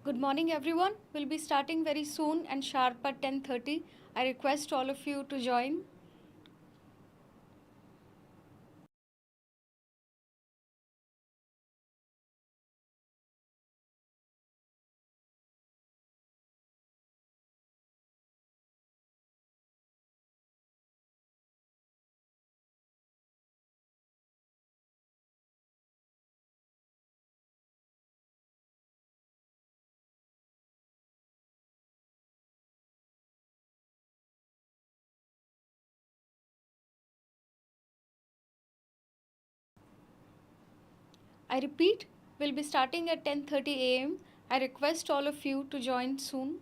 Good morning everyone. We'll be starting very soon and sharp at 10:30. I request all of you to join. I repeat, we'll be starting at 10:30 a.m. I request all of you to join soon.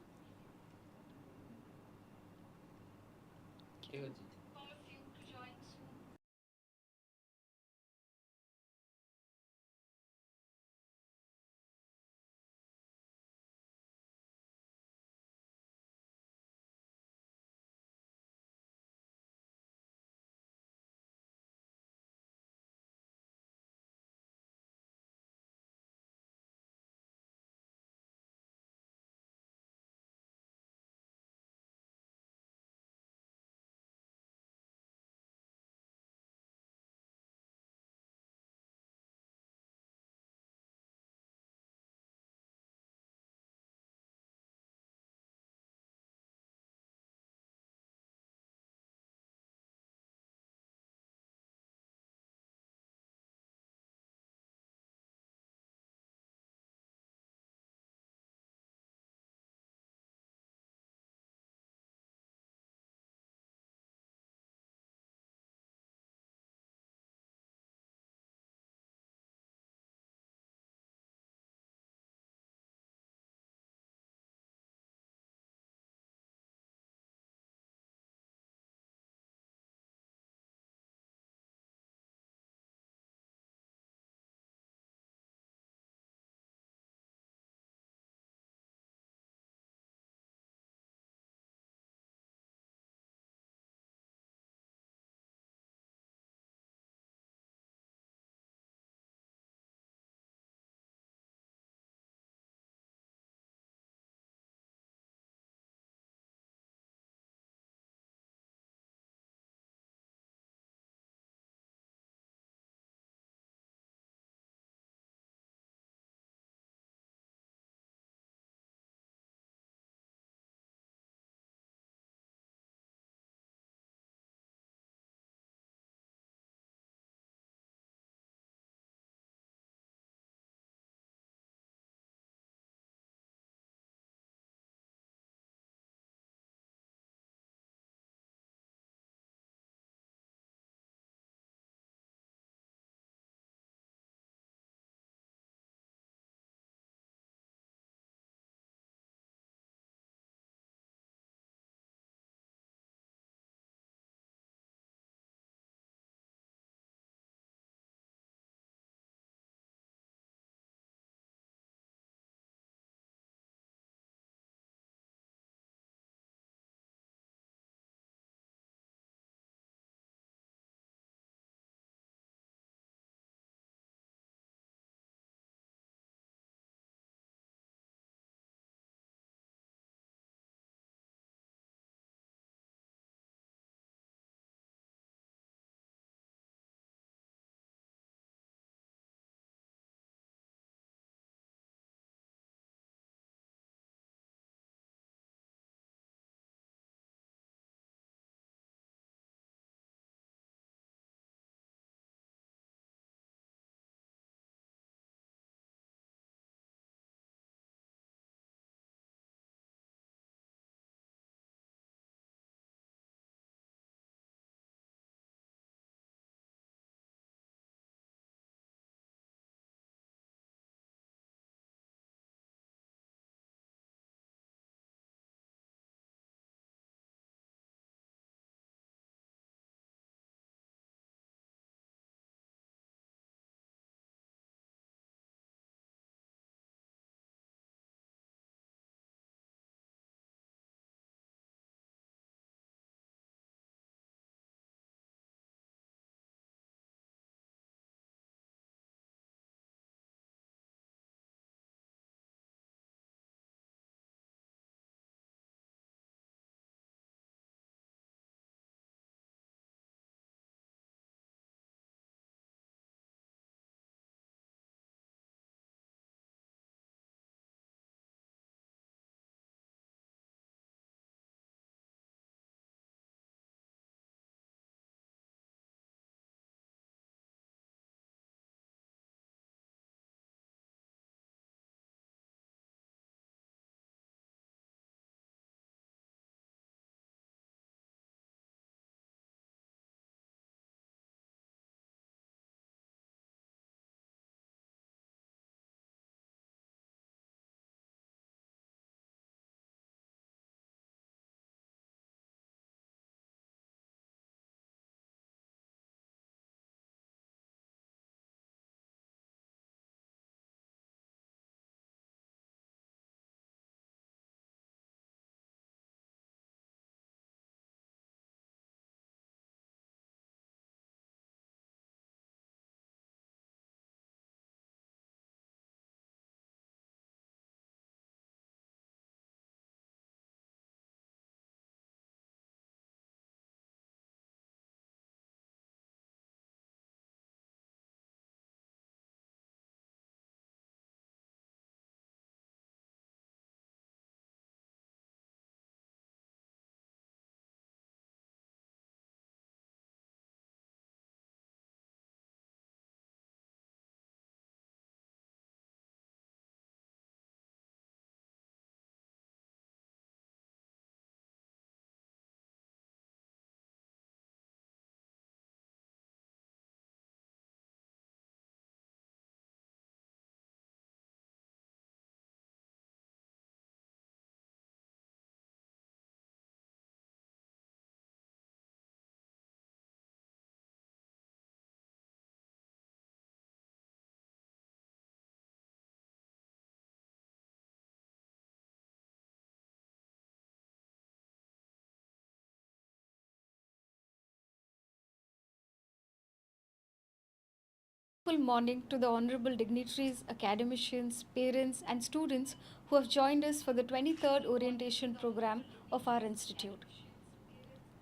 morning to the honorable dignitaries, academicians, parents, and students who have joined us for the 23rd orientation program of our institute.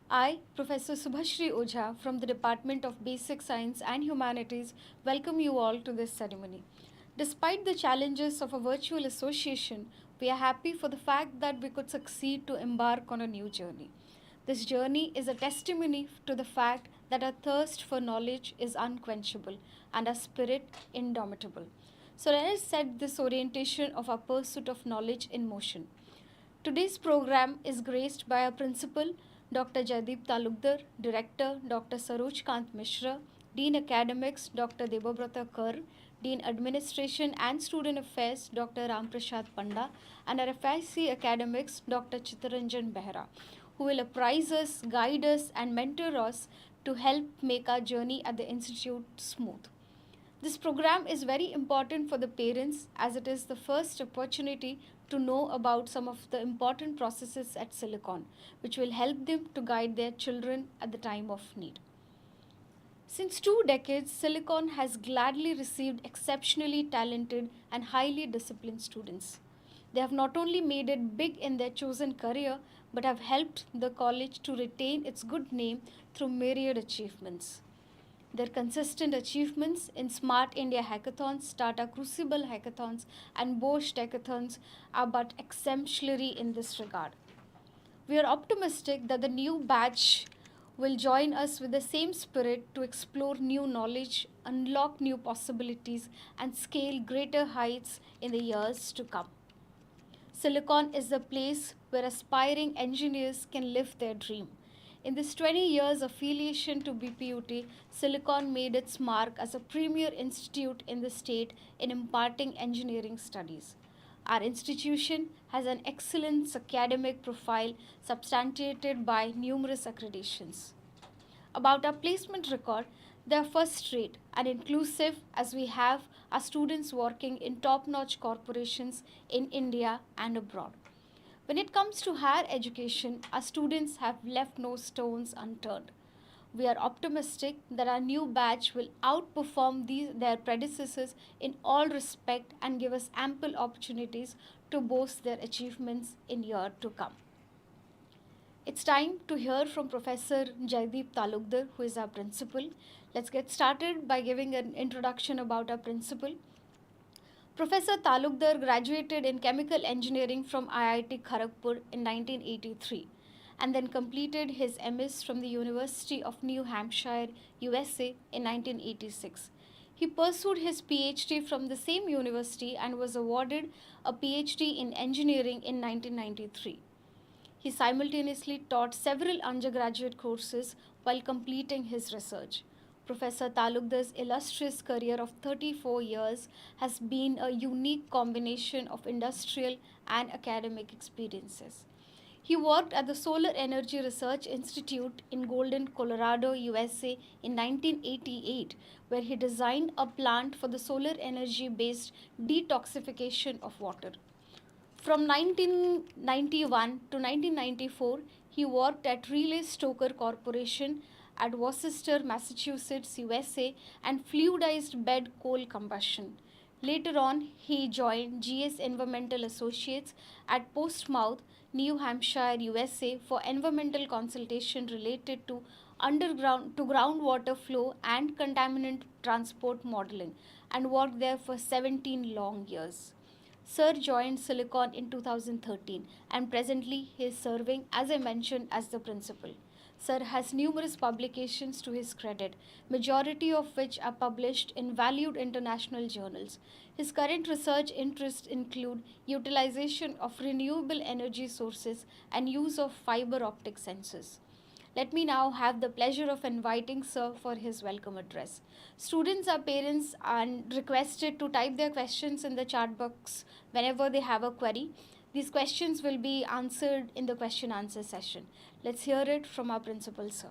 I, Professor Subhashri Ojha from the Department of Basic Science and Humanities, welcome you all to this ceremony. Despite the challenges of a virtual association, we are happy for the fact that we could succeed to embark on a new journey. This journey is a testimony to the fact that our thirst for knowledge is unquenchable and our spirit indomitable. So let us set this orientation of our pursuit of knowledge in motion. Today's program is graced by our principal, Dr. Jaideep Talukdar, Director, Dr. Saroj Kant Mishra, Dean Academics, Dr. Debabrata Kar, Dean Administration and Student Affairs, Dr. Ramprasad Panda, and our FIC Academics, Dr. Chittaranjan Behra, who will apprise us, guide us, and mentor us to help make our journey at the Institute smooth. This program is very important for the parents as it is the first opportunity to know about some of the important processes at Silicon, which will help them to guide their children at the time of need. Since 2 decades, Silicon has gladly received exceptionally talented and highly disciplined students. They have not only made it big in their chosen career, but have helped the college to retain its good name through myriad achievements. Their consistent achievements in Smart India hackathons, Tata Crucible hackathons, and Bosch hackathons are but exemplary in this regard. We are optimistic that the new batch will join us with the same spirit to explore new knowledge, unlock new possibilities, and scale greater heights in the years to come. Silicon is the place where aspiring engineers can live their dream. In this 20 years affiliation to BPUT, Silicon made its mark as a premier institute in the state in imparting engineering studies. Our institution has an excellent academic profile substantiated by numerous accreditations. About our placement record, they are first rate and inclusive as we have our students working in top notch corporations in India and abroad. When it comes to higher education, our students have left no stones unturned. We are optimistic that our new batch will outperform their predecessors in all respect and give us ample opportunities to boast their achievements in year to come. It's time to hear from Professor Jaideep Talukdar, who is our principal. Let's get started by giving an introduction about our principal. Professor Talukdar graduated in chemical engineering from IIT Kharagpur in 1983 and then completed his MS from the University of New Hampshire, USA in 1986. He pursued his PhD from the same university and was awarded a PhD in engineering in 1993. He simultaneously taught several undergraduate courses while completing his research. Professor Talukdar's illustrious career of 34 years has been a unique combination of industrial and academic experiences. He worked at the Solar Energy Research Institute in Golden, Colorado, USA in 1988, where he designed a plant for the solar energy based detoxification of water. From 1991 to 1994, he worked at Relay Stoker Corporation at Worcester, Massachusetts, USA, and fluidized bed coal combustion. Later on, he joined GS Environmental Associates at Portsmouth, New Hampshire, USA, for environmental consultation related to underground to groundwater flow and contaminant transport modeling, and worked there for 17 long years. Sir joined Silicon in 2013 and presently he is serving, as I mentioned, as the principal. Sir has numerous publications to his credit, majority of which are published in valued international journals. His current research interests include utilization of renewable energy sources and use of fiber optic sensors. Let me now have the pleasure of inviting Sir for his welcome address. Students or parents are requested to type their questions in the chat box whenever they have a query. These questions will be answered in the question answer session. Let's hear it from our principal, Sir.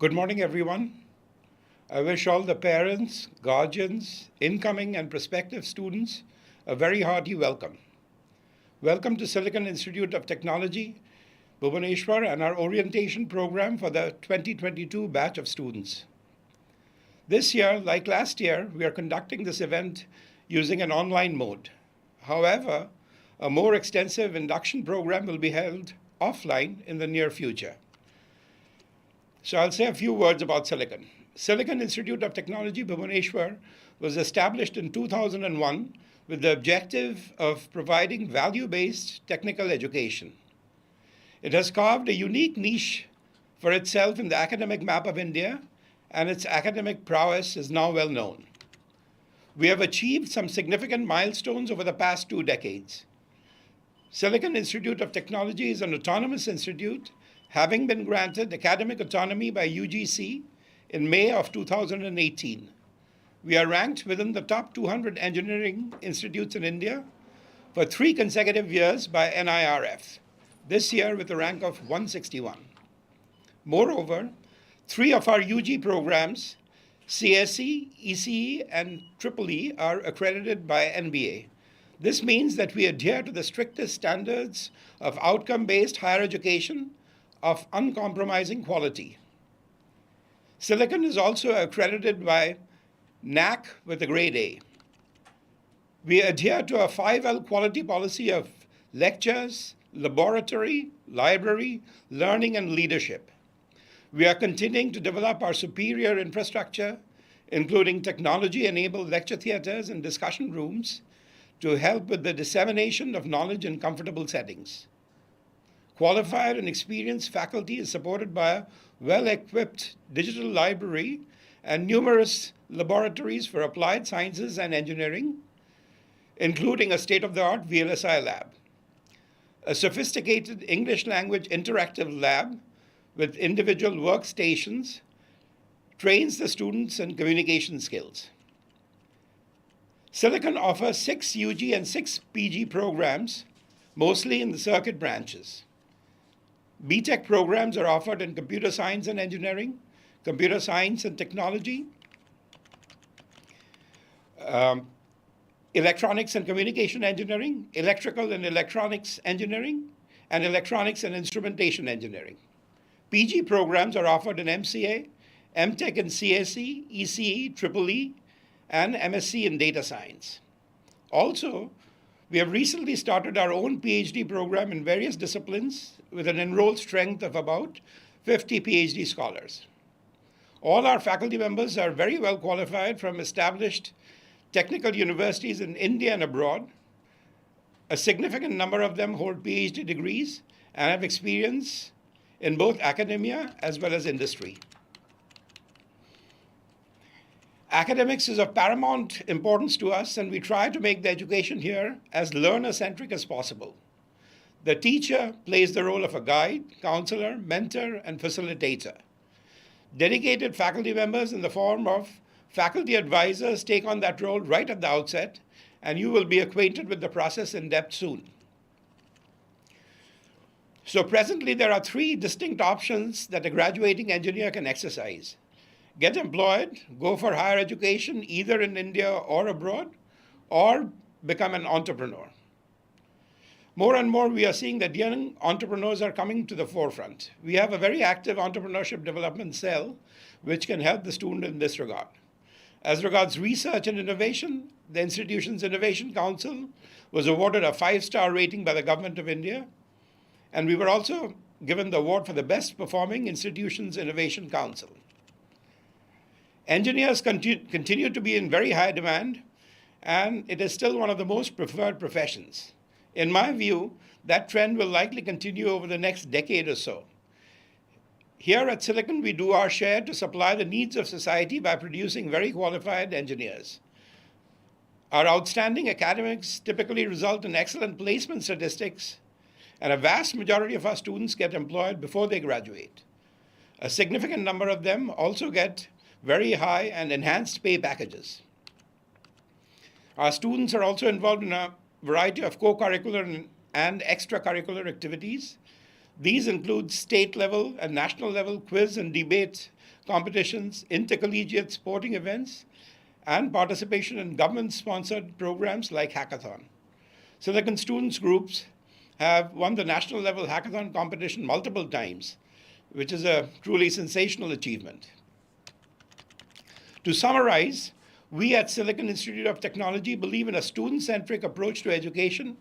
Good morning, everyone. I wish all the parents, guardians, incoming and prospective students a very hearty welcome. Welcome to Silicon Institute of Technology, Bhubaneswar, and our orientation program for the 2022 batch of students. This year, like last year, we are conducting this event using an online mode. However, a more extensive induction program will be held offline in the near future. So I'll say a few words about Silicon. Silicon Institute of Technology, Bhubaneswar, was established in 2001 with the objective of providing value-based technical education. It has carved a unique niche for itself in the academic map of India, and its academic prowess is now well known. We have achieved some significant milestones over the past 2 decades. Silicon Institute of Technology is an autonomous institute, having been granted academic autonomy by UGC in May of 2018. We are ranked within the top 200 engineering institutes in India for 3 consecutive years by NIRF, this year with a rank of 161. Moreover, 3 of our UG programs, CSE, ECE, and EEE, are accredited by NBA. This means that we adhere to the strictest standards of outcome-based higher education of uncompromising quality. Silicon is also accredited by NAC with a grade A. We adhere to a 5L quality policy of lectures, laboratory, library, learning, and leadership. We are continuing to develop our superior infrastructure, including technology-enabled lecture theaters and discussion rooms, to help with the dissemination of knowledge in comfortable settings. Qualified and experienced faculty is supported by a well-equipped digital library and numerous laboratories for applied sciences and engineering, including a state-of-the-art VLSI lab, a sophisticated English language interactive lab with individual workstations trains the students in communication skills. Silicon offers 6 UG and 6 PG programs, mostly in the circuit branches. BTech programs are offered in computer science and engineering, computer science and technology, electronics and communication engineering, electrical and electronics engineering, and electronics and instrumentation engineering. PG programs are offered in MCA, MTech in CSE, ECE, EEE, and MSc in data science. Also, we have recently started our own PhD program in various disciplines with an enrolled strength of about 50 PhD scholars. All our faculty members are very well qualified from established technical universities in India and abroad. A significant number of them hold PhD degrees and have experience in both academia as well as industry. Academics is of paramount importance to us, and we try to make the education here as learner-centric as possible. The teacher plays the role of a guide, counselor, mentor, and facilitator. Dedicated faculty members in the form of faculty advisors take on that role right at the outset, and you will be acquainted with the process in depth soon. So presently, there are 3 distinct options that a graduating engineer can exercise. Get employed, go for higher education, either in India or abroad, or become an entrepreneur. More and more, we are seeing that young entrepreneurs are coming to the forefront. We have a very active entrepreneurship development cell, which can help the student in this regard. As regards research and innovation, the institution's Innovation Council was awarded a 5-star rating by the Government of India, and we were also given the award for the Best Performing Institutions Innovation Council. Engineers continue to be in very high demand, and it is still one of the most preferred professions. In my view, that trend will likely continue over the next decade or so. Here at Silicon, we do our share to supply the needs of society by producing very qualified engineers. Our outstanding academics typically result in excellent placement statistics, and a vast majority of our students get employed before they graduate. A significant number of them also get very high and enhanced pay packages. Our students are also involved in a variety of co-curricular and extracurricular activities. These include state level and national level quiz and debate competitions, intercollegiate sporting events, and participation in government sponsored programs like Hackathon. Silicon students groups have won the national level hackathon competition multiple times, which is a truly sensational achievement. To summarize, we at Silicon Institute of Technology believe in a student centric approach to education,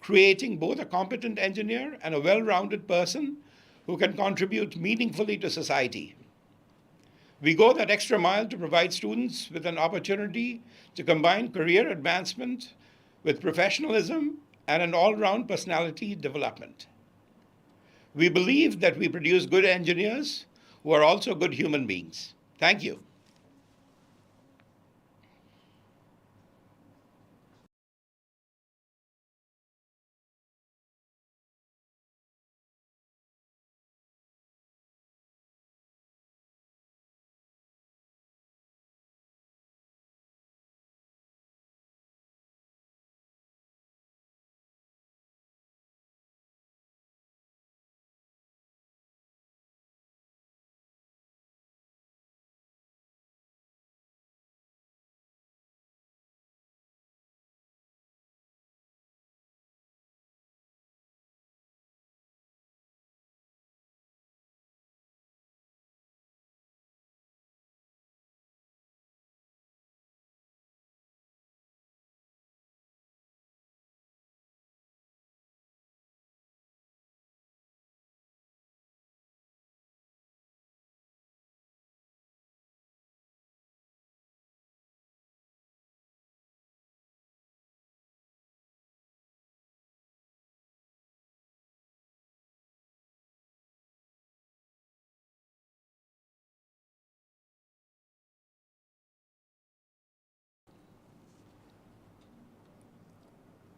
creating both a competent engineer and a well rounded person who can contribute meaningfully to society. We go that extra mile to provide students with an opportunity to combine career advancement with professionalism and an all round personality development. We believe that we produce good engineers who are also good human beings. Thank you.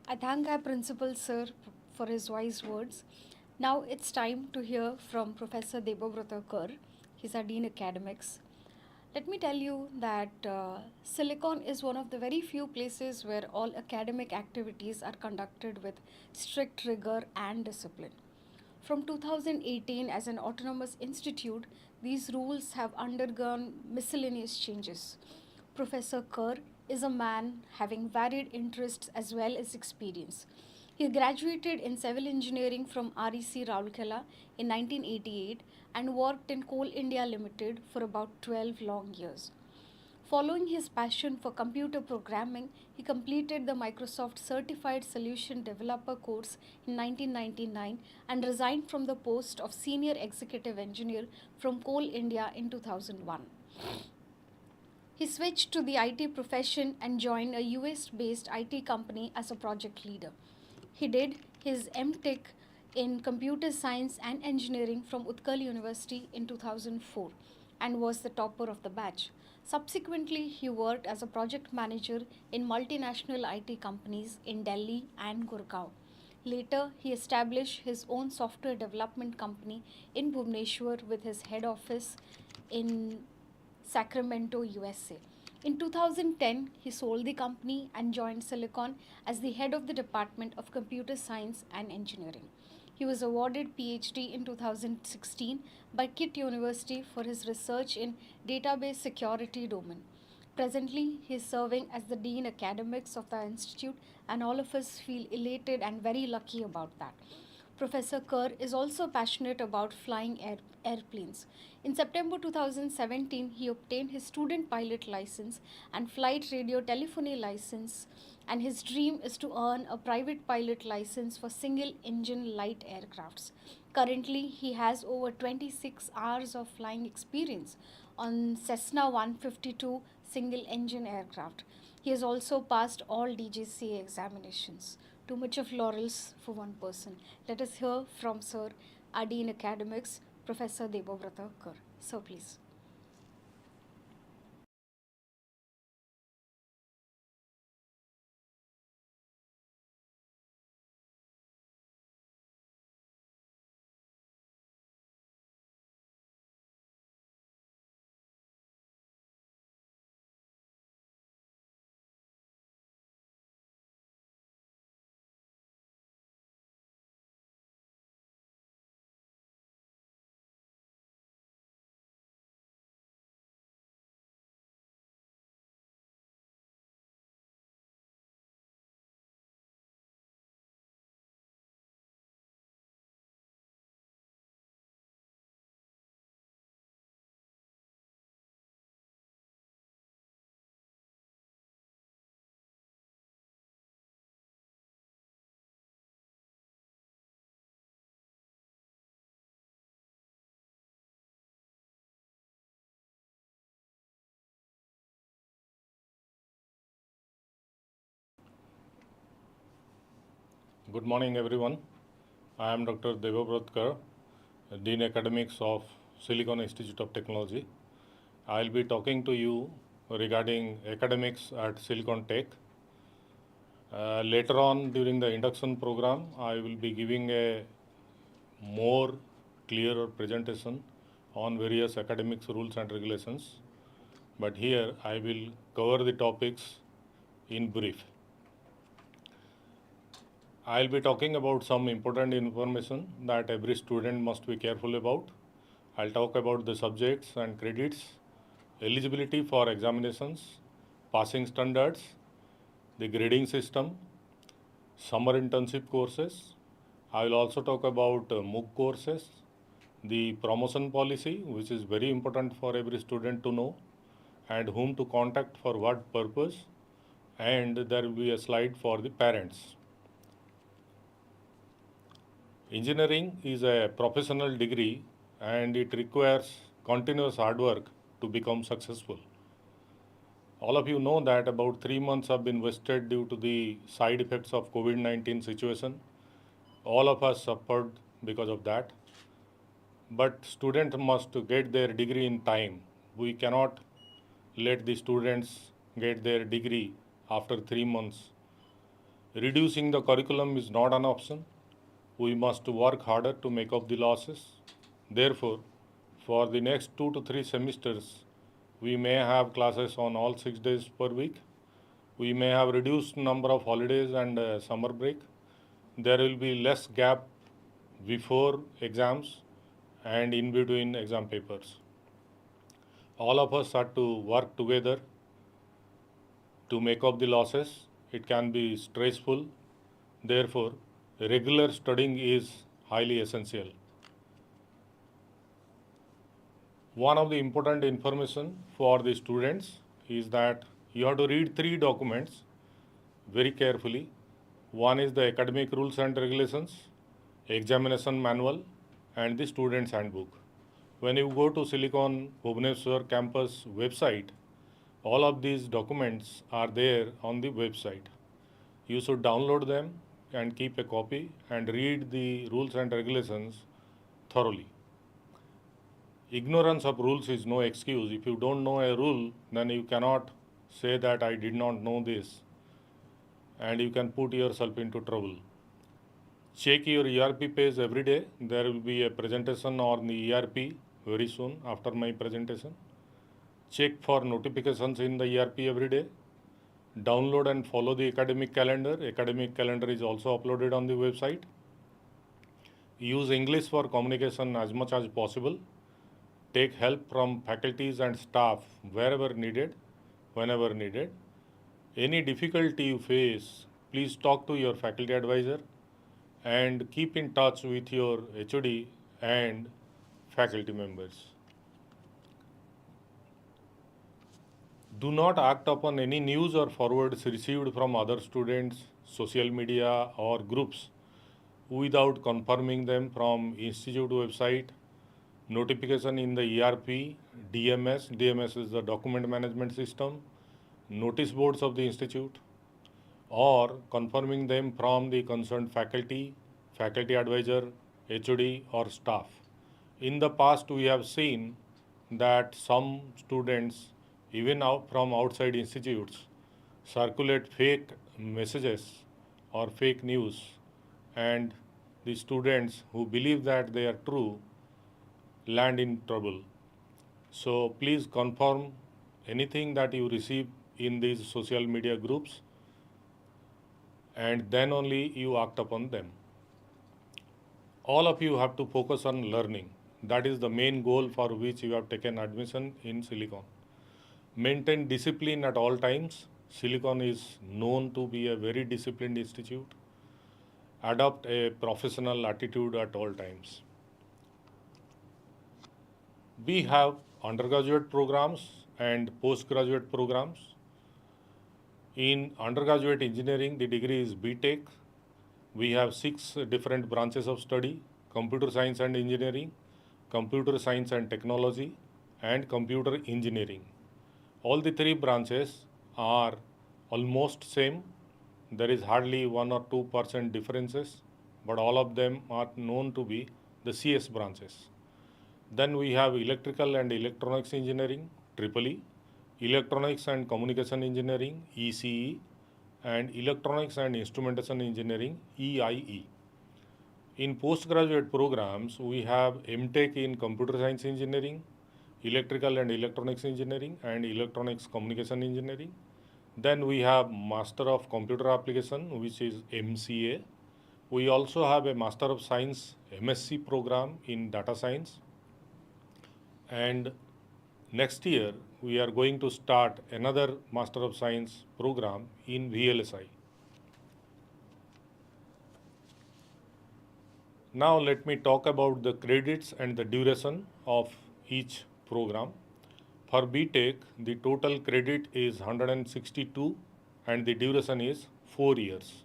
I thank our principal, sir, for his wise words. Now it's time to hear from Professor Debobrata Kar. He's our Dean Academics. Let me tell you that Silicon is one of the very few places where all academic activities are conducted with strict rigor and discipline. From 2018, as an autonomous institute, these rules have undergone miscellaneous changes. Professor Kerr is a man having varied interests as well as experience. He graduated in civil engineering from REC Rourkela in 1988 and worked in Coal India Limited for about 12 long years. Following his passion for computer programming, he completed the Microsoft Certified Solution Developer course in 1999 and resigned from the post of Senior Executive Engineer from Coal India in 2001. He switched to the IT profession and joined a US based IT company as a project leader. He did his MTech in Computer Science and Engineering from Utkal University in 2004 and was the topper of the batch. Subsequently, he worked as a project manager in multinational IT companies in Delhi and Gurgaon. Later, he established his own software development company in Bhubaneswar with his head office in Sacramento, USA. In 2010, he sold the company and joined Silicon as the head of the Department of Computer Science and Engineering. He was awarded PhD in 2016 by KIT University for his research in database security domain. Presently, he is serving as the Dean Academics of the Institute, and all of us feel elated and very lucky about that. Professor Kerr is also passionate about flying airplanes. In September 2017, he obtained his student pilot license and flight radio telephony license, and his dream is to earn a private pilot license for single engine light aircrafts. Currently, he has over 26 hours of flying experience on Cessna 152 single engine aircraft. He has also passed all DGCA examinations. Too much of laurels for one person. Let us hear from Sir, our Dean Academics, Professor Debobrata Kar. Sir, please. Good morning, everyone. I am Dr. Devabrotkar, Dean Academics of Silicon Institute of Technology. I will be talking to you regarding academics at Silicon Tech. Later on during the induction program, I will be giving a more clearer presentation on various academics rules and regulations. But here I will cover the topics in brief. I will be talking about some important information that every student must be careful about. I'll talk about the subjects and credits, eligibility for examinations, passing standards, the grading system, summer internship courses. I will also talk about MOOC courses, the promotion policy, which is very important for every student to know, and whom to contact for what purpose, and there will be a slide for the parents. Engineering is a professional degree and it requires continuous hard work to become successful. All of you know that about 3 months have been wasted due to the side effects of COVID-19 situation. All of us suffered because of that. But students must get their degree in time. We cannot let the students get their degree after 3 months. Reducing the curriculum is not an option. We must work harder to make up the losses. Therefore, for the next 2 to 3 semesters, we may have classes on all 6 days per week. We may have reduced number of holidays and summer break. There will be less gap before exams and in between exam papers. All of us have to work together to make up the losses. It can be stressful. Therefore, regular studying is highly essential. One of the important information for the students is that you have to read 3 documents very carefully. One is the academic rules and regulations, examination manual, and the student's handbook. When you go to Silicon Bhubaneswar campus website, all of these documents are there on the website. You should download them and keep a copy and read the rules and regulations thoroughly. Ignorance of rules is no excuse. If you don't know a rule, then you cannot say that I did not know this, and you can put yourself into trouble. Check your ERP page every day. There will be a presentation on the ERP very soon after my presentation. Check for notifications in the ERP every day. Download and follow the academic calendar. Academic calendar is also uploaded on the website. Use English for communication as much as possible. Take help from faculties and staff wherever needed, whenever needed. Any difficulty you face, please talk to your faculty advisor and keep in touch with your HOD and faculty members. Do not act upon any news or forwards received from other students, social media or groups without confirming them from institute website, notification in the ERP, DMS. DMS is the document management system, notice boards of the institute, or confirming them from the concerned faculty, faculty advisor, HOD or staff. In the past, we have seen that some students, even out from outside institutes, circulate fake messages or fake news, and the students who believe that they are true land in trouble. So please confirm anything that you receive in these social media groups, and then only you act upon them. All of you have to focus on learning. That is the main goal for which you have taken admission in Silicon. Maintain discipline at all times. Silicon is known to be a very disciplined institute. Adopt a professional attitude at all times. We have undergraduate programs and postgraduate programs. In undergraduate engineering, the degree is BTech. We have 6 different branches of study: computer science and engineering, computer science and technology, and computer engineering. All the 3 branches are almost same. there is hardly 1 or 2% differences, but all of them are known to be the CS branches. Then we have electrical and electronics engineering, EEE, electronics and communication engineering, ECE, and electronics and instrumentation engineering, EIE. In postgraduate programs, we have MTech in computer science engineering, electrical and electronics engineering, and electronics communication engineering. Then we have Master of Computer Application, which is MCA. We also have a Master of Science MSc program in data science. And next year, we are going to start another Master of Science program in VLSI. Now let me talk about the credits and the duration of each program. For BTech, the total credit is 162 and the duration is 4 years.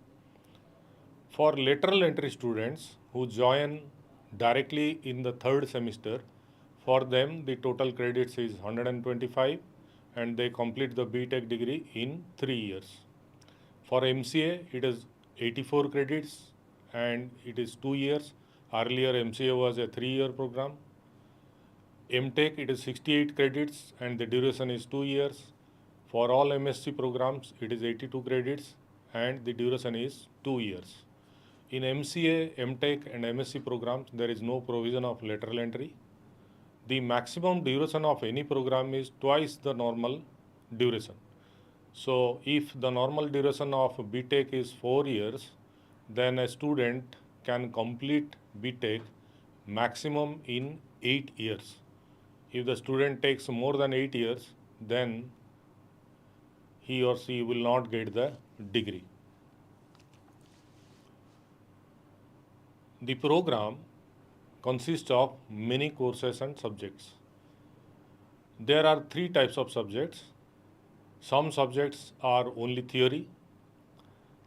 For lateral entry students who join directly in the third semester, for them the total credits is 125 and they complete the BTech degree in 3 years. For MCA, it is 84 credits and it is 2 years. Earlier, MCA was a 3-year program. MTech, it is 68 credits and the duration is 2 years. For all MSc programs, it is 82 credits and the duration is 2 years. In MCA, MTech and MSc programs, there is no provision of lateral entry. The maximum duration of any program is twice the normal duration. So if the normal duration of BTech is 4 years, then a student can complete BTech maximum in 8 years. If the student takes more than 8 years, then he or she will not get the degree. The program consists of many courses and subjects. There are 3 types of subjects. Some subjects are only theory.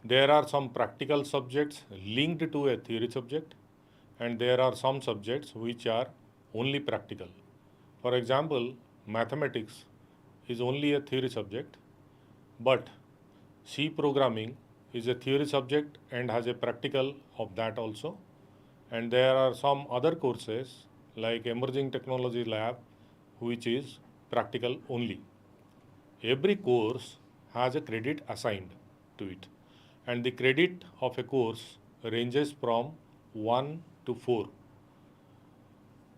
There are some practical subjects linked to a theory subject, and there are some subjects which are only practical. For example, mathematics is only a theory subject, but C programming is a theory subject and has a practical of that also. And there are some other courses like emerging technology lab, which is practical only. Every course has a credit assigned to it, and the credit of a course ranges from 1 to 4.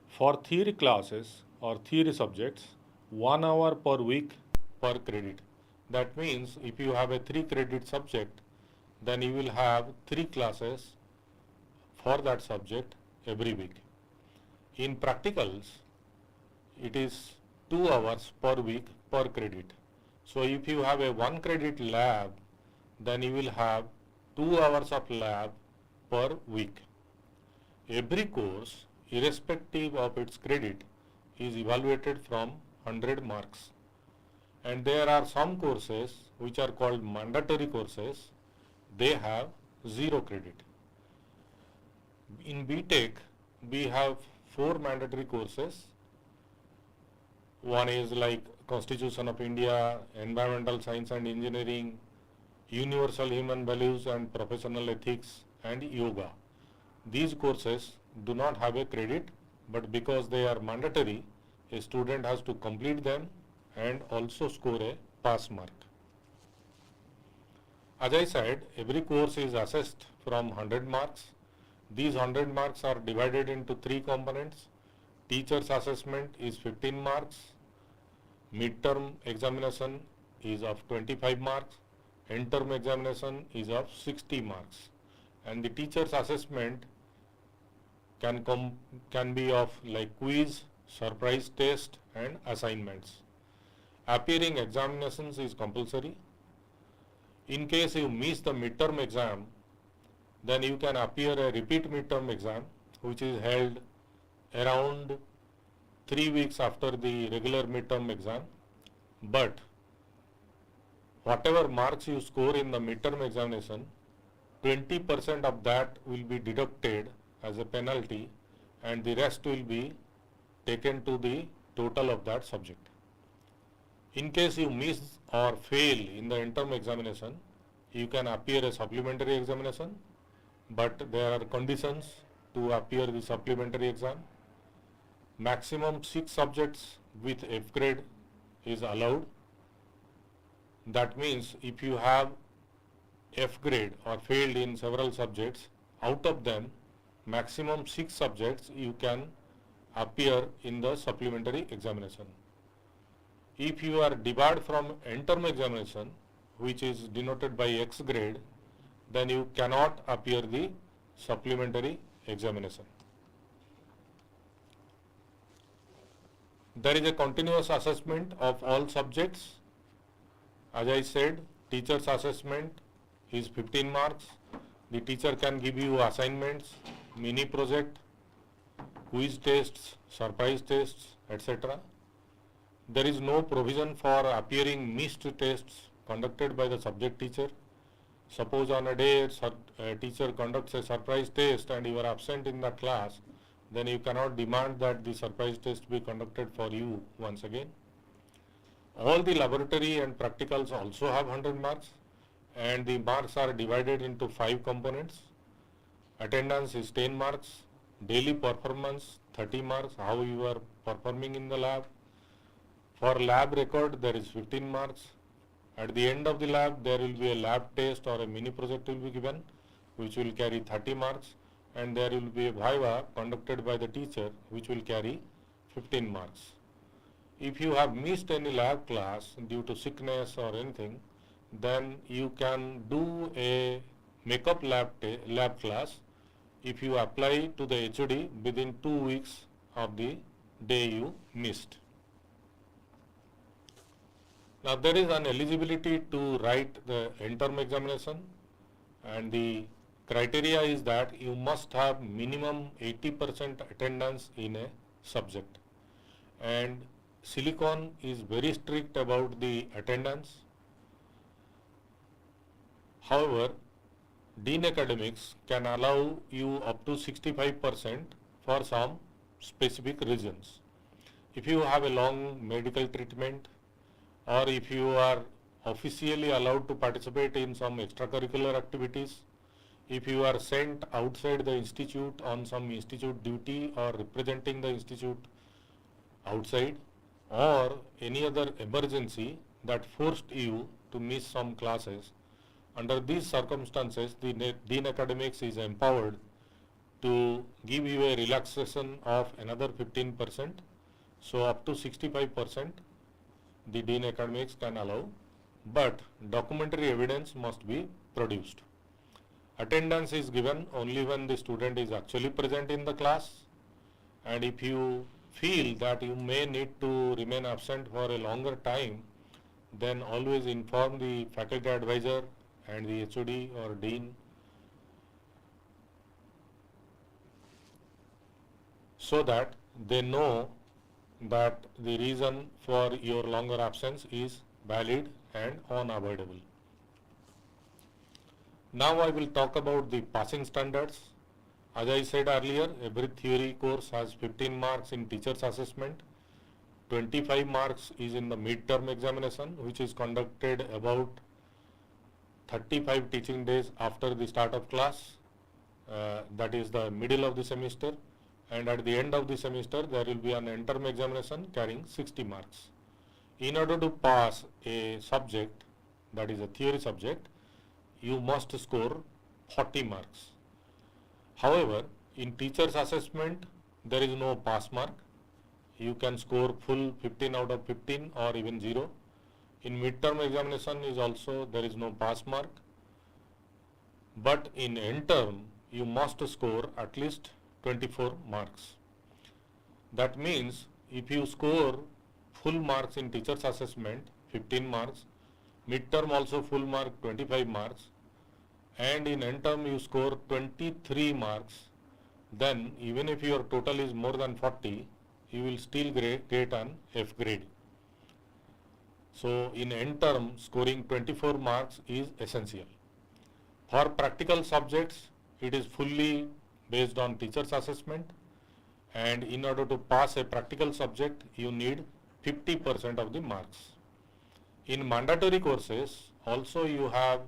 For theory classes or theory subjects, 1 hour per week per credit. That means if you have a 3 credit subject, then you will have 3 classes for that subject every week. In practicals, it is 2 hours per week per credit. So if you have a 1 credit lab, then you will have 2 hours of lab per week. Every course, irrespective of its credit, is evaluated from 100 marks. And there are some courses which are called mandatory courses. They have 0 credit. In BTech, we have 4 mandatory courses. One is like Constitution of India, Environmental Science and Engineering, Universal Human Values and Professional Ethics, and Yoga. These courses do not have a credit, but because they are mandatory, a student has to complete them and also score a pass mark. As I said, every course is assessed from 100 marks. These 100 marks are divided into 3 components. Teacher's assessment is 15 marks. Midterm examination is of 25 marks. End-term examination is of 60 marks. And the teacher's assessment can be of like quiz, surprise test, and assignments. Appearing examinations is compulsory. In case you miss the midterm exam, then you can appear a repeat midterm exam, which is held around 3 weeks after the regular midterm exam. But whatever marks you score in the midterm examination, 20% of that will be deducted as a penalty and the rest will be taken to the total of that subject. In case you miss or fail in the interim examination, you can appear a supplementary examination, but there are conditions to appear the supplementary exam. Maximum 6 subjects with F grade is allowed. That means if you have F grade or failed in several subjects, out of them maximum 6 subjects you can appear in the supplementary examination. If you are debarred from end term examination, which is denoted by X grade, then you cannot appear the supplementary examination. There is a continuous assessment of all subjects. As I said, teacher's assessment is 15 marks. The teacher can give you assignments, mini project, quiz tests, surprise tests, etc. There is no provision for appearing missed tests conducted by the subject teacher. Suppose on a day a teacher conducts a surprise test and you are absent in that class, then you cannot demand that the surprise test be conducted for you once again. All the laboratory and practicals also have 100 marks, and the marks are divided into 5 components. Attendance is 10 marks, daily performance 30 marks, how you are performing in the lab. For lab record there is 15 marks. At the end of the lab there will be a lab test or a mini project will be given, which will carry 30 marks, and there will be a viva conducted by the teacher which will carry 15 marks. If you have missed any lab class due to sickness or anything, then you can do a makeup lab class if you apply to the HOD within 2 weeks of the day you missed. Now there is an eligibility to write the end term examination, and the criteria is that you must have minimum 80% attendance in a subject, and Silicon is very strict about the attendance. However, Dean Academics can allow you up to 65% for some specific reasons. If you have a long medical treatment, or if you are officially allowed to participate in some extracurricular activities, if you are sent outside the institute on some institute duty or representing the institute outside, or any other emergency that forced you to miss some classes, under these circumstances the Dean Academics is empowered to give you a relaxation of another 15%, so up to 65% the Dean Academics can allow, but documentary evidence must be produced. Attendance is given only when the student is actually present in the class, and if you feel that you may need to remain absent for a longer time, then always inform the faculty advisor and the HOD or Dean, so that they know that the reason for your longer absence is valid and unavoidable. Now I will talk about the passing standards. As I said earlier, every theory course has 15 marks in teacher's assessment, 25 marks is in the mid-term examination, which is conducted about 35 teaching days after the start of class, that is the middle of the semester, and at the end of the semester there will be an end-term examination carrying 60 marks. In order to pass a subject, that is a theory subject, you must score 40 marks. However, in teacher's assessment there is no pass mark. You can score full 15 out of 15 or even 0. In mid-term examination is also there is no pass mark, but in end term you must score at least 24 marks. That means if you score full marks in teacher's assessment 15 marks, mid-term also full mark 25 marks, and in end term you score 23 marks, then even if your total is more than 40, you will still get an F grade. So in end term scoring 24 marks is essential. For practical subjects it is fully based on teacher's assessment, and in order to pass a practical subject you need 50% of the marks. In mandatory courses also you have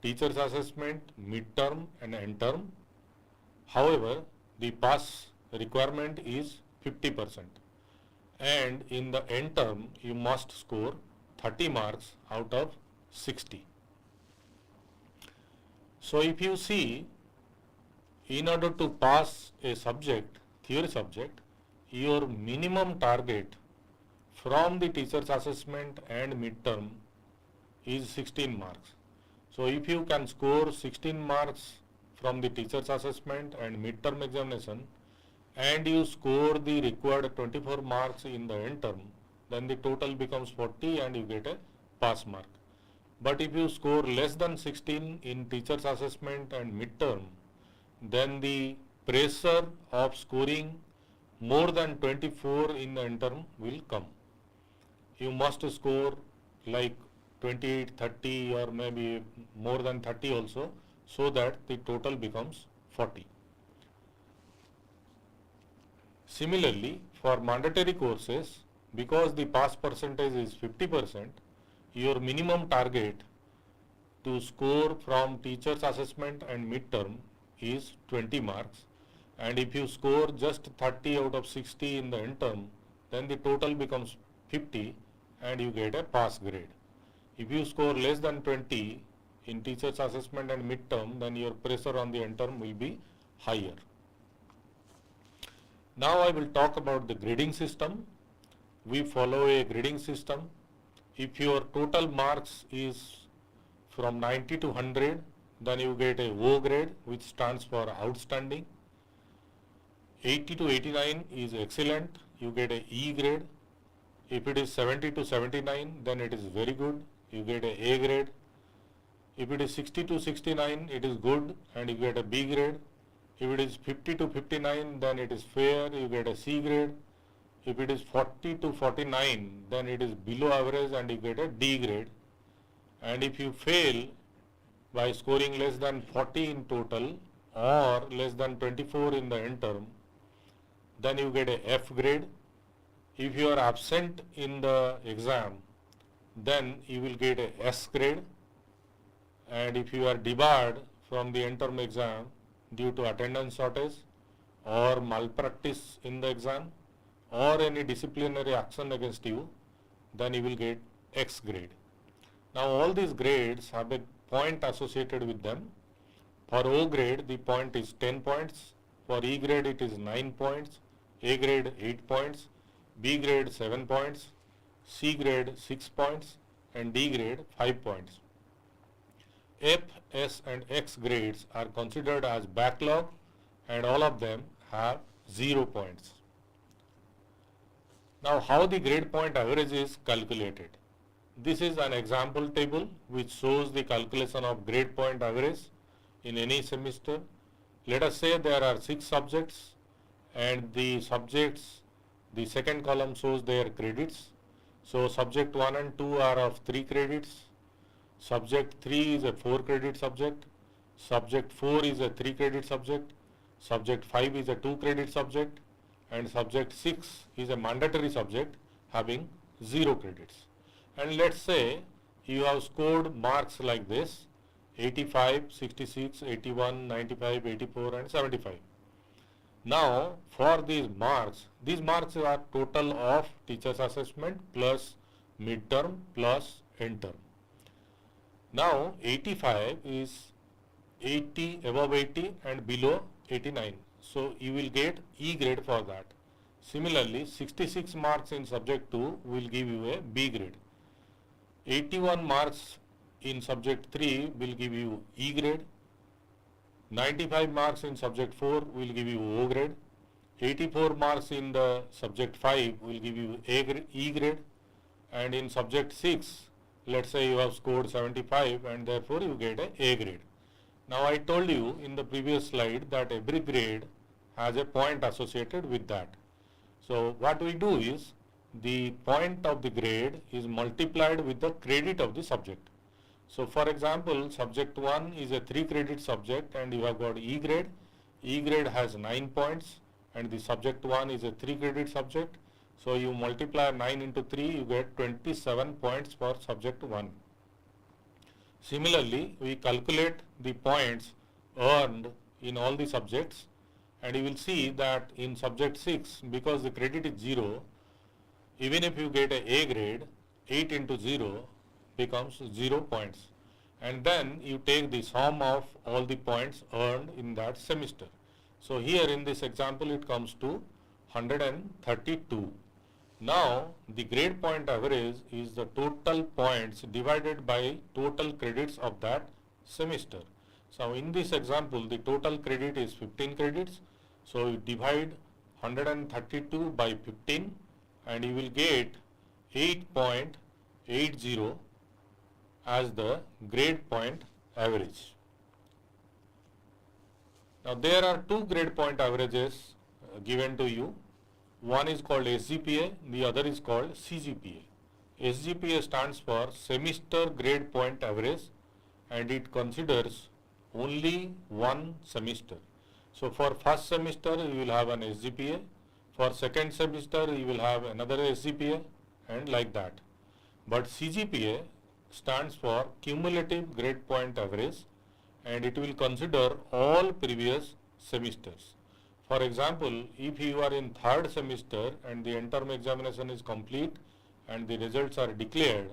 teacher's assessment, midterm and end term. However, the pass requirement is 50%, and in the end term you must score 30 marks out of 60. So if you see, in order to pass a subject, theory subject, your minimum target from the teacher's assessment and midterm is 16 marks. So if you can score 16 marks from the teacher's assessment and midterm examination, and you score the required 24 marks in the end term, then the total becomes 40 and you get a pass mark. But if you score less than 16 in teacher's assessment and midterm, then the pressure of scoring more than 24 in the end term will come. You must score like 28, 30 or maybe more than 30 also, so that the total becomes 40. Similarly, for mandatory courses, because the pass percentage is 50%, your minimum target to score from teacher's assessment and midterm is 20 marks, and if you score just 30 out of 60 in the end term, then the total becomes 50 and you get a pass grade. If you score less than 20 in teacher's assessment and midterm, then your pressure on the end term will be higher. Now I will talk about the grading system. We follow a grading system. If your total marks is from 90 to 100, then you get a O grade, which stands for outstanding. 80 to 89 is excellent, you get a E grade. If it is 70 to 79, then it is very good, you get a A grade. If it is 60 to 69, it is good and you get a B grade. If it is 50 to 59, then it is fair, you get a C grade. If it is 40 to 49, then it is below average and you get a D grade. And if you fail by scoring less than 40 in total or less than 24 in the end term, then you get a F grade. If you are absent in the exam, then you will get a S grade. And if you are debarred from the end term exam due to attendance shortage or malpractice in the exam or any disciplinary action against you, then you will get X grade. Now all these grades have a point associated with them. For O grade, the point is 10 points. For E grade, it is 9 points. A grade 8 points. B grade 7 points. C grade 6 points. And D grade 5 points. F, S and X grades are considered as backlog, and all of them have 0 points. Now how the grade point average is calculated. This is an example table which shows the calculation of grade point average in any semester. Let us say there are 6 subjects and the subjects, the second column shows their credits. So subject 1 and 2 are of 3 credits. Subject 3 is a 4 credit subject. Subject 4 is a 3 credit subject. Subject 5 is a 2 credit subject. And subject 6 is a mandatory subject having 0 credits. And let's say you have scored marks like this: 85, 66, 81, 95, 84 and 75. Now for these marks are total of teacher's assessment plus midterm plus end term. Now 85 is 80, above 80 and below 89. So you will get E grade for that. Similarly, 66 marks in subject 2 will give you a B grade. 81 marks in subject 3 will give you E grade. 95 marks in subject 4 will give you O grade. 84 marks in the subject 5 will give you E grade. And in subject 6, let's say you have scored 75 and therefore you get a grade. Now I told you in the previous slide that every grade has a point associated with that. So what we do is, the point of the grade is multiplied with the credit of the subject. So for example, subject 1 is a 3 credit subject and you have got E grade. E grade has 9 points and the subject 1 is a 3 credit subject. So you multiply 9 into 3, you get 27 points for subject 1. Similarly, we calculate the points earned in all the subjects, and you will see that in subject 6, because the credit is 0, even if you get a grade, 8 into 0 becomes 0 points. And then you take the sum of all the points earned in that semester. So here in this example it comes to 132. Now the grade point average is the total points divided by total credits of that semester. So in this example the total credit is 15 credits. So you divide 132 by 15 and you will get 8.80 as the grade point average. Now there are two grade point averages given to you. One is called SGPA, the other is called CGPA. SGPA stands for semester grade point average and it considers only one semester. So for first semester you will have an SGPA, for second semester you will have another SGPA and like that. But CGPA stands for cumulative grade point average and it will consider all previous semesters. For example, if you are in third semester and the end term examination is complete and the results are declared,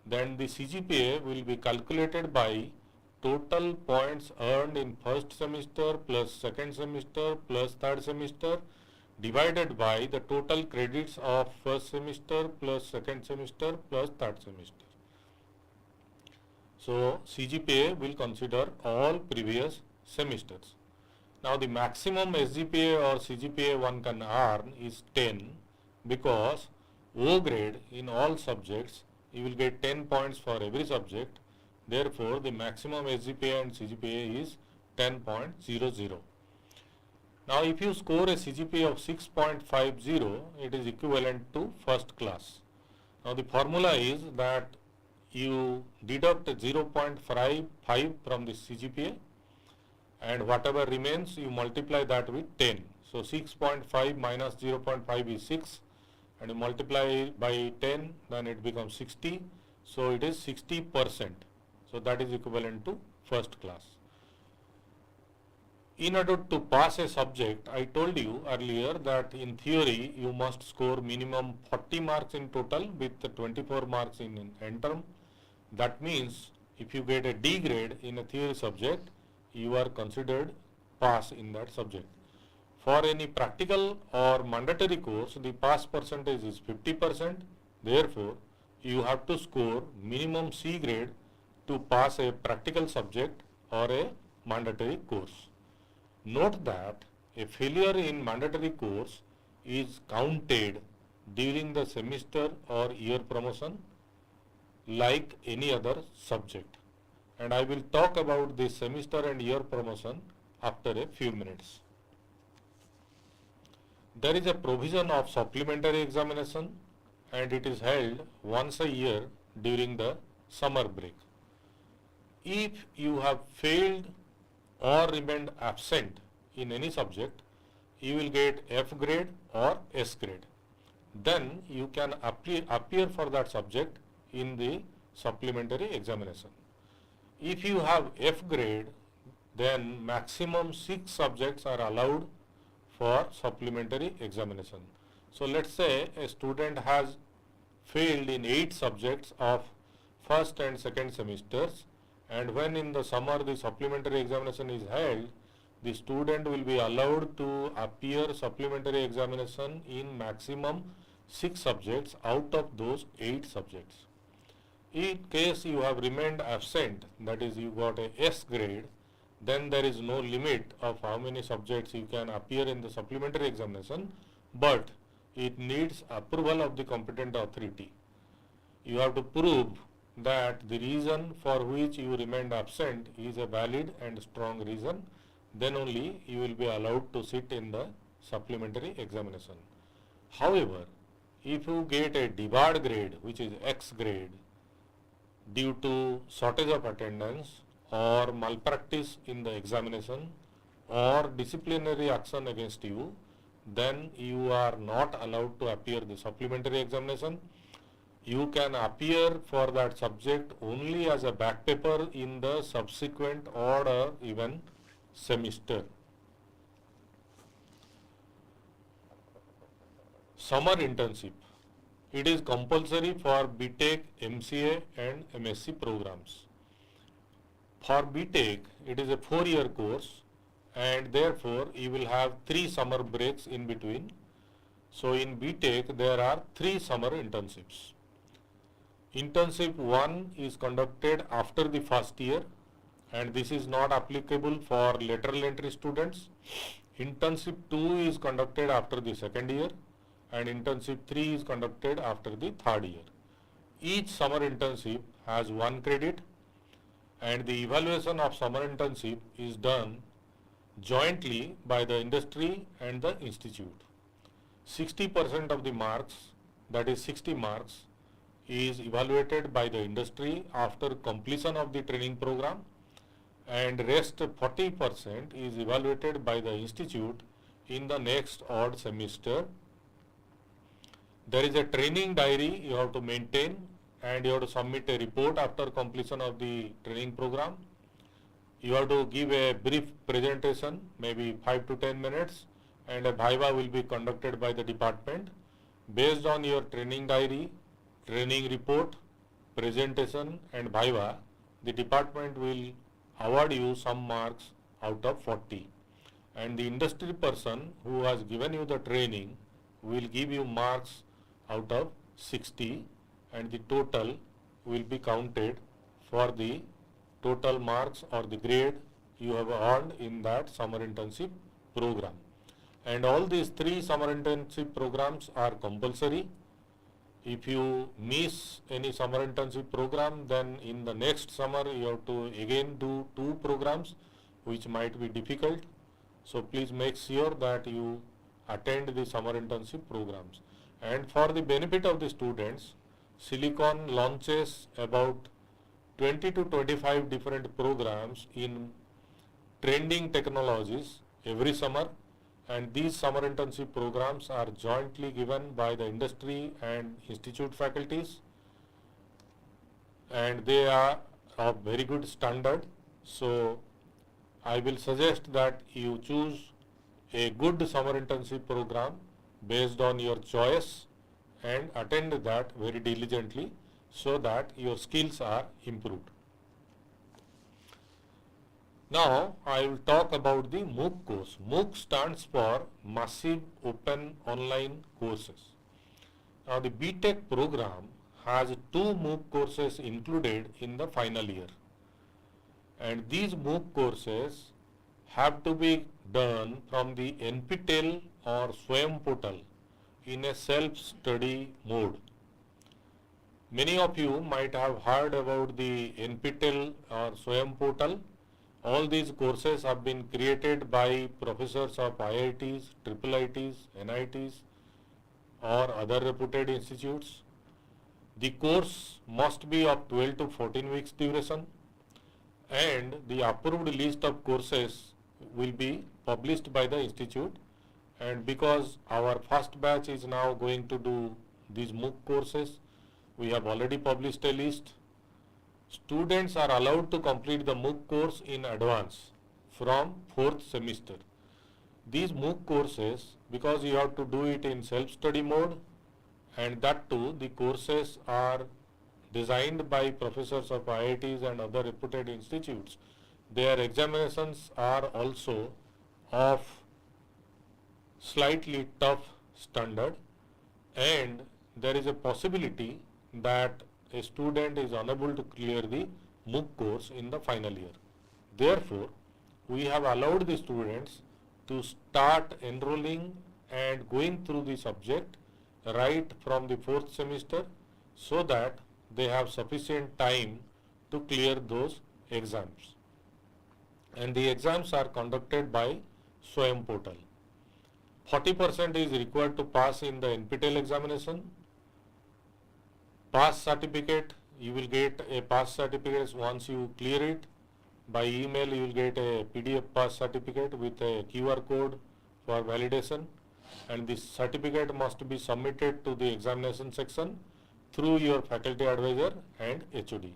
then the CGPA will be calculated by total points earned in first semester plus second semester plus third semester divided by the total credits of first semester plus second semester plus third semester. So CGPA will consider all previous semesters. Now the maximum SGPA or CGPA one can earn is 10 because O grade in all subjects you will get 10 points for every subject. Therefore the maximum SGPA and CGPA is 10.00. Now if you score a CGPA of 6.50, it is equivalent to first class. Now the formula is that you deduct 0.55 from the CGPA and whatever remains you multiply that with 10. So 6.5 minus 0.5 is 6 and you multiply by 10, then it becomes 60. So it is 60%. So that is equivalent to first class. In order to pass a subject, I told you earlier that in theory you must score minimum 40 marks in total with 24 marks in end term. That means if you get a D grade in a theory subject, you are considered pass in that subject. For any practical or mandatory course, the pass percentage is 50%. Therefore, you have to score minimum C grade to pass a practical subject or a mandatory course. Note that a failure in mandatory course is counted during the semester or year promotion like any other subject. And I will talk about the semester and year promotion after a few minutes. There is a provision of supplementary examination and it is held once a year during the summer break. If you have failed or remained absent in any subject, you will get F grade or S grade. Then you can appear for that subject in the supplementary examination. If you have F grade, then maximum 6 subjects are allowed for supplementary examination. So let's say a student has failed in 8 subjects of first and second semesters, and when in the summer the supplementary examination is held, the student will be allowed to appear supplementary examination in maximum 6 subjects out of those 8 subjects. In case you have remained absent, that is you got a S grade, then there is no limit of how many subjects you can appear in the supplementary examination, but it needs approval of the competent authority. You have to prove that the reason for which you remained absent is a valid and strong reason, then only you will be allowed to sit in the supplementary examination. However, if you get a debarred grade, which is X grade, due to shortage of attendance or malpractice in the examination or disciplinary action against you, then you are not allowed to appear the supplementary examination. you can appear for that subject only as a back paper in the subsequent odd or even semester. Summer internship. It is compulsory for BTech, MCA and MSc programs. For BTech, it is a 4-year course and therefore you will have 3 summer breaks in between. So in BTech, there are 3 summer internships. Internship 1 is conducted after the first year and this is not applicable for lateral entry students. Internship 2 is conducted after the second year and internship 3 is conducted after the third year. Each summer internship has 1 credit and the evaluation of summer internship is done jointly by the industry and the institute. 60% of the marks, that is 60 marks, is evaluated by the industry after completion of the training program and rest 40% is evaluated by the institute in the next odd semester. There is a training diary you have to maintain and you have to submit a report after completion of the training program. You have to give a brief presentation, maybe 5 to 10 minutes, and a viva will be conducted by the department. Based on your training diary, training report, presentation and viva, the department will award you some marks out of 40. And the industry person who has given you the training will give you marks out of 60 and the total will be counted for the total marks or the grade you have earned in that summer internship program. And all these 3 summer internship programs are compulsory. If you miss any summer internship program, then in the next summer you have to again do 2 programs which might be difficult. So please make sure that you attend the summer internship programs. And for the benefit of the students, Silicon launches about 20 to 25 different programs in trending technologies every summer, and these summer internship programs are jointly given by the industry and institute faculties and they are of very good standard. So I will suggest that you choose a good summer internship program based on your choice and attend that very diligently so that your skills are improved. Now I will talk about the MOOC course. MOOC stands for Massive Open Online Courses. Now the BTech program has 2 MOOC courses included in the final year. And these MOOC courses have to be done from the NPTEL or SWAYAM portal in a self-study mode. Many of you might have heard about the NPTEL or SWAYAM portal. All these courses have been created by professors of IITs, IIITs, NITs or other reputed institutes. The course must be of 12 to 14 weeks duration and the approved list of courses will be published by the institute. And because our first batch is now going to do these MOOC courses, we have already published a list. Students are allowed to complete the MOOC course in advance from 4th semester. These MOOC courses, because you have to do it in self-study mode, and that too the courses are designed by professors of IITs and other reputed institutes, their examinations are also of slightly tough standard and there is a possibility that a student is unable to clear the MOOC course in the final year. Therefore, we have allowed the students to start enrolling and going through the subject right from the 4th semester so that they have sufficient time to clear those exams. And the exams are conducted by SWAYAM portal. 40% is required to pass in the NPTEL examination. Pass certificate, you will get a pass certificate once you clear it. By email, you will get a PDF pass certificate with a QR code for validation. And this certificate must be submitted to the examination section through your faculty advisor and HOD.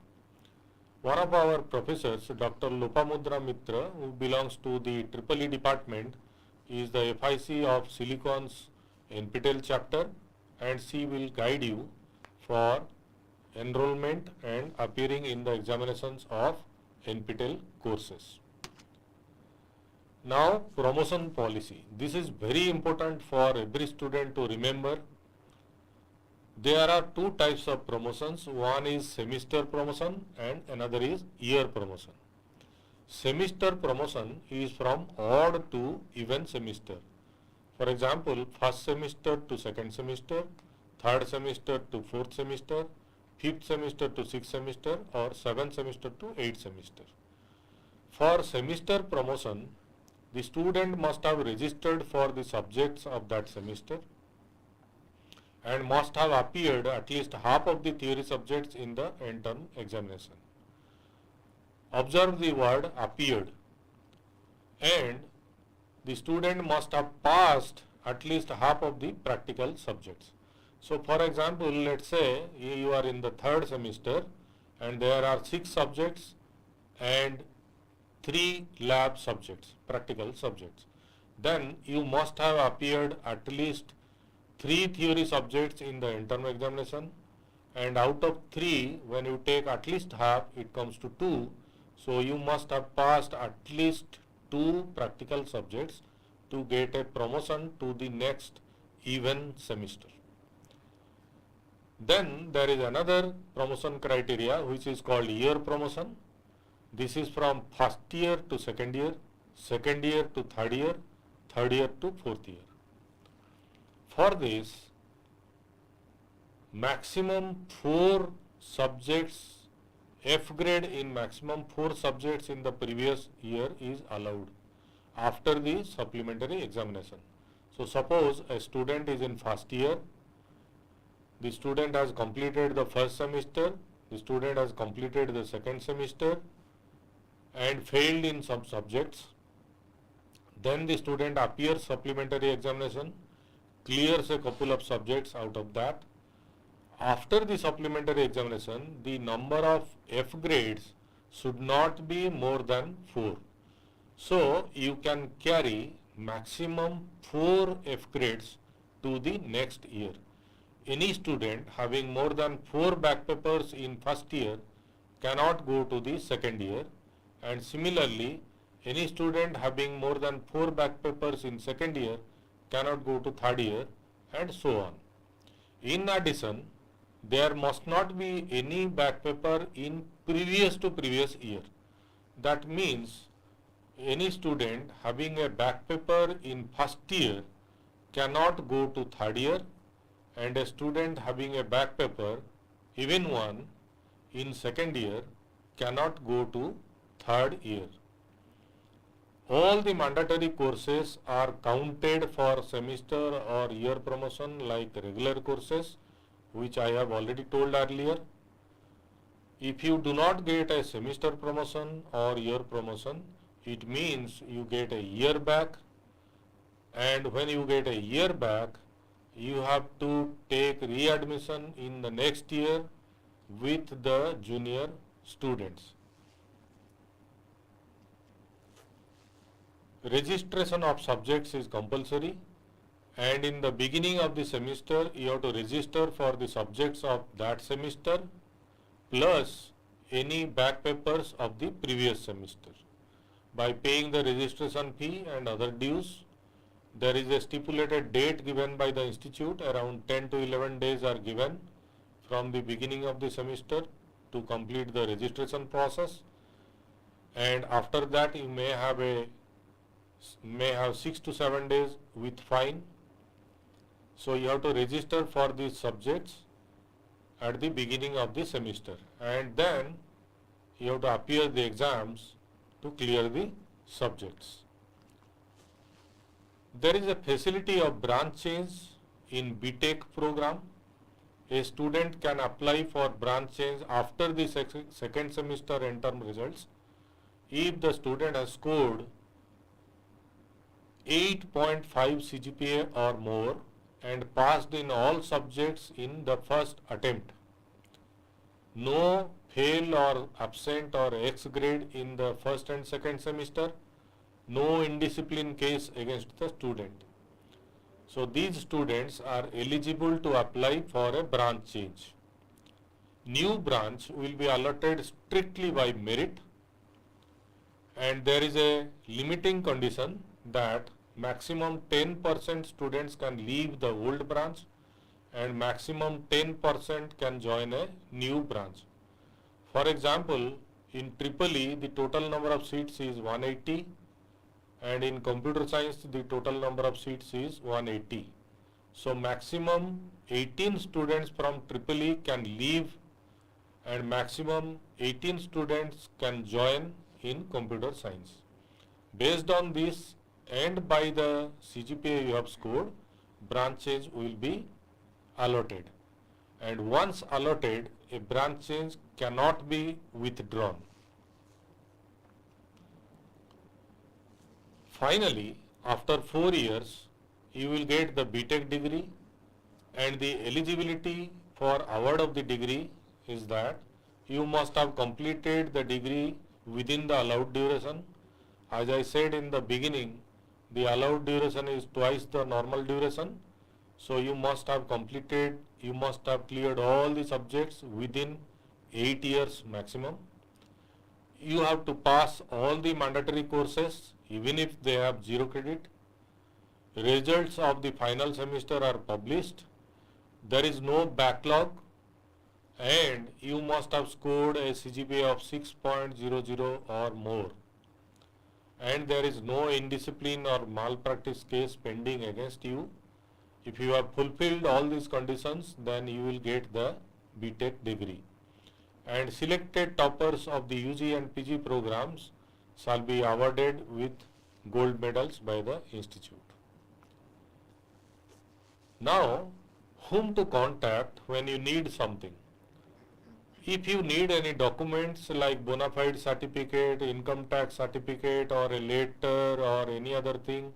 One of our professors, Dr. Lopamudra Mitra, who belongs to the EEE department, is the FIC of Silicon's NPTEL chapter, and she will guide you for enrollment and appearing in the examinations of NPTEL courses. Now, promotion policy. This is very important for every student to remember. There are two types of promotions. One is semester promotion and another is year promotion. Semester promotion is from odd to even semester. For example, first semester to second semester, third semester to fourth semester, fifth semester to sixth semester, or seventh semester to eighth semester. For semester promotion, the student must have registered for the subjects of that semester and must have appeared at least half of the theory subjects in the end term examination. Observe the word appeared, and the student must have passed at least half of the practical subjects. So for example, let's say you are in the third semester and there are 6 subjects and 3 lab subjects, practical subjects. Then you must have appeared at least 3 theory subjects in the internal examination, and out of 3, when you take at least half, it comes to 2. So you must have passed at least 2 practical subjects to get a promotion to the next even semester. Then there is another promotion criteria which is called year promotion. This is from first year to second year to third year to fourth year. For this, maximum 4 subjects, F grade in maximum 4 subjects in the previous year is allowed after the supplementary examination. So suppose a student is in first year, the student has completed the first semester, the student has completed the second semester and failed in some subjects. Then the student appears supplementary examination, clears a couple of subjects out of that. After the supplementary examination, the number of F grades should not be more than 4. So you can carry maximum 4 F grades to the next year. Any student having more than 4 back papers in first year cannot go to the second year, and similarly any student having more than 4 back papers in second year cannot go to third year, and so on. In addition, there must not be any back paper in previous to previous year. That means any student having a back paper in first year cannot go to third year, and a student having a back paper, even one, in second year cannot go to third year. All the mandatory courses are counted for semester or year promotion like regular courses, which I have already told earlier. If you do not get a semester promotion or year promotion, it means you get a year back, and when you get a year back, you have to take readmission in the next year with the junior students. Registration of subjects is compulsory, and in the beginning of the semester you have to register for the subjects of that semester plus any back papers of the previous semester by paying the registration fee and other dues. There is a stipulated date given by the institute, around 10 to 11 days are given from the beginning of the semester to complete the registration process, and after that you may have 6 to 7 days with fine. So you have to register for these subjects at the beginning of the semester, and then you have to appear the exams to clear the subjects. There is a facility of branch change in BTech program. A student can apply for branch change after the second semester end term results if the student has scored 8.5 CGPA or more and passed in all subjects in the first attempt. no fail or absent or X grade in the first and second semester, no indiscipline case against the student. So these students are eligible to apply for a branch change. New branch will be allotted strictly by merit, and there is a limiting condition that maximum 10% students can leave the old branch and maximum 10% can join a new branch. For example, in Triple E, the total number of seats is 180, and in computer science, the total number of seats is 180. So maximum 18 students from Triple E can leave and maximum 18 students can join in computer science. Based on this and by the CGPA you have scored, branch change will be allotted. And once allotted, a branch change cannot be withdrawn. Finally, after 4 years, you will get the BTech degree, and the eligibility for award of the degree is that you must have completed the degree within the allowed duration. As I said in the beginning, the allowed duration is twice the normal duration. So you must have cleared all the subjects within 8 years maximum. You have to pass all the mandatory courses even if they have 0 credit. Results of the final semester are published. There is no backlog, and you must have scored a CGPA of 6.00 or more. And there is no indiscipline or malpractice case pending against you. If you have fulfilled all these conditions, then you will get the BTech degree. And selected toppers of the UG and PG programs shall be awarded with gold medals by the institute. Now, whom to contact when you need something? If you need any documents like bona fide certificate, income tax certificate, or a letter or any other thing,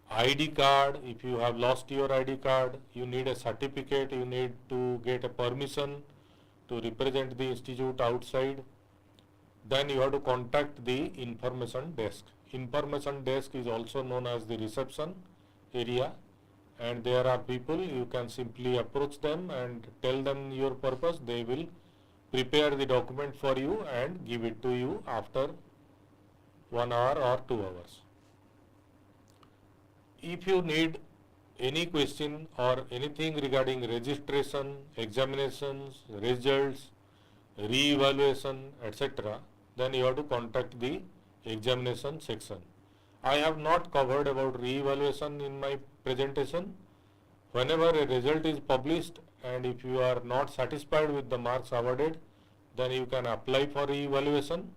ID card, if you have lost your ID card, you need a certificate, you need to get a permission to represent the institute outside, then you have to contact the information desk. Information desk is also known as the reception area, and there are people, you can simply approach them and tell them your purpose. They will prepare the document for you and give it to you after 1 hour or 2 hours. If you need any question or anything regarding registration, examinations, results, re-evaluation, etc., then you have to contact the examination section. I have not covered about re-evaluation in my presentation. Whenever a result is published and if you are not satisfied with the marks awarded, then you can apply for re-evaluation,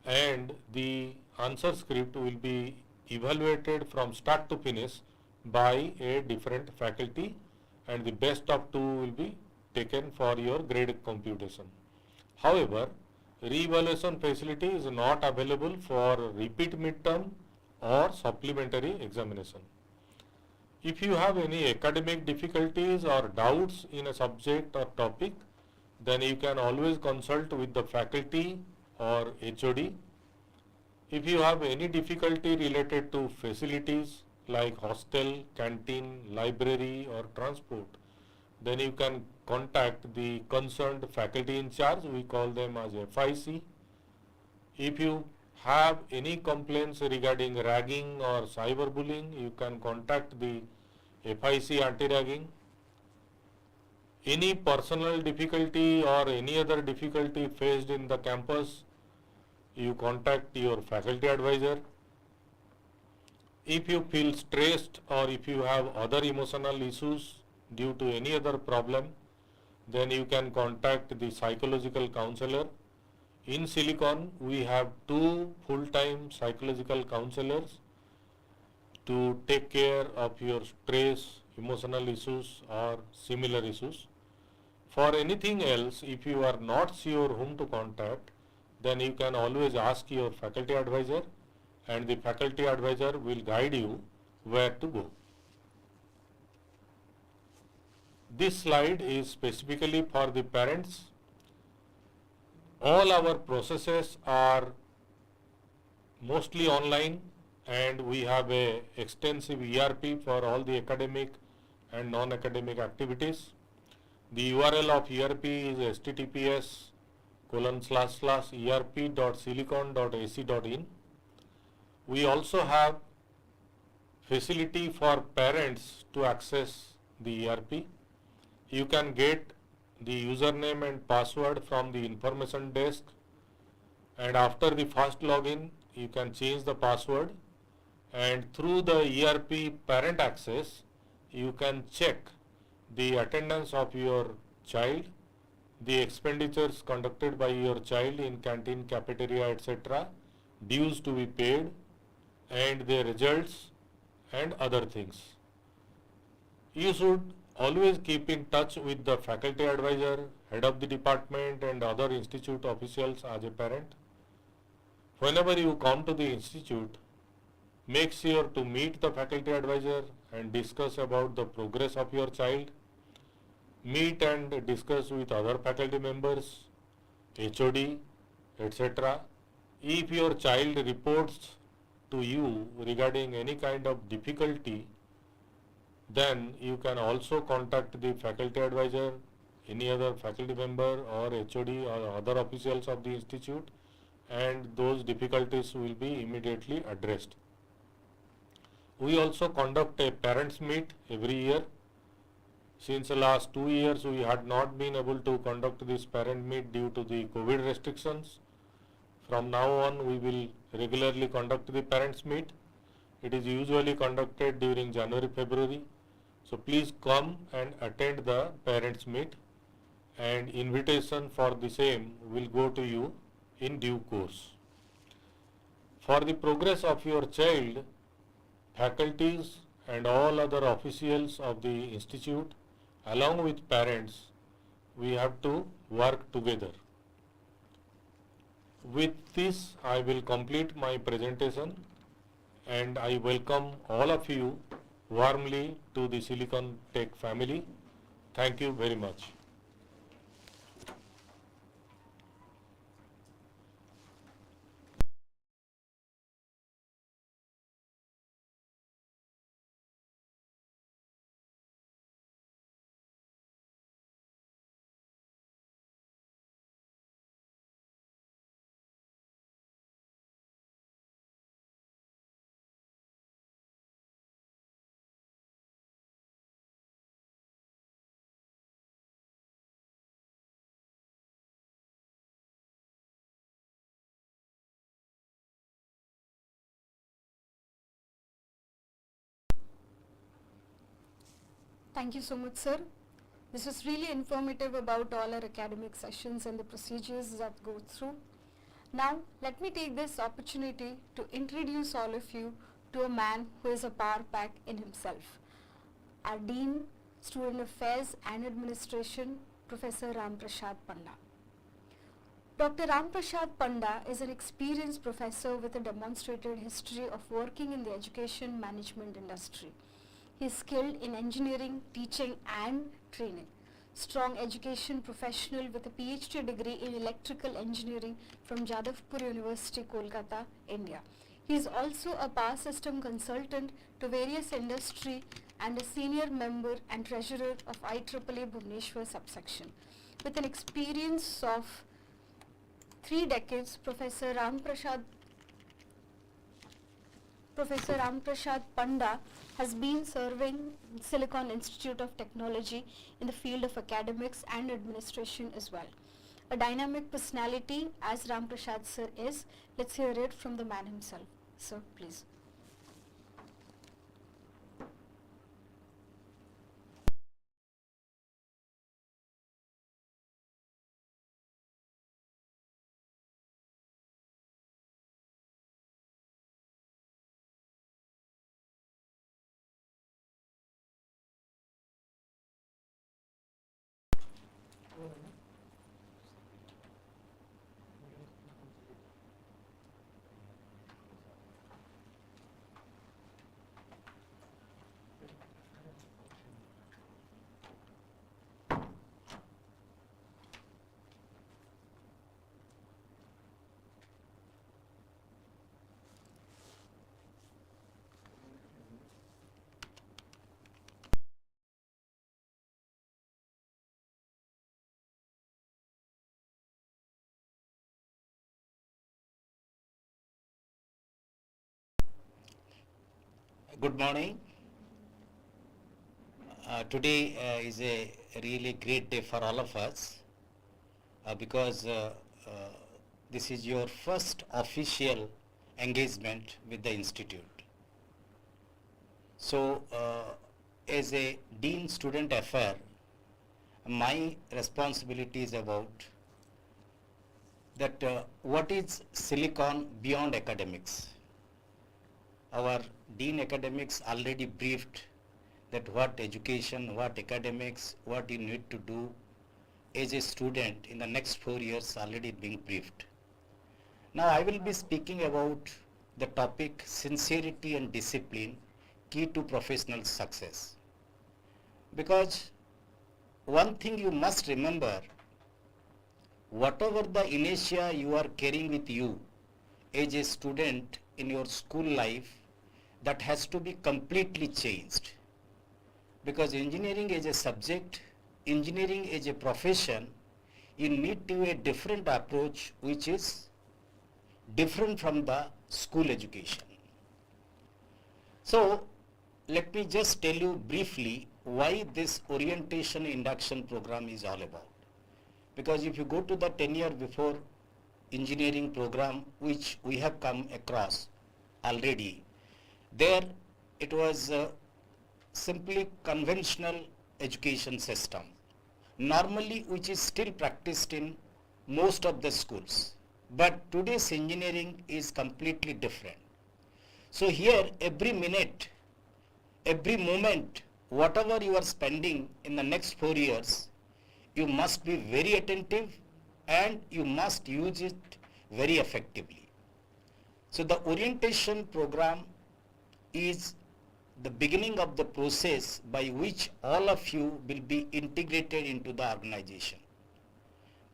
and the answer script will be evaluated from start to finish by a different faculty, and the best of 2 will be taken for your grade computation. However, re-evaluation facility is not available for repeat midterm or supplementary examination. If you have any academic difficulties or doubts in a subject or topic, then you can always consult with the faculty or HOD. If you have any difficulty related to facilities like hostel, canteen, library or transport, then you can contact the concerned faculty in charge. We call them as FIC. If you have any complaints regarding ragging or cyberbullying, you can contact the FIC anti-ragging. Any personal difficulty or any other difficulty faced in the campus, you contact your faculty advisor. If you feel stressed or if you have other emotional issues due to any other problem, then you can contact the psychological counselor. In Silicon, we have 2 full-time psychological counselors to take care of your stress, emotional issues or similar issues. For anything else, if you are not sure whom to contact, then you can always ask your faculty advisor, and the faculty advisor will guide you where to go. This slide is specifically for the parents. All our processes are mostly online, and we have a extensive ERP for all the academic and non-academic activities. The URL of ERP is https://erp.silicon.ac.in. We also have facility for parents to access the ERP. You can get the username and password from the information desk, and after the first login you can change the password, and through the ERP parent access you can check the attendance of your child, the expenditures conducted by your child in canteen, cafeteria, etc., dues to be paid, and their results and other things. You should always keep in touch with the faculty advisor, head of the department, and other institute officials as a parent. Whenever you come to the institute, make sure to meet the faculty advisor and discuss about the progress of your child. Meet and discuss with other faculty members, HOD, etc. If your child reports to you regarding any kind of difficulty, then you can also contact the faculty advisor, any other faculty member or HOD or other officials of the institute, and those difficulties will be immediately addressed. We also conduct a parents meet every year. Since the last 2 years we had not been able to conduct this parent meet due to the COVID restrictions. From now on we will regularly conduct the parents meet. It is usually conducted during January, February. So please come and attend the parents meet, and invitation for the same will go to you in due course. For the progress of your child, faculties and all other officials of the institute along with parents, we have to work together. With this I will complete my presentation, and I welcome all of you warmly to the Silicon Tech family. Thank you very much. Thank you so much, sir. This was really informative about all our academic sessions and the procedures that go through. Now, let me take this opportunity to introduce all of you to a man who is a power pack in himself. Our Dean, Student Affairs and Administration, Professor Ram Prashad Panda. Dr. Ram Prashad Panda is an experienced professor with a demonstrated history of working in the education management industry. He is skilled in engineering, teaching and training. Strong education professional with a PhD degree in electrical engineering from Jadavpur University, Kolkata, India. He is also a power system consultant to various industry and a senior member and treasurer of IEEE Bhubaneswar subsection. With an experience of 3 decades, Professor Ram Prashad Panda has been serving Silicon Institute of Technology in the field of academics and administration as well. A dynamic personality as Ram Prashad sir is, let's hear it from the man himself. Sir, please. Good morning. Today is a really great day for all of us because this is your first official engagement with the institute. So, as a Dean Student Affair, my responsibility is about that what is Silicon beyond academics. Our Dean Academics already briefed that what education, what academics, what you need to do as a student in the next 4 years already being briefed. Now I will be speaking about the topic sincerity and discipline, key to professional success. Because one thing you must remember, whatever the inertia you are carrying with you as a student in your school life, that has to be completely changed. Because engineering as a subject, engineering as a profession, you need to have a different approach which is different from the school education. So let me just tell you briefly why this orientation induction program is all about. Because if you go to the 10-year before engineering program which we have come across already, there it was simply conventional education system, normally which is still practiced in most of the schools. But today's engineering is completely different. So here every minute, every moment, whatever you are spending in the next 4 years, you must be very attentive and you must use it very effectively. So the orientation program is the beginning of the process by which all of you will be integrated into the organization.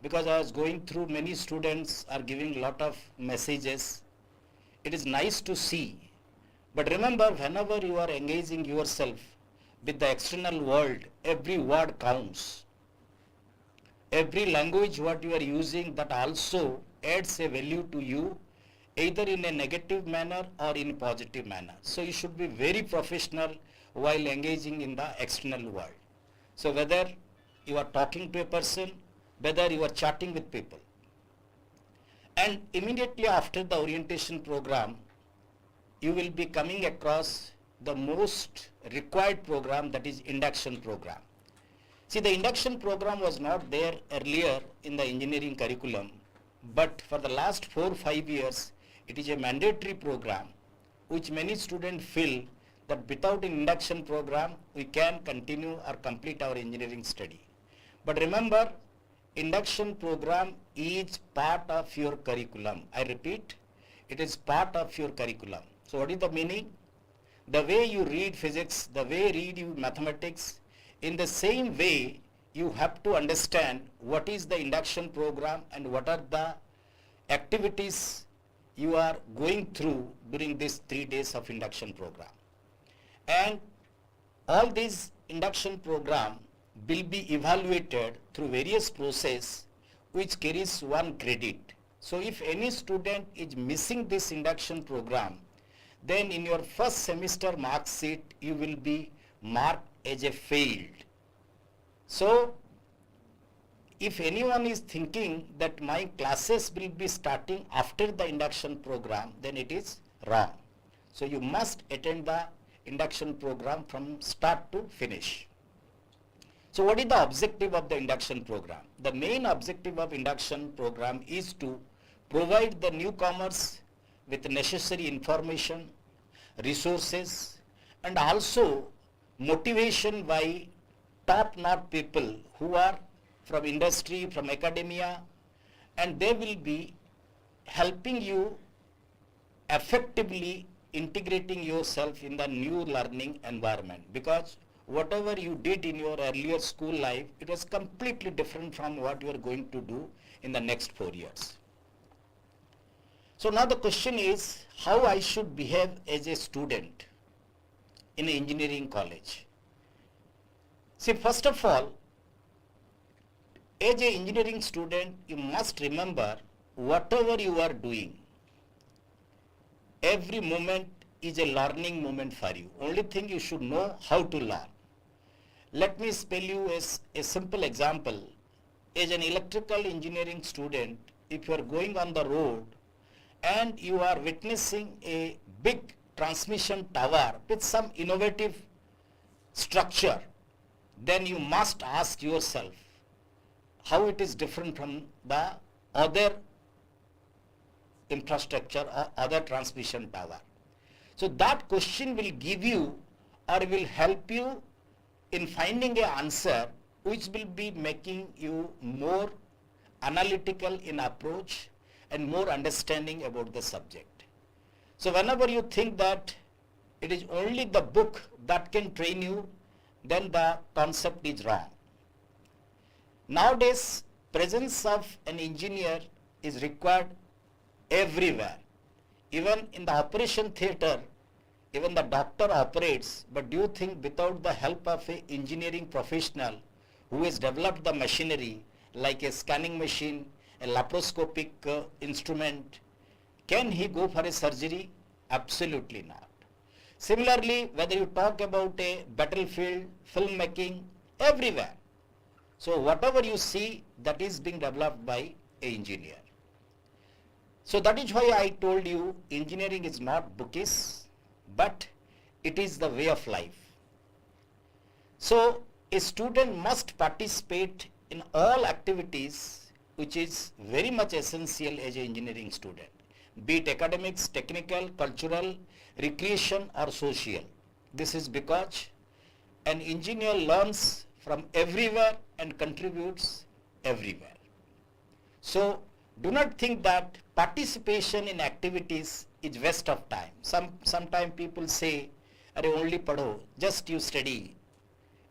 Because I was going through, many students are giving lot of messages. It is nice to see, but remember, whenever you are engaging yourself with the external world, every word counts. Every language what you are using, that also adds a value to you, either in a negative manner or in a positive manner. So you should be very professional while engaging in the external world. So whether you are talking to a person, whether you are chatting with people. And immediately after the orientation program, you will be coming across the most required program, that is induction program. See, the induction program was not there earlier in the engineering curriculum, but for the last 4 or 5 years, it is a mandatory program which many students feel that without an induction program, we can continue or complete our engineering study. But remember, induction program is part of your curriculum. I repeat, it is part of your curriculum. So what is the meaning? The way you read physics, the way you read mathematics, in the same way, you have to understand what is the induction program and what are the activities you are going through during these 3 days of induction program. And all these induction program will be evaluated through various process which carries 1 credit. So if any student is missing this induction program, then in your first semester mark sheet you will be marked as a failed. So if anyone is thinking that my classes will be starting after the induction program, then it is wrong. So you must attend the induction program from start to finish. So what is the objective of the induction program? The main objective of induction program is to provide the newcomers with necessary information, resources, and also motivation by top-notch people who are from industry, from academia, and they will be helping you effectively integrating yourself in the new learning environment. Because whatever you did in your earlier school life, it was completely different from what you are going to do in the next 4 years. So now the question is, how I should behave as a student in an engineering college. See, first of all, as an engineering student, you must remember whatever you are doing, every moment is a learning moment for you. Only thing you should know how to learn. Let me spell you as a simple example. As an electrical engineering student, if you are going on the road and you are witnessing a big transmission tower with some innovative structure, then you must ask yourself how it is different from the other infrastructure or other transmission tower. So that question will give you or will help you in finding an answer which will be making you more analytical in approach and more understanding about the subject. So whenever you think that it is only the book that can train you, then the concept is wrong. Nowadays, presence of an engineer is required everywhere. Even in the operation theatre, even the doctor operates, but do you think without the help of an engineering professional who has developed the machinery like a scanning machine, a laparoscopic instrument, can he go for a surgery? Absolutely not. Similarly, whether you talk about a battlefield, filmmaking, everywhere. So whatever you see, that is being developed by an engineer. So that is why I told you engineering is not bookish, but it is the way of life. So a student must participate in all activities which is very much essential as an engineering student, be it academics, technical, cultural, recreation or social. This is because an engineer learns from everywhere and contributes everywhere. So do not think that participation in activities is waste of time. Sometimes people say, "Arey only padho, just you study."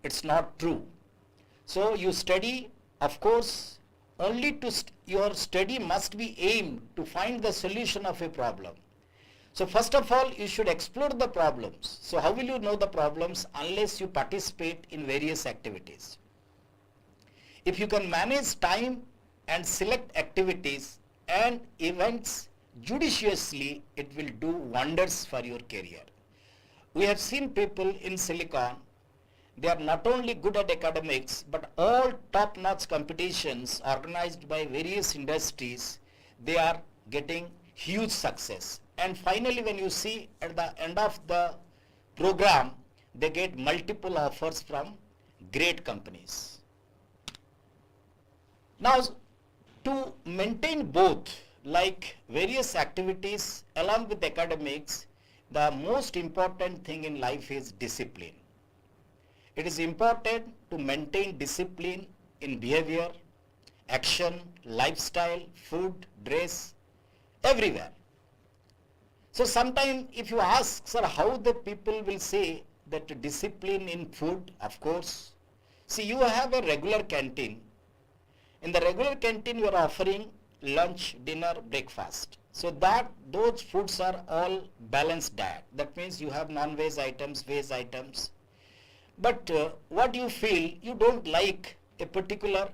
It's not true. So you study, of course, only to your study must be aimed to find the solution of a problem. So first of all, you should explore the problems. So how will you know the problems unless you participate in various activities? If you can manage time and select activities and events judiciously, it will do wonders for your career. We have seen people in Silicon, they are not only good at academics, but all top-notch competitions organized by various industries, they are getting huge success. And finally, when you see at the end of the program, they get multiple offers from great companies. Now, to maintain both, like various activities along with academics, the most important thing in life is discipline. It is important to maintain discipline in behavior, action, lifestyle, food, dress, everywhere. So sometimes if you ask, sir, how the people will say that discipline in food, of course. See, you have a regular canteen. In the regular canteen, you are offering lunch, dinner, breakfast. So that those foods are all balanced diet. That means you have non-veg items, veg items. But what you feel, you don't like a particular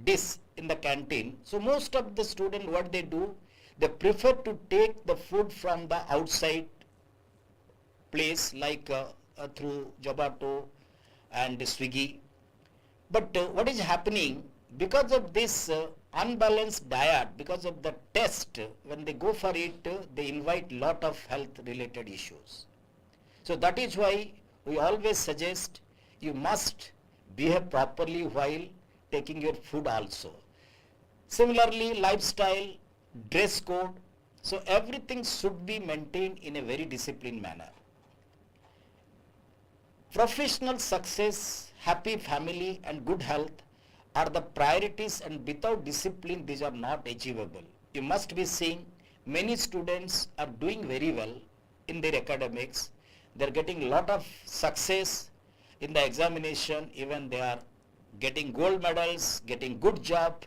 dish in the canteen. So most of the students, what they do, they prefer to take the food from the outside place like through Zomato and Swiggy. But what is happening, because of this unbalanced diet, because of the test, when they go for it, they invite lot of health related issues. So that is why we always suggest you must behave properly while taking your food also. Similarly, lifestyle, dress code, so everything should be maintained in a very disciplined manner. Professional success, happy family and good health are the priorities, and without discipline these are not achievable. You must be seeing many students are doing very well in their academics. They are getting a lot of success in the examination, even they are getting gold medals, getting good job,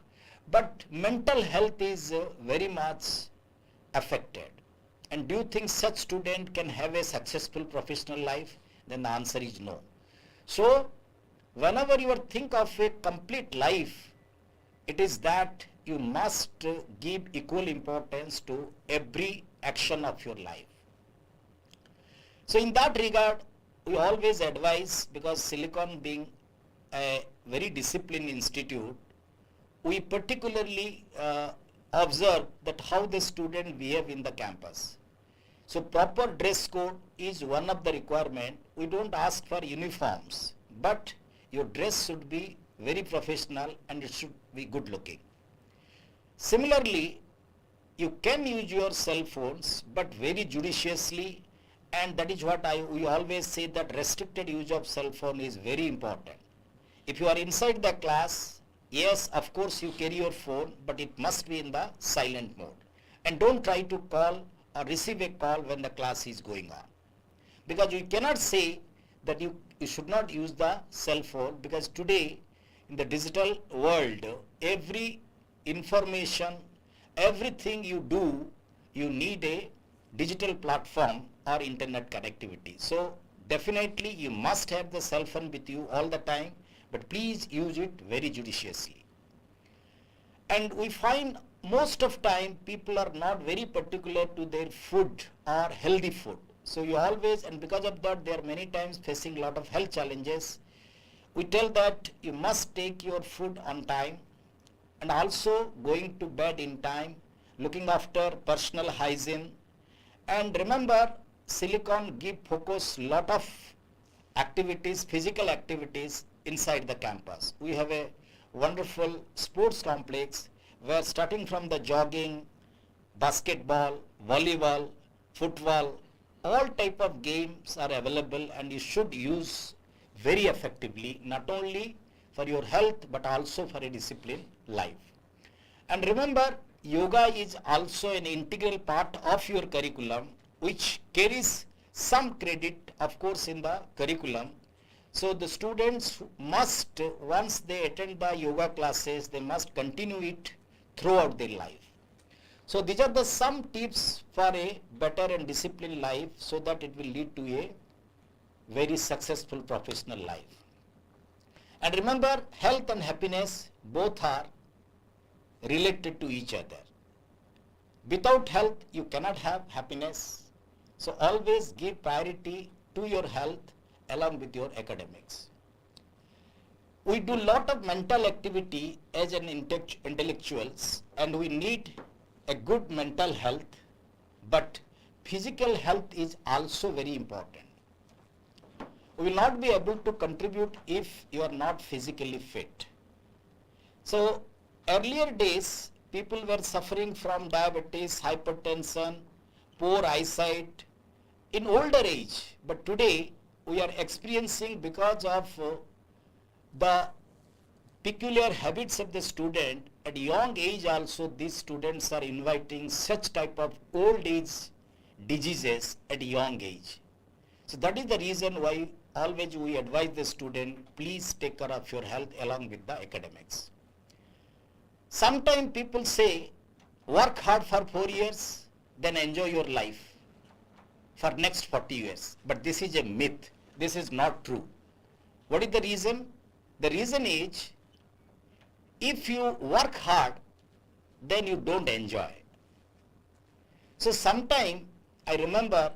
but mental health is very much affected. And do you think such student can have a successful professional life? Then the answer is no. So whenever you think of a complete life, it is that you must give equal importance to every action of your life. So in that regard, we always advise, because Silicon being a very disciplined institute, we particularly observe that how the student behave in the campus. So proper dress code is one of the requirement. We don't ask for uniforms, but your dress should be very professional and it should be good looking. Similarly, you can use your cell phones, but very judiciously, and that is what we always say, that restricted use of cell phone is very important. If you are inside the class, yes, of course you carry your phone, but it must be in the silent mode. And don't try to call or receive a call when the class is going on. Because you cannot say that you should not use the cell phone, because today in the digital world, every information, everything you do, you need a digital platform or internet connectivity. So definitely you must have the cell phone with you all the time, but please use it very judiciously. And we find most of time people are not very particular to their food or healthy food. So you always, and because of that they are many times facing a lot of health challenges. We tell that you must take your food on time, and also going to bed in time, looking after personal hygiene. And remember, Silicon give focus lot of activities, physical activities inside the campus. We have a wonderful sports complex where, starting from the jogging, basketball, volleyball, football, all type of games are available, and you should use very effectively, not only for your health but also for a disciplined life. And remember, yoga is also an integral part of your curriculum, which carries some credit, of course, in the curriculum. So the students must, once they attend the yoga classes, they must continue it throughout their life. So these are the some tips for a better and disciplined life, so that it will lead to a very successful professional life. And remember, health and happiness both are related to each other. Without health, you cannot have happiness. So always give priority to your health along with your academics. We do lot of mental activity as an intellectuals, and we need a good mental health, but physical health is also very important. We will not be able to contribute if you are not physically fit. So earlier days, people were suffering from diabetes, hypertension, poor eyesight in older age, but today we are experiencing, because of the peculiar habits of the student at young age also, these students are inviting such type of old age diseases at young age. So that is the reason why always we advise the student, please take care of your health along with the academics. Sometimes people say, work hard for 4 years, then enjoy your life for next 40 years. But this is a myth. This is not true. What is the reason? The reason is, if you work hard, then you don't enjoy. So sometime I remember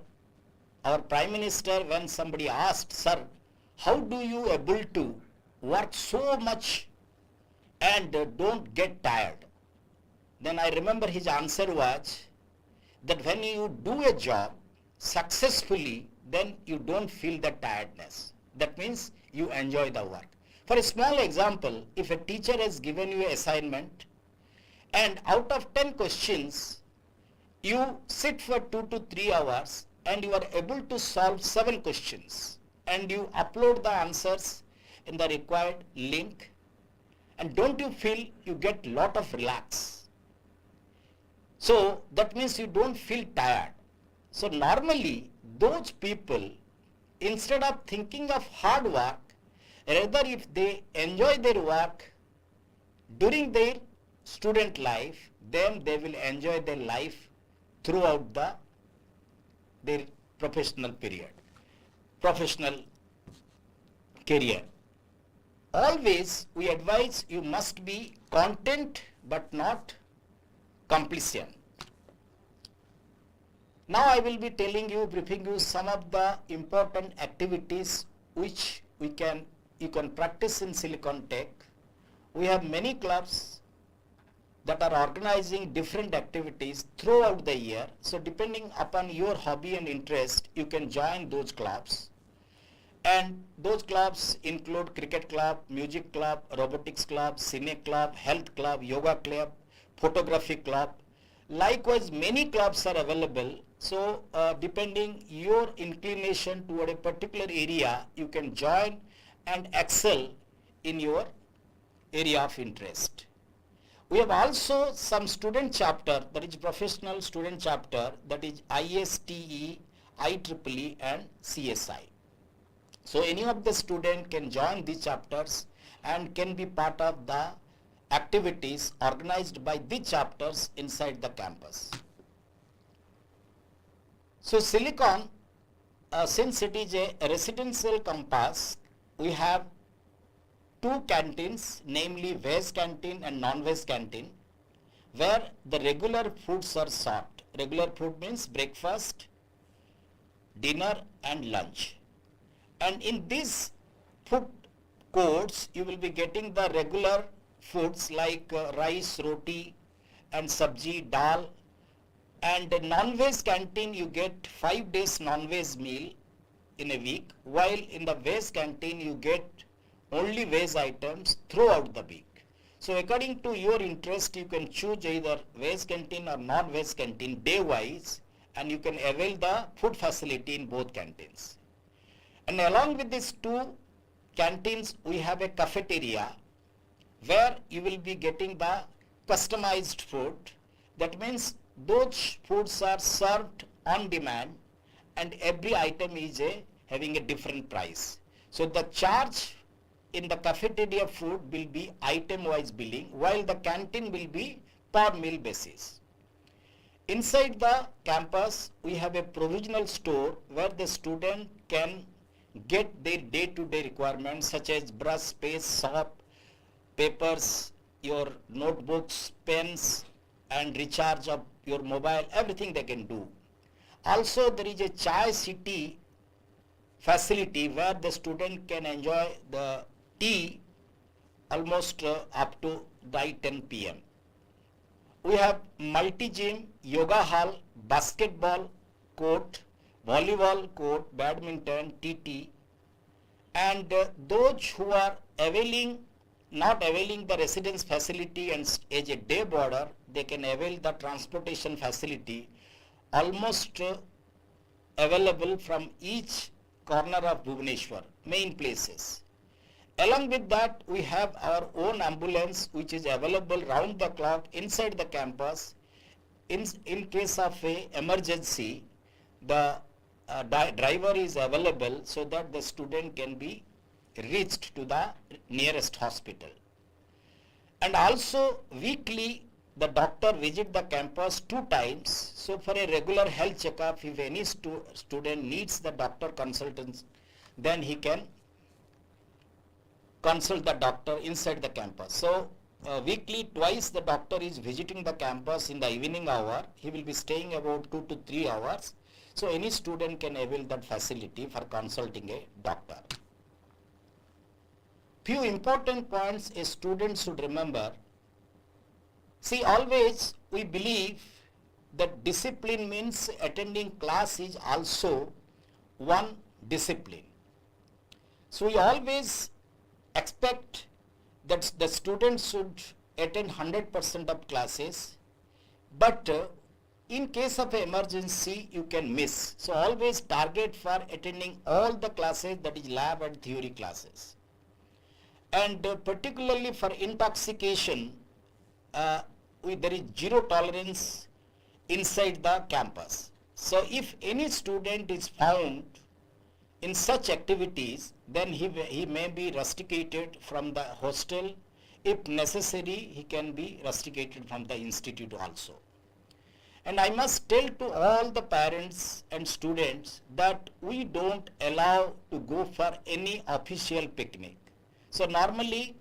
our Prime Minister, when somebody asked, sir, how do you able to work so much and don't get tired? Then I remember his answer was that when you do a job successfully, then you don't feel the tiredness. That means you enjoy the work. For a small example, if a teacher has given you an assignment and out of 10 questions, you sit for 2 to 3 hours and you are able to solve 7 questions, and you upload the answers in the required link, and don't you feel you get lot of relax? So that means you don't feel tired. So normally those people, instead of thinking of hard work, rather if they enjoy their work during their student life, then they will enjoy their life throughout their professional career. Always we advise you must be content but not complacent. Now I will be telling you, briefing you some of the important activities which you can practice in Silicon Tech. We have many clubs that are organizing different activities throughout the year. So depending upon your hobby and interest, you can join those clubs. And those clubs include cricket club, music club, robotics club, cine club, health club, yoga club, photography club. Likewise, many clubs are available. So depending your inclination toward a particular area, you can join and excel in your area of interest. We have also some student chapter, that is professional student chapter, that is ISTE, IEEE and CSI. So any of the student can join these chapters and can be part of the activities organized by these chapters inside the campus. So Silicon, since it is a residential campus, we have two canteens, namely veg canteen and non-veg canteen, where the regular foods are served. Regular food means breakfast, dinner and lunch. And in these food courts, you will be getting the regular foods like rice, roti and sabji, dal. And non-veg canteen, you get 5 days non-veg meal in a week, while in the veg canteen, you get only veg items throughout the week. So according to your interest, you can choose either veg canteen or non-veg canteen day-wise, and you can avail the food facility in both canteens. And along with these two canteens, we have a cafeteria where you will be getting the customized food. That means those foods are served on demand and every item is having a different price. So the charge in the cafeteria food will be item wise billing, while the canteen will be per meal basis. Inside the campus, we have a provisional store where the student can get their day-to-day requirements such as brush, paste, soap, papers, your notebooks, pens and recharge of your mobile, everything they can do. Also there is a chai city facility where the student can enjoy the tea almost up to 10 p.m. We have multi-gym, yoga hall, basketball court, volleyball court, badminton, TT, and those who are not availing the residence facility and as a day boarder, they can avail the transportation facility almost available from each corner of Bhubaneswar, main places. Along with that, we have our own ambulance which is available round the clock inside the campus. In case of a emergency, the driver is available so that the student can be reached to the nearest hospital. And also weekly the doctor visit the campus 2 times. So for a regular health checkup, if any student needs the doctor consultants, then he can consult the doctor inside the campus. So weekly twice the doctor is visiting the campus in the evening hour. He will be staying about 2 to 3 hours. So any student can avail that facility for consulting a doctor. Few important points a student should remember. See, always we believe that discipline means attending class is also one discipline. So we always expect that the students should attend 100% of classes, but in case of an emergency you can miss. So always target for attending all the classes, that is lab and theory classes. And particularly for intoxication, there is zero tolerance inside the campus. So if any student is found in such activities, then he may be rusticated from the hostel. If necessary, he can be rusticated from the institute also. And I must tell to all the parents and students that we don't allow to go for any official picnic. So normally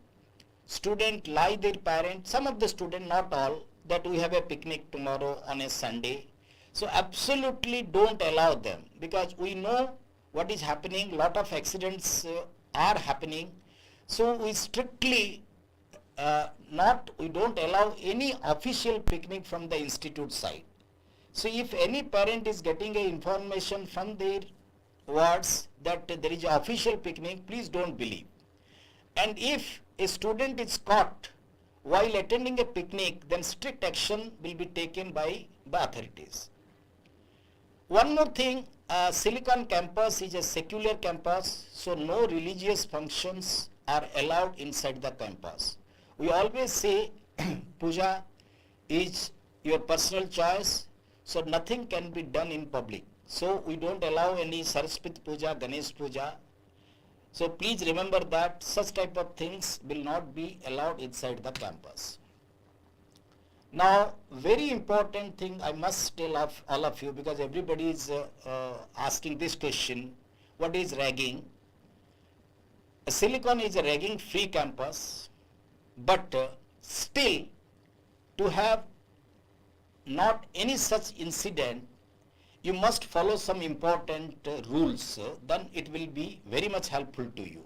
student lie their parents, some of the students, not all, that we have a picnic tomorrow on a Sunday. So absolutely don't allow them, because we know what is happening, lot of accidents are happening. So we strictly we don't allow any official picnic from the institute side. So if any parent is getting a information from their wards that there is an official picnic, please don't believe. And if a student is caught while attending a picnic, then strict action will be taken by the authorities. One more thing, Silicon campus is a secular campus, so no religious functions are allowed inside the campus. We always say puja is your personal choice, so nothing can be done in public. So we don't allow any Saraswati puja, Ganesh puja. So please remember that such type of things will not be allowed inside the campus. Now, very important thing I must tell of all of you, because everybody is asking this question, what is ragging? Silicon is a ragging free campus, but still to have not any such incident, you must follow some important rules, then it will be very much helpful to you.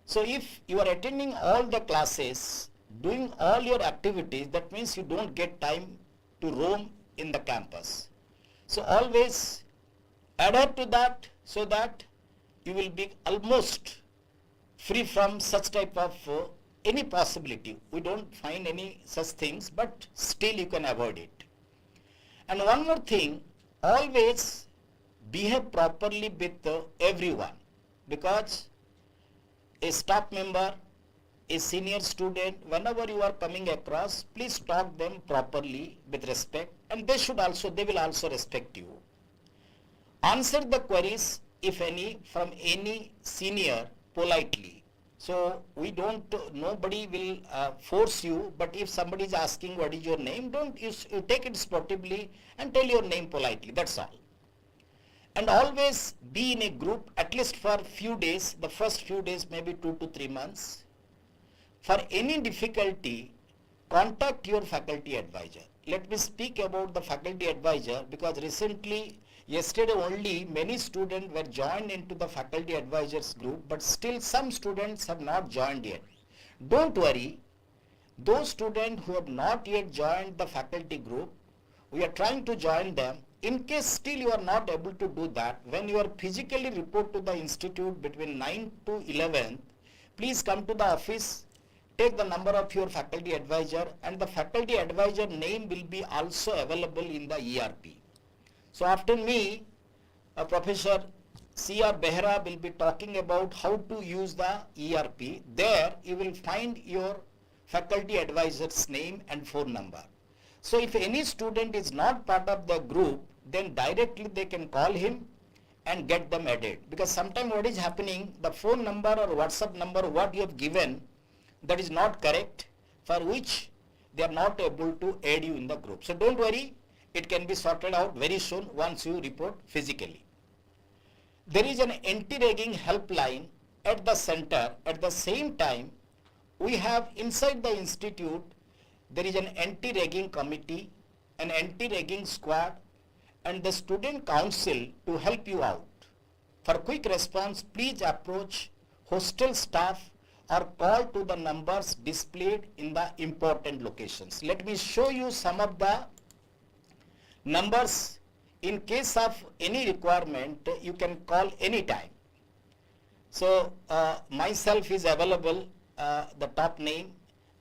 So if you are attending all the classes, doing all your activities, that means you don't get time to roam in the campus. So always adhere to that, so that you will be almost free from such type of any possibility. We don't find any such things, but still you can avoid it. And one more thing, always behave properly with everyone, because a staff member, a senior student, whenever you are coming across, please talk them properly with respect, and they will also respect you. Answer the queries, if any, from any senior politely. So nobody will force you, but if somebody is asking what is your name, you take it sportively and tell your name politely, that's all. And always be in a group at least for few days, the first few days, maybe 2 to 3 months. For any difficulty, contact your faculty advisor. Let me speak about the faculty advisor, because yesterday only, many students were joined into the faculty advisors group, but still some students have not joined yet. Don't worry, those students who have not yet joined the faculty group, we are trying to join them. In case still you are not able to do that, when you are physically report to the institute between 9 to 11, please come to the office, take the number of your faculty advisor, and the faculty advisor name will be also available in the ERP. So after me, Professor C.R. Behra will be talking about how to use the ERP. There you will find your faculty advisor's name and phone number. So if any student is not part of the group, then directly they can call him and get them added. Because sometimes what is happening, the phone number or WhatsApp number what you have given, that is not correct, for which they are not able to add you in the group. So don't worry, it can be sorted out very soon once you report physically. There is an anti-ragging helpline at the center. At the same time, we have inside the institute, there is an anti-ragging committee, an anti-ragging squad, and the student council to help you out. For quick response, please approach hostel staff or call to the numbers displayed in the important locations. Let me show you some of the numbers. In case of any requirement, you can call anytime. So myself is available, the top name.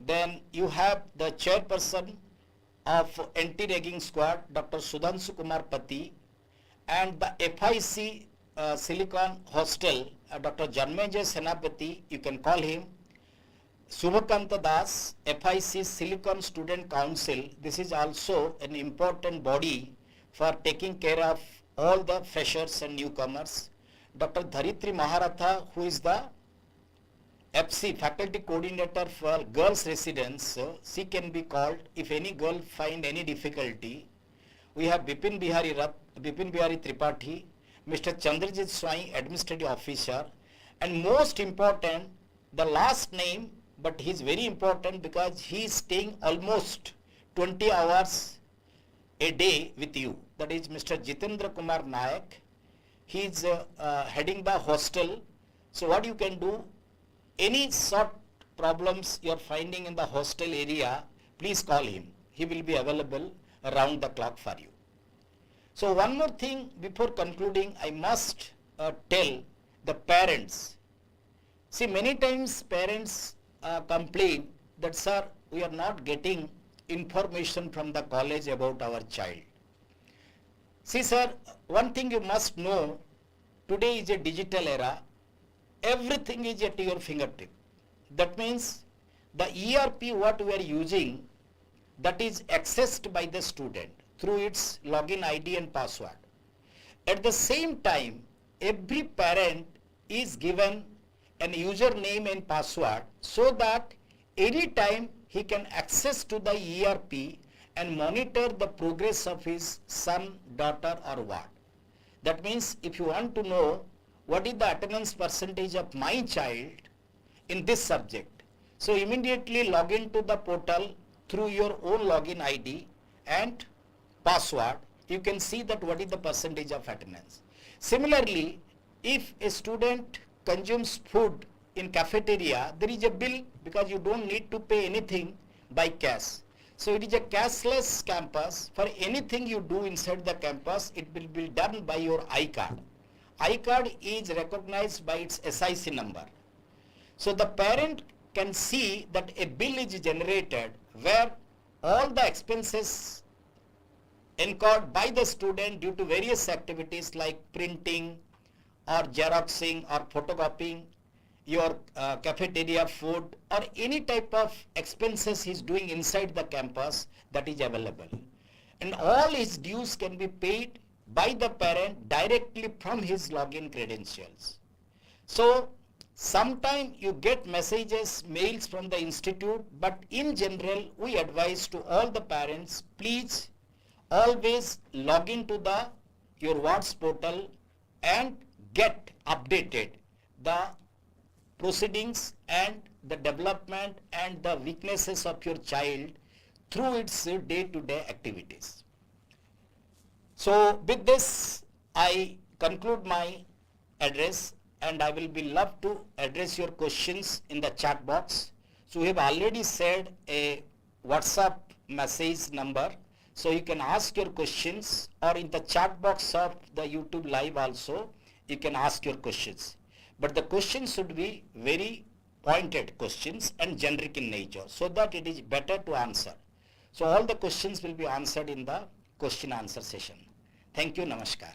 Then you have the chairperson of anti-ragging squad, Dr. Sudhanshu Kumar Pati, and the FIC Silicon Hostel, Dr. Janmejay Senapati, you can call him. Subhakanta Das, FIC Silicon Student Council, this is also an important body for taking care of all the freshers and newcomers. Dr. Dharitri Maharatha, who is the FC faculty coordinator for girls residence, she can be called if any girl find any difficulty. We have Bipin Bihari Tripathi, Mr. Chandrajit Swai, administrative officer, and most important, the last name, but he is very important because he is staying almost 20 hours a day with you. that is Mr. Jitendra Kumar Nayak. He is heading the hostel. So what you can do, any sort problems you are finding in the hostel area, please call him. He will be available around the clock for you. So one more thing before concluding, I must tell the parents. See, many times parents complain that, sir, we are not getting information from the college about our child. See, sir, one thing you must know, today is a digital era. Everything is at your fingertip. That means the ERP what we are using, that is accessed by the student through its login ID and password. At the same time, every parent is given an username and password so that anytime he can access to the ERP and monitor the progress of his son, daughter or what. That means if you want to know what is the attendance percentage of my child in this subject, so immediately log into the portal through your own login ID and password, you can see that what is the percentage of attendance. Similarly, if a student consumes food in cafeteria, there is a bill because you don't need to pay anything by cash. So it is a cashless campus. For anything you do inside the campus, it will be done by your iCard. iCard is recognized by its SIC number. So the parent can see that a bill is generated where all the expenses incurred by the student due to various activities like printing or xeroxing or photocopying your cafeteria food or any type of expenses he is doing inside the campus, that is available. And all his dues can be paid by the parent directly from his login credentials. So sometimes you get messages, mails from the institute, but in general we advise to all the parents, please always log into the your WhatsApp portal and get updated the proceedings and the development and the weaknesses of your child through its day-to-day activities. So with this I conclude my address and I will be love to address your questions in the chat box. So we have already said a WhatsApp message number, so you can ask your questions, or in the chat box of the YouTube live also you can ask your questions. But the questions should be very pointed questions and generic in nature so that it is better to answer. So all the questions will be answered in the question answer session. Thank you. Namaskar.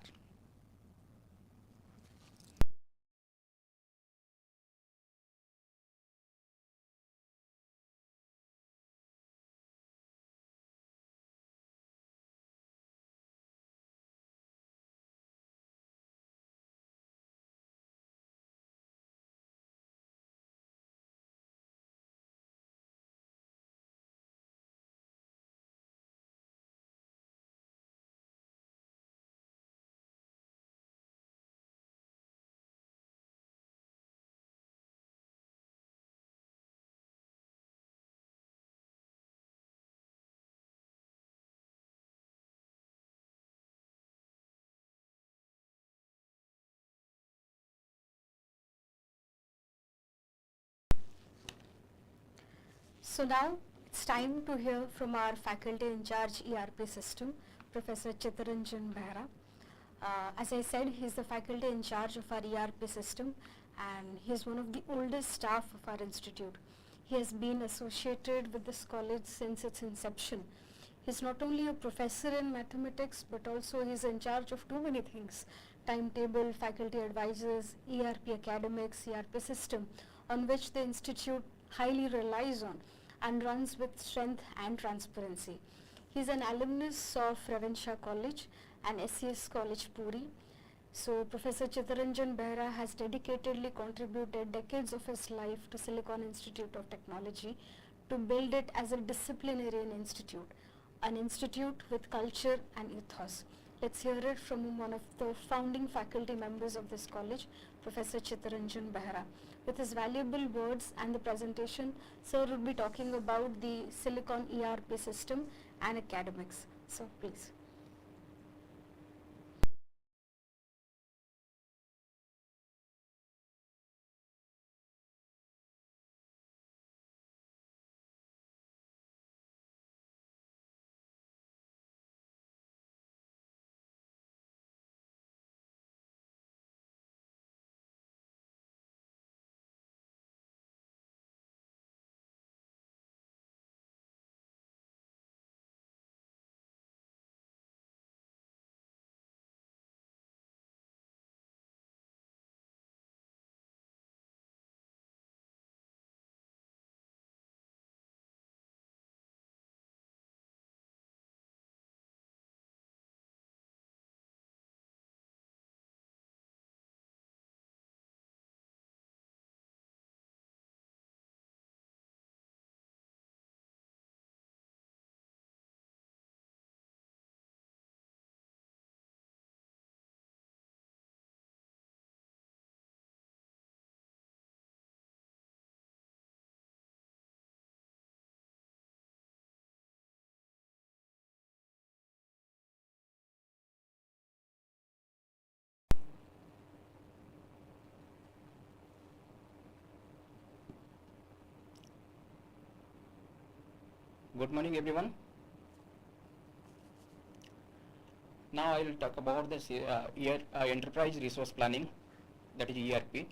So now it's time to hear from our faculty in charge ERP system, Professor Chittaranjan Behra. As I said, he is the faculty in charge of our ERP system and he is one of the oldest staff of our institute. He has been associated with this college since its inception. He is not only a professor in mathematics but also he is in charge of too many things: timetable, faculty advisors, ERP academics, ERP system, on which the institute highly relies on and runs with strength and transparency. He is an alumnus of Ravinshaw College and SCS College Puri. So Professor Chittaranjan Behra has dedicatedly contributed decades of his life to Silicon Institute of Technology to build it as a disciplinarian institute, an institute with culture and ethos. Let's hear it from one of the founding faculty members of this college, Professor Chittaranjan Behra. With his valuable words and the presentation, sir will be talking about the Silicon ERP system and academics. So please. Good morning, everyone. Now I will talk about this enterprise resource planning, that is ERP.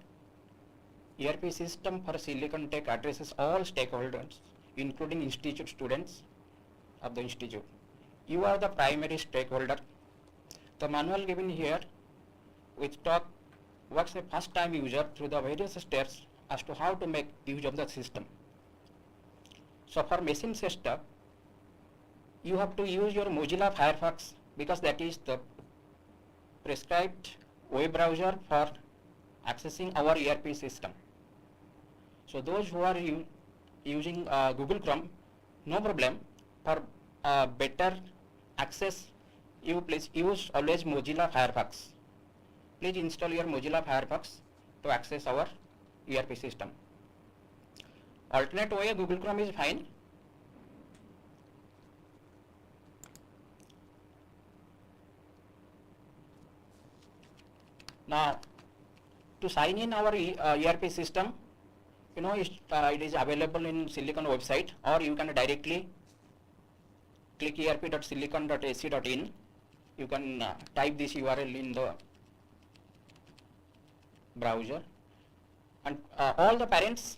ERP system for Silicon Tech addresses all stakeholders, including institute students of the institute. You are the primary stakeholder. The manual given here, which works a first time user through the various steps as to how to make use of the system. So for machine setup, you have to use your Mozilla Firefox because that is the prescribed web browser for accessing our ERP system. So those who are using Google Chrome, no problem. For better access, you please use always Mozilla Firefox. Please install your Mozilla Firefox to access our ERP system. Alternate way, Google Chrome is fine. Now, to sign in our ERP system, it is available in Silicon website, or you can directly click erp.silicon.ac.in. You can type this URL in the browser, and all the parents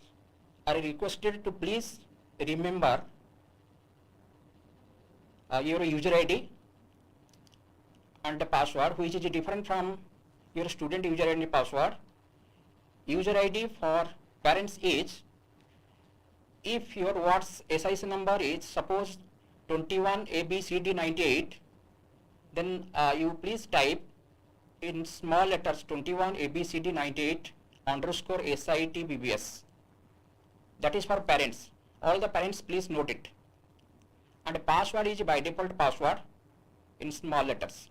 are requested to please remember your user ID and the password, which is different from your student user ID and password. User ID for parents is, if your what's SIC number is suppose 21 ABCD98, then you please type in small letters 21 ABCD98 _ SITBBS. That is for parents. All the parents please note it. And password is by default password in small letters.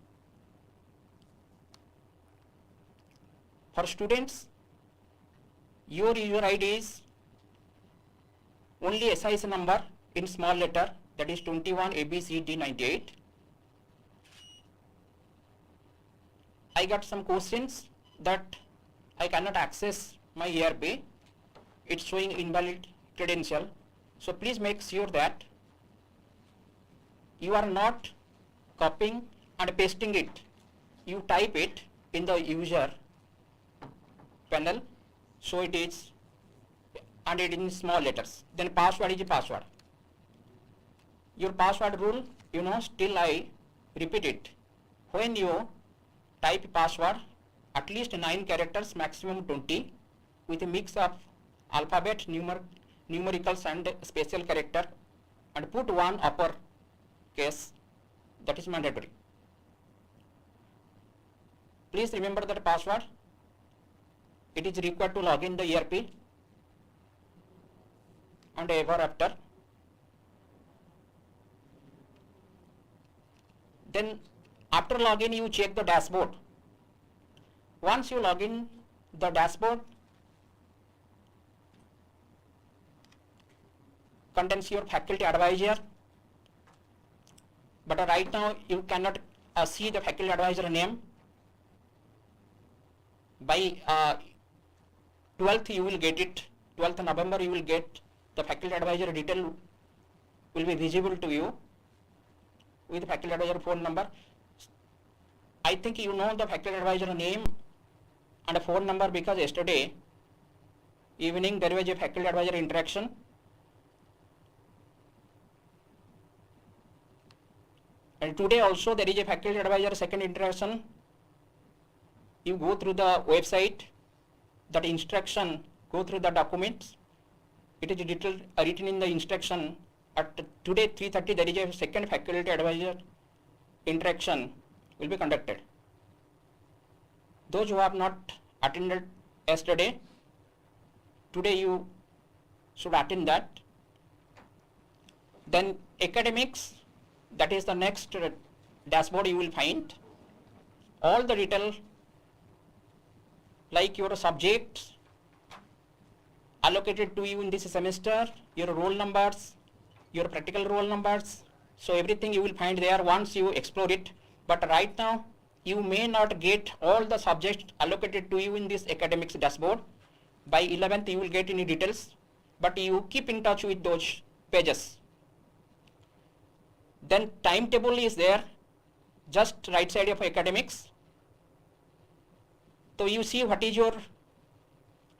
For students, your user ID is only SIC number in small letter, that is 21 ABCD98. I got some questions that I cannot access my ERP. It's showing invalid credential. So please make sure that you are not copying and pasting it. You type it in the user panel, so it is, and it in small letters. Then password is a password. Your password rule, still I repeat it. When you type password, at least 9 characters, maximum 20, with a mix of alphabet, numericals and special character, and put one upper case. That is mandatory. Please remember that password. It is required to log in the ERP and ever after. Then after login, you check the dashboard. Once you log in the dashboard, contains your faculty advisor, but right now you cannot see the faculty advisor name. By 12th you will get it. 12th November you will get the faculty advisor detail will be visible to you with faculty advisor phone number. I think you know the faculty advisor name and a phone number because yesterday evening there was a faculty advisor interaction. And today also there is a faculty advisor second interaction. You go through the website, that instruction, go through the documents. It is detailed, written in the instruction. At today 3:30 there is a second faculty advisor interaction will be conducted. Those who have not attended yesterday, today you should attend that. Then academics, that is the next dashboard you will find. All the detail like your subjects allocated to you in this semester, your roll numbers, your practical roll numbers. So everything you will find there once you explore it. But right now you may not get all the subjects allocated to you in this academics dashboard. By 11th you will get any details, but you keep in touch with those pages. Then timetable is there, just right side of academics. So you see what is your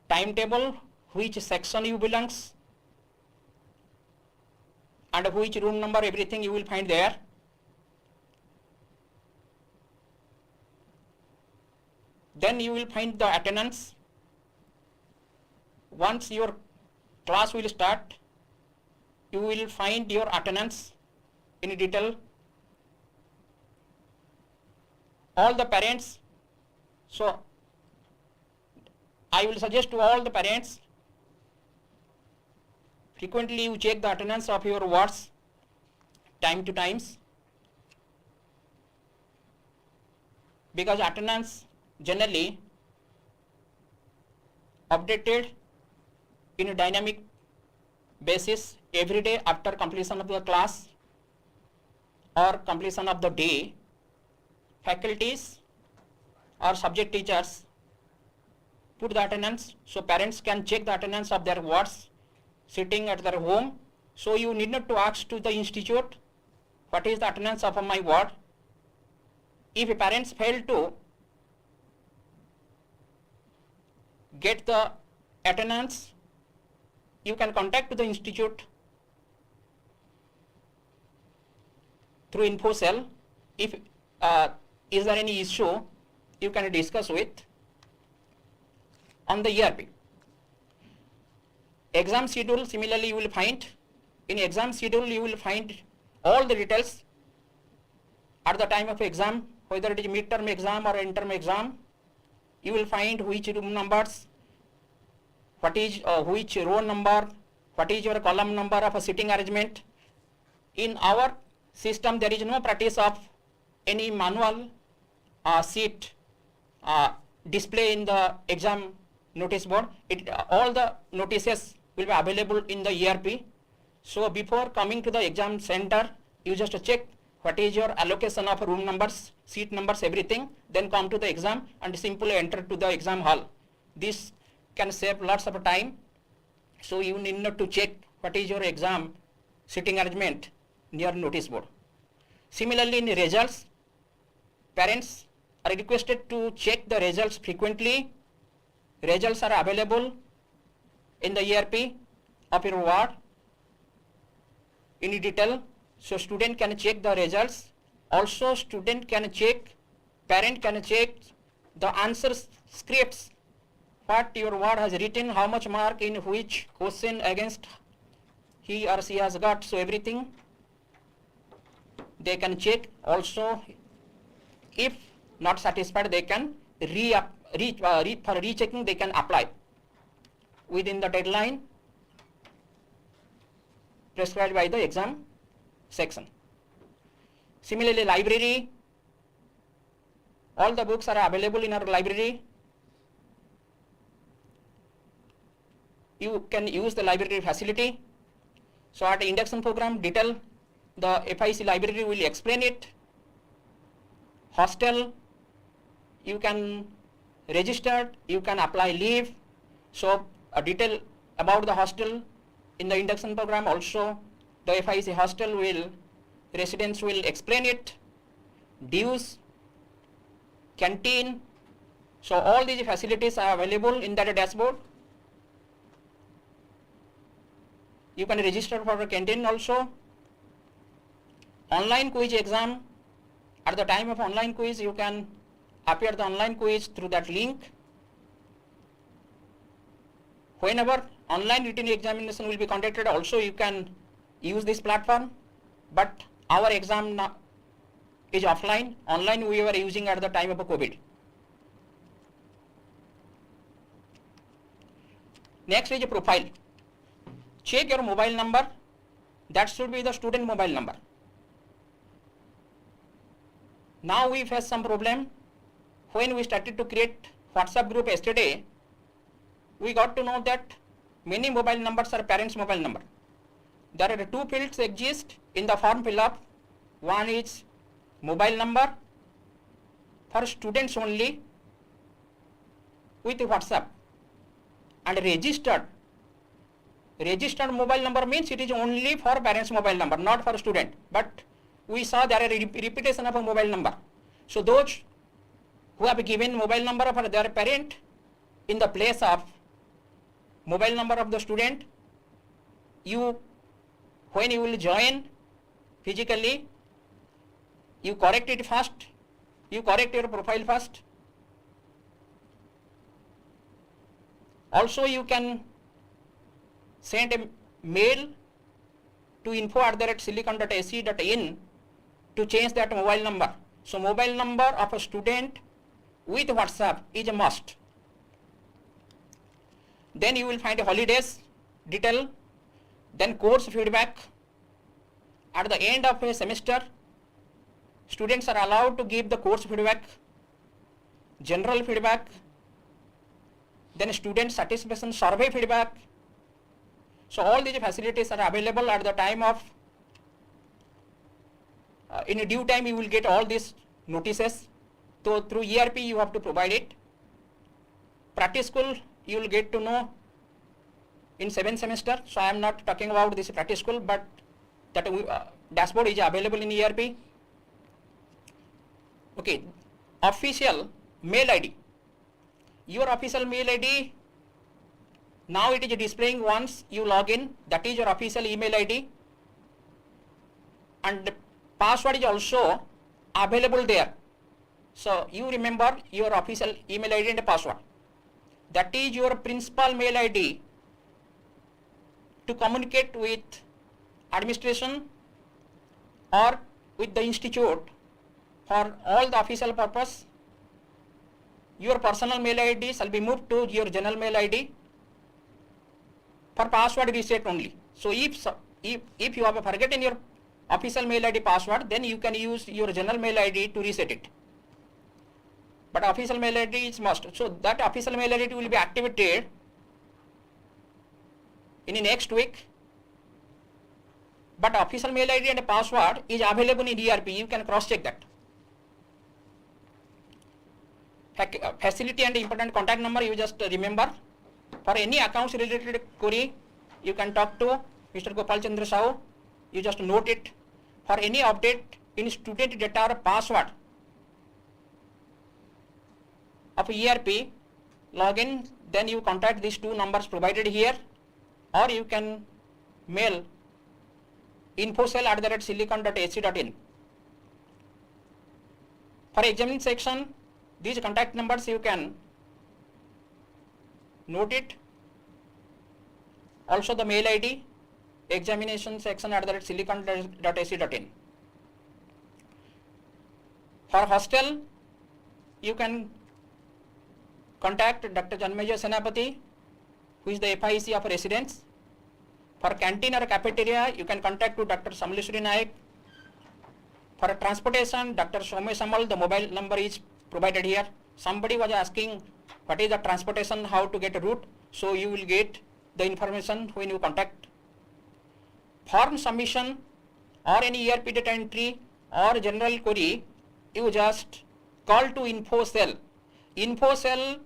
timetable, which section you belongs, and which room number, everything you will find there. Then you will find the attendance. Once your class will start, you will find your attendance in detail. All the parents, so I will suggest to all the parents, frequently you check the attendance of your wards time to times, because attendance generally updated in a dynamic basis every day after completion of the class or completion of the day. Faculties or subject teachers put the attendance so parents can check the attendance of their wards sitting at their home. So you need not to ask to the institute what is the attendance of my ward. If parents fail to get the attendance, you can contact the institute through info cell. If is there any issue, you can discuss with on the ERP. Exam schedule, similarly you will find, in exam schedule you will find all the details at the time of exam, whether it is midterm exam or interim exam. You will find which room numbers, what is which row number, what is your column number of a sitting arrangement. In our system there is no practice of any manual seat display in the exam notice board. All the notices will be available in the ERP. So before coming to the exam center, you just check what is your allocation of room numbers, seat numbers, everything, then come to the exam and simply enter to the exam hall. This can save lots of time. So you need not to check what is your exam sitting arrangement near notice board. Similarly, in results, parents are requested to check the results frequently. Results are available in the ERP of your ward in detail, so student can check the results. Also student can check, parent can check the answer scripts, what your ward has written, how much mark in which question against he or she has got, so everything they can check. Also if not satisfied, they can for rechecking they can apply within the deadline prescribed by the exam section. Similarly, library, all the books are available in our library. You can use the library facility. So at the induction program detail, the FIC library will explain it. Hostel, you can register, you can apply leave. So a detail about the hostel in the induction program, also the FIC hostel residents will explain it. Dues, canteen, so all these facilities are available in that dashboard. You can register for the canteen also. Online quiz exam, at the time of online quiz you can appear the online quiz through that link. Whenever online written examination will be conducted, also you can use this platform, but our exam now is offline. Online we were using at the time of COVID. Next is a profile. Check your mobile number, that should be the student mobile number. Now we face some problem. When we started to create WhatsApp group yesterday, we got to know that many mobile numbers are parents' mobile number. There are two fields exist in the form fill up. One is mobile number for students only with WhatsApp, and registered mobile number means it is only for parents' mobile number, not for student. But we saw there are repetition of a mobile number. So those who have given mobile number of their parent in the place of mobile number of the student, when you will join physically, you correct it first, you correct your profile first. Also you can send a mail to info@silicon.ac.in to change that mobile number. So mobile number of a student with WhatsApp is a must. Then you will find holidays detail, then course feedback. At the end of a semester, students are allowed to give the course feedback, general feedback, then student satisfaction survey feedback. So all these facilities are available at the time of, in a due time you will get all these notices. So through ERP you have to provide it. Practice school you will get to know in 7th semester. So I am not talking about this practice school, but that dashboard is available in ERP. Okay, official mail ID. Your official mail ID, now it is displaying once you log in, that is your official email ID, and password is also available there. So you remember your official email ID and password. That is your principal mail ID to communicate with administration or with the institute for all the official purpose. Your personal mail ID shall be moved to your general mail ID for password reset only. So if you have forgotten your official mail ID password, then you can use your general mail ID to reset it. But official mail ID is must. So that official mail ID will be activated in the next week. But official mail ID and password is available in ERP. You can cross check that. Facility and important contact number you just remember. For any accounts related query, you can talk to Mr. Gopal Chandra Sahu. You just note it. For any update in student data or password of ERP, login, then you contact these two numbers provided here, or you can mail infocell@silicon.ac.in. For examining section, these contact numbers you can note it. Also the mail ID, examination section @silicon.ac.in. For hostel, you can contact Dr. Janmeja Senapati, who is the FIC of residence. For canteen or cafeteria, you can contact to Dr. Samleshwari Naik. For transportation, Dr. Somesh Samal, the mobile number is provided here. Somebody was asking what is the transportation, how to get a route. So you will get the information when you contact. Form submission or any ERP data entry or general query, you just call to InfoCell. InfoCell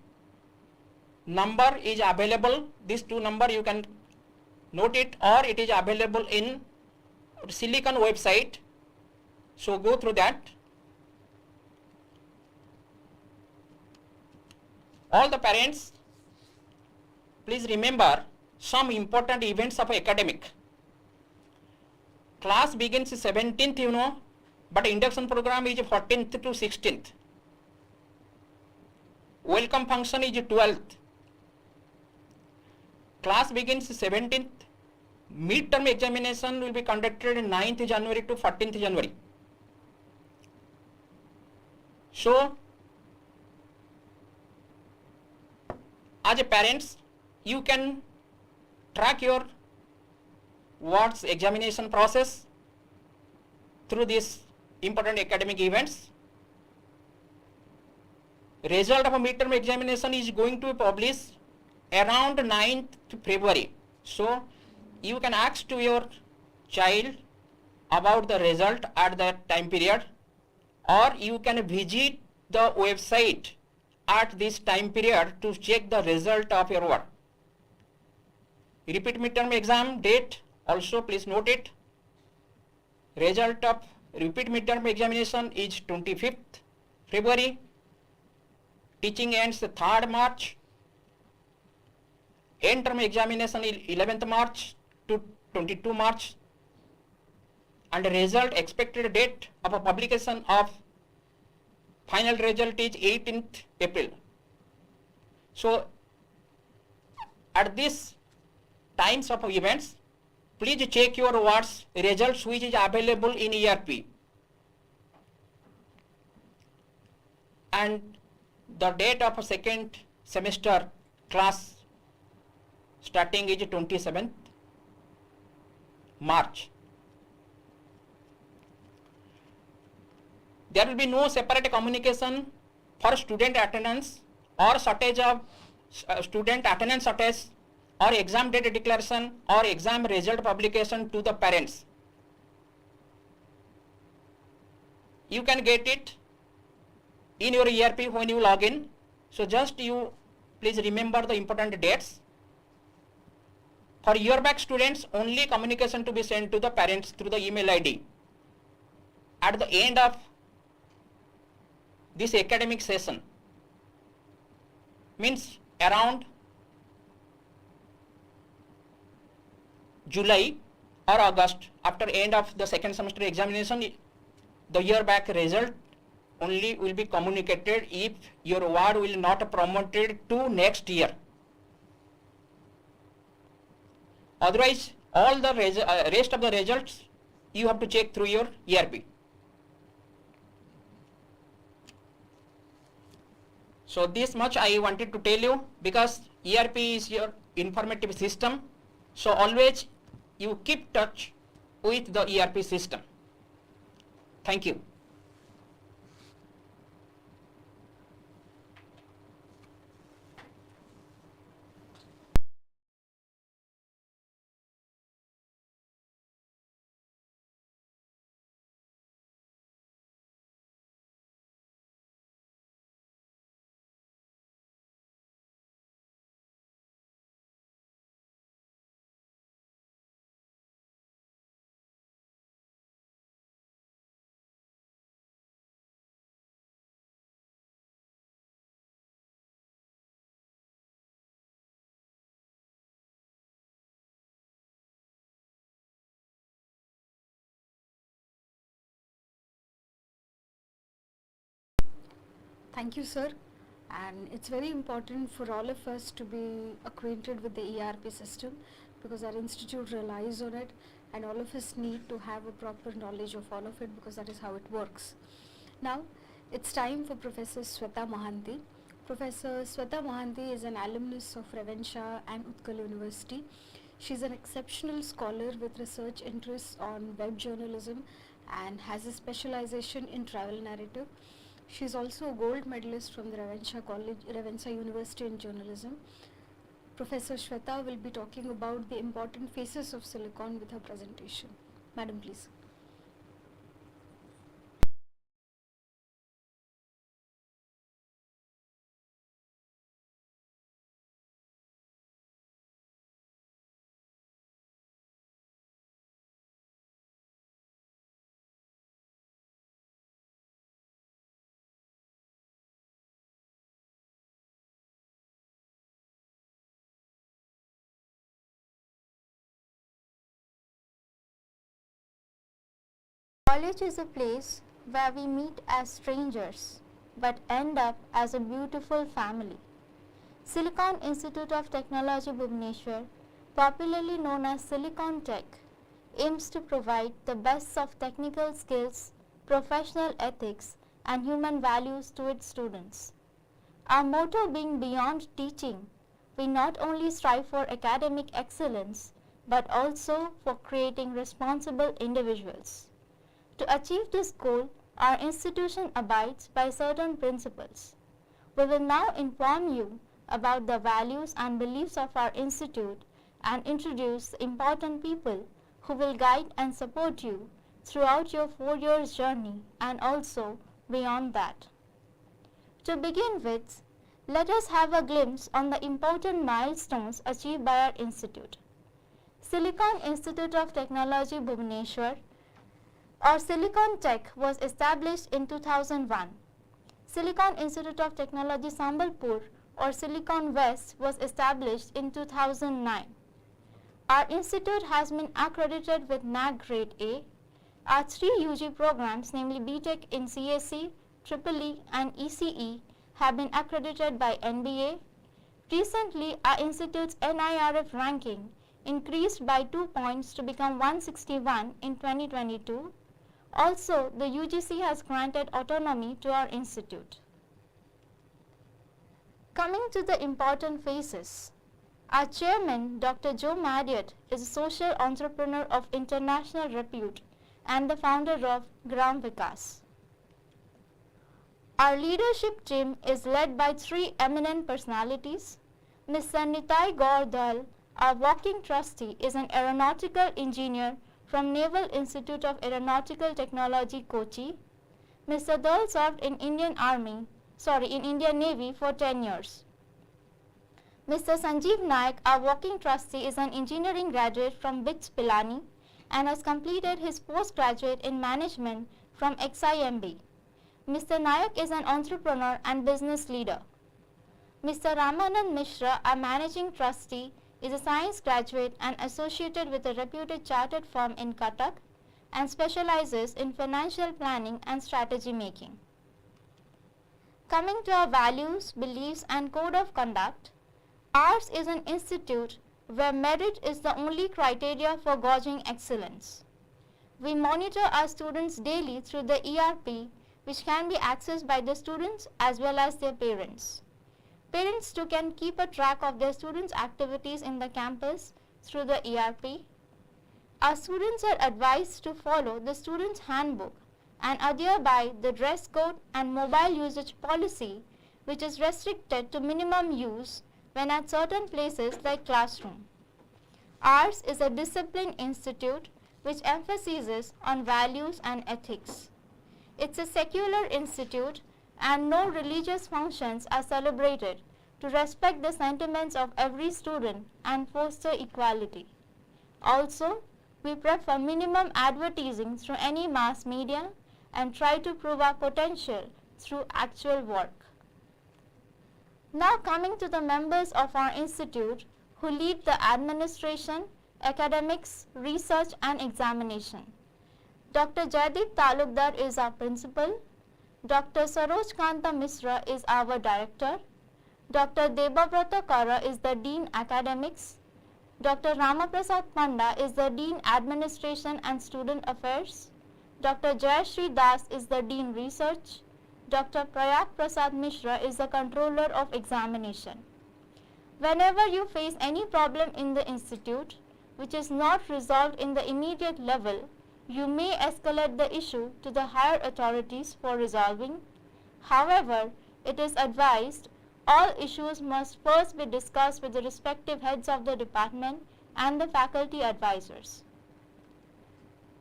number is available. These two number you can note it, or it is available in Silicon website. So go through that. All the parents, please remember some important events of academic. Class begins 17th, you know, but induction program is 14th to 16th. Welcome function is 12th. Class begins 17th. Mid-term examination will be conducted 9th January to 14th January. So, as a parents, you can track your what's examination process through these important academic events. Result of a midterm examination is going to be published around 9th February. So you can ask to your child about the result at that time period, or you can visit the website at this time period to check the result of your work. Repeat midterm exam date also please note it. Result of repeat midterm examination is 25th February. Teaching ends 3rd March. End term examination is 11th March to 22 March. And the result expected date of a publication of final result is 18th April. So at this times of events, please check your words results which is available in ERP. And the date of a second semester class starting is 27th March. There will be no separate communication for student attendance or shortage of student attendance shortage or exam date declaration or exam result publication to the parents. You can get it in your ERP when you log in. So just you please remember the important dates. For year back students, only communication to be sent to the parents through the email ID. At the end of this academic session, means around July or August, after end of the second semester examination, the year back result only will be communicated if your ward will not promoted to next year. Otherwise, all the rest of the results you have to check through your ERP. So this much I wanted to tell you, because ERP is your informative system. So always you keep touch with the ERP system. Thank you. Thank you, sir. And it's very important for all of us to be acquainted with the ERP system, because our institute relies on it, and all of us need to have a proper knowledge of all of it, because that is how it works. Now, it's time for Professor Sweta Mohanty. Professor Sweta Mohanty is an alumnus of Ravencha and Utkal University. She's an exceptional scholar with research interests on web journalism and has a specialization in travel narrative. She is also a gold medalist from the Ravencha University in journalism. Professor Shweta will be talking about the important faces of silicon with her presentation. Madam, please. College is a place where we meet as strangers but end up as a beautiful family. Silicon Institute of Technology Bhubaneswar, popularly known as Silicon Tech, aims to provide the best of technical skills, professional ethics, and human values to its students. Our motto being beyond teaching, we not only strive for academic excellence but also for creating responsible individuals. To achieve this goal, our institution abides by certain principles. We will now inform you about the values and beliefs of our institute and introduce the important people who will guide and support you throughout your 4 years journey and also beyond that. To begin with, let us have a glimpse on the important milestones achieved by our institute. Silicon Institute of Technology Bhubaneswar or Silicon Tech was established in 2001. Silicon Institute of Technology Sambalpur or Silicon West was established in 2009. Our institute has been accredited with NAC Grade A. Our 3 UG programs, namely BTech in CSE, EEE and ECE, have been accredited by NBA. Recently, our institute's NIRF ranking increased by 2 points to become 161 in 2022. Also, the UGC has granted autonomy to our institute. Coming to the important phases, our chairman, Dr. Joe Marriott, is a social entrepreneur of international repute and the founder of Gram Vikas. Our leadership team is led by 3 eminent personalities. Mr. Nitai Gaurdal, our working trustee, is an aeronautical engineer from Naval Institute of Aeronautical Technology, Kochi. Mr. Dal served in Indian Navy for 10 years. Mr. Sanjeev Naik, our working trustee, is an engineering graduate from BITS Pilani and has completed his postgraduate in management from XIMB. Mr. Nayak is an entrepreneur and business leader. Mr. Ramanand Mishra, our managing trustee, is a science graduate and associated with a reputed chartered firm in Cuttack and specializes in financial planning and strategy making. Coming to our values, beliefs and code of conduct, ours is an institute where merit is the only criteria for gauging excellence. We monitor our students daily through the ERP, which can be accessed by the students as well as their parents. Parents too can keep a track of their students' activities in the campus through the ERP. Our students are advised to follow the students' handbook and adhere by the dress code and mobile usage policy, which is restricted to minimum use when at certain places like classroom. Ours is a disciplined institute which emphasizes on values and ethics. It's a secular institute and no religious functions are celebrated to respect the sentiments of every student and foster equality. Also, we prefer minimum advertising through any mass media and try to prove our potential through actual work. Now coming to the members of our institute who lead the administration, academics, research and examination. Dr. Jaideep Talukdar is our principal. Dr. Saroj Kanta Misra is our director. Dr. Debabrata Kara is the Dean Academics. Dr. Ramaprasad Panda is the Dean Administration and Student Affairs. Dr. Jayashri Das is the Dean Research. Dr. Prayag Prasad Mishra is the Controller of Examination. Whenever you face any problem in the institute which is not resolved in the immediate level, you may escalate the issue to the higher authorities for resolving. However, it is advised all issues must first be discussed with the respective heads of the department and the faculty advisors.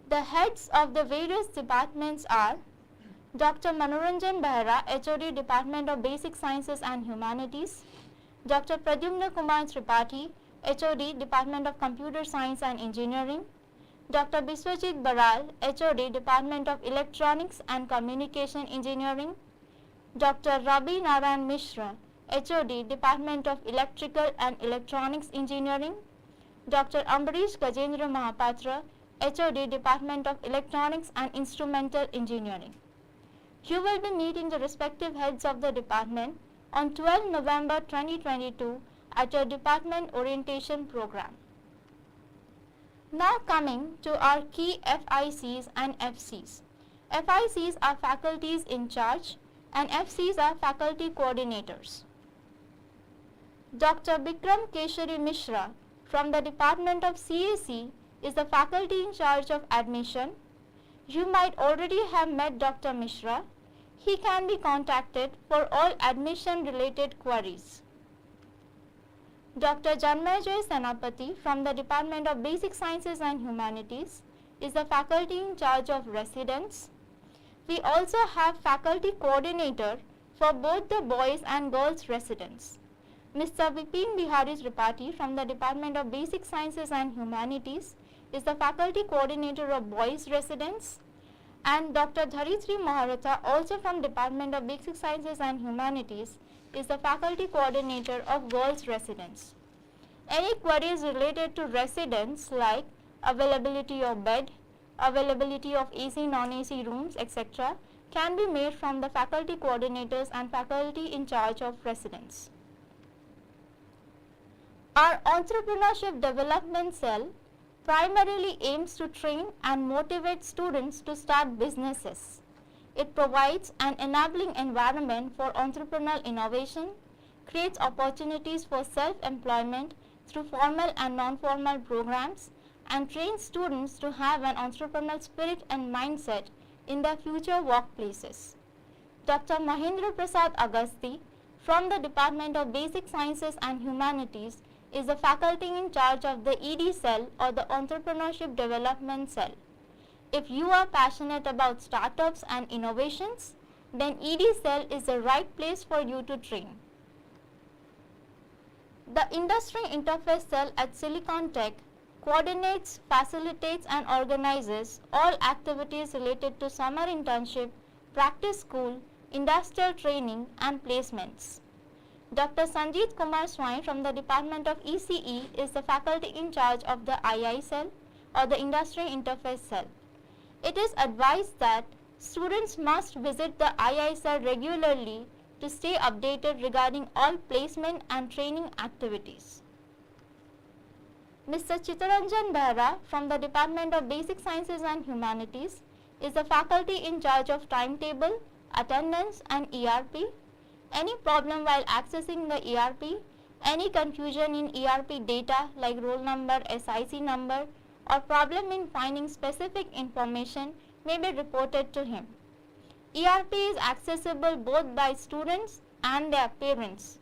The heads of the various departments are Dr. Manoranjan Behra, HOD Department of Basic Sciences and Humanities, Dr. Pradyumna Kumar Tripathi, HOD Department of Computer Science and Engineering, Dr. Biswajit Baral, HOD Department of Electronics and Communication Engineering, Dr. Rabi Narayan Mishra, HOD Department of Electrical and Electronics Engineering, Dr. Ambarish Gajendra Mahapatra, HOD Department of Electronics and Instrumental Engineering. You will be meeting the respective heads of the department on 12 November 2022 at your department orientation program. Now coming to our key FICs and FCs. FICs are faculties in charge and FCs are faculty coordinators. Dr. Bikram Keshari Mishra from the Department of CAC is the faculty in charge of admission. You might already have met Dr. Mishra. He can be contacted for all admission related queries. Dr. Janmay Senapati from the Department of Basic Sciences and Humanities is the faculty in charge of residence. We also have faculty coordinator for both the boys and girls residents. Mr. Vipin Bihari Tripathi from the Department of Basic Sciences and Humanities is the faculty coordinator of boys residents. And Dr. Dharitri Maharatha, also from Department of Basic Sciences and Humanities, is the faculty coordinator of Girls Residence. Any queries related to residence like availability of bed, availability of AC, non-AC rooms, etc. can be made from the faculty coordinators and faculty in charge of residence. Our entrepreneurship development cell primarily aims to train and motivate students to start businesses. It provides an enabling environment for entrepreneurial innovation, creates opportunities for self-employment through formal and non-formal programs, and trains students to have an entrepreneurial spirit and mindset in their future workplaces. Dr. Mahendra Prasad Agasti from the Department of Basic Sciences and Humanities is the faculty in charge of the ED cell or the Entrepreneurship Development Cell. If you are passionate about startups and innovations, then ED cell is the right place for you to train. The Industry Interface Cell at Silicon Tech coordinates, facilitates and organizes all activities related to summer internship, practice school, industrial training and placements. Dr. Sanjeet Kumar Swain from the Department of ECE is the faculty in charge of the II cell or the Industry Interface Cell. It is advised that students must visit the II cell regularly to stay updated regarding all placement and training activities. Mr. Chittaranjan Behra from the Department of Basic Sciences and Humanities is the faculty in charge of timetable, attendance and ERP. Any problem while accessing the ERP, any confusion in ERP data like roll number, SIC number or problem in finding specific information may be reported to him. ERP is accessible both by students and their parents.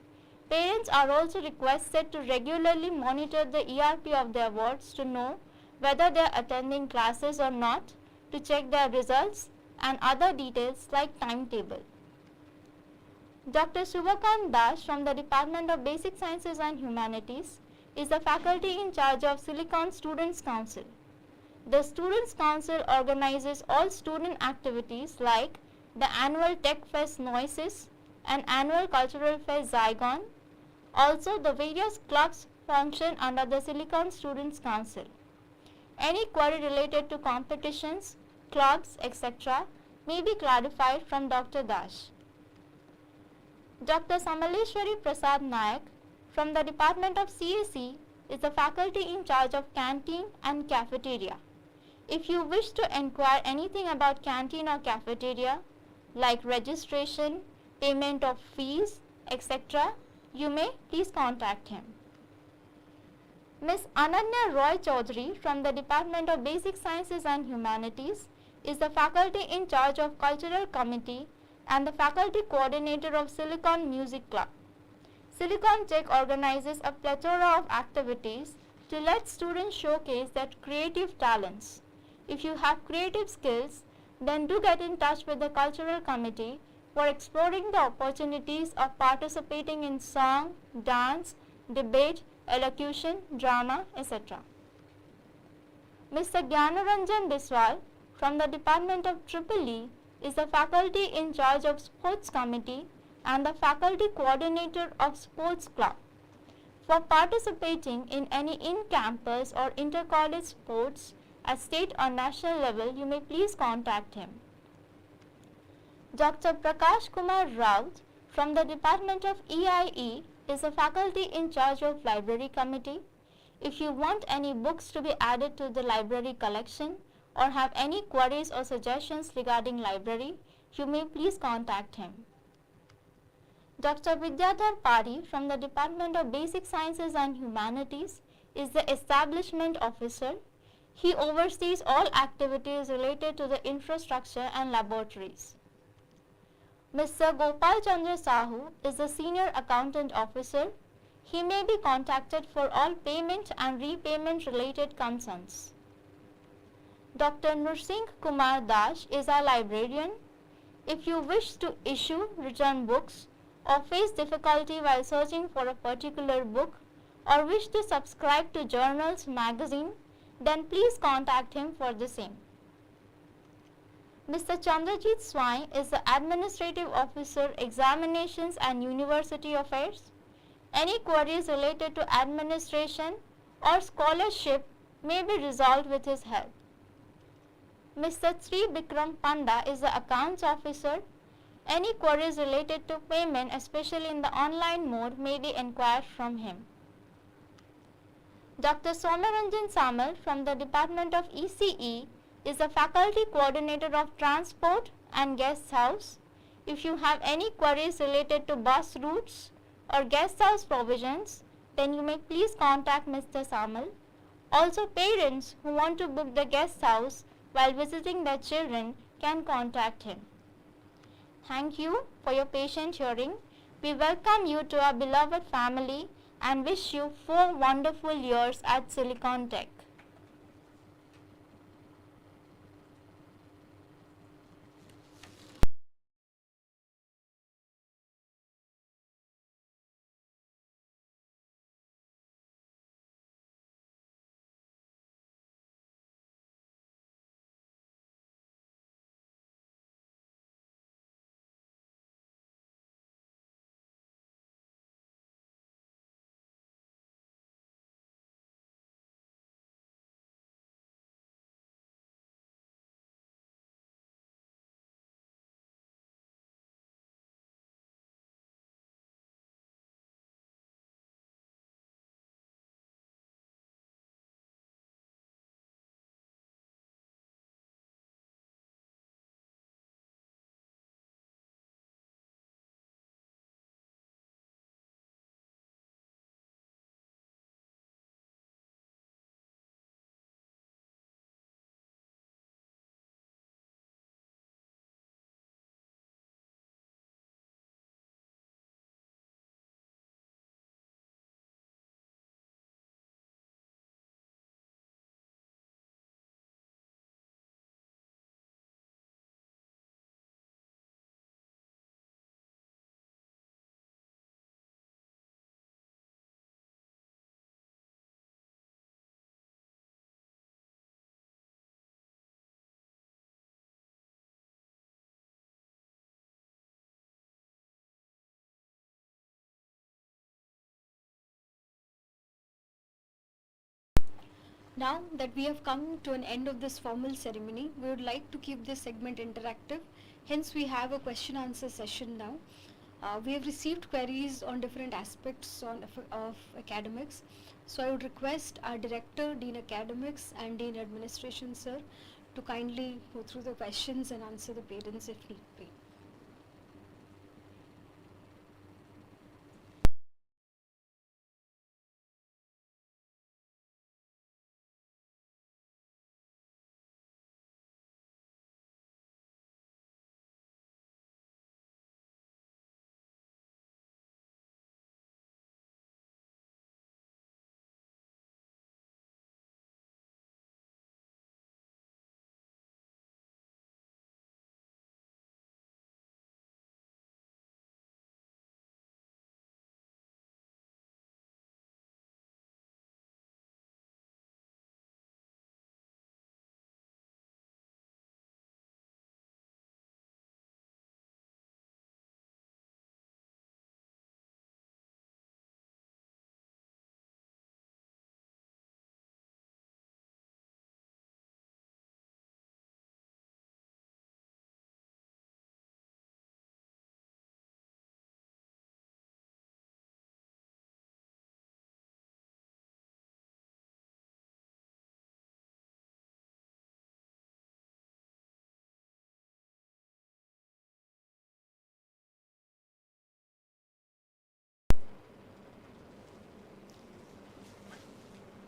Parents are also requested to regularly monitor the ERP of their wards to know whether they are attending classes or not, to check their results and other details like timetable. Dr. Subhakant Das from the Department of Basic Sciences and Humanities is the faculty in charge of Silicon Students Council. The Students Council organizes all student activities like the annual Tech Fest Noises and annual Cultural Fest Zygon. Also, the various clubs function under the Silicon Students Council. Any query related to competitions, clubs, etc. may be clarified from Dr. Das. Dr. Samaleshwari Prasad Nayak from the Department of CAC is the faculty in charge of canteen and cafeteria. If you wish to inquire anything about canteen or cafeteria like registration, payment of fees, etc., you may please contact him. Ms. Ananya Roy Chaudhary from the Department of Basic Sciences and Humanities is the faculty in charge of Cultural Committee and the faculty coordinator of Silicon Music Club. Silicon Tech organizes a plethora of activities to let students showcase their creative talents. If you have creative skills, then do get in touch with the Cultural Committee for exploring the opportunities of participating in song, dance, debate, elocution, drama, etc. Mr. Gyanaranjan Biswal from the Department of EEE is the faculty in charge of Sports Committee and the faculty coordinator of Sports Club. For participating in any in-campus or inter-college sports at state or national level, you may please contact him. Dr. Prakash Kumar Raut from the Department of EIE is the faculty in charge of Library Committee. If you want any books to be added to the library collection or have any queries or suggestions regarding library, you may please contact him. Dr. Vidyadhar Pari from the Department of Basic Sciences and Humanities is the Establishment Officer. He oversees all activities related to the infrastructure and laboratories. Mr. Gopal Chandra Sahu is the Senior Accountant Officer. He may be contacted for all payment and repayment related concerns. Dr. Nursing Kumar Das is our librarian. If you wish to issue, return books or face difficulty while searching for a particular book or wish to subscribe to journals, magazine, then please contact him for the same. Mr. Chandrajit Swai is the Administrative Officer, Examinations and University Affairs. Any queries related to administration or scholarship may be resolved with his help. Mr. Sri Bikram Panda is the Accounts Officer. Any queries related to payment, especially in the online mode, may be inquired from him. Dr. Somaranjan Samal from the Department of ECE is the Faculty Coordinator of Transport and Guest House. If you have any queries related to bus routes or guest house provisions, then you may please contact Mr. Samal. Also, parents who want to book the guest house while visiting their children can contact him. Thank you for your patient hearing. We welcome you to our beloved family and wish you 4 wonderful years at Silicon Tech. Now that we have come to an end of this formal ceremony, we would like to keep this segment interactive. Hence, we have a question answer session now. We have received queries on different aspects of academics. So I would request our Director, Dean Academics and Dean Administration, sir, to kindly go through the questions and answer the parents if need be.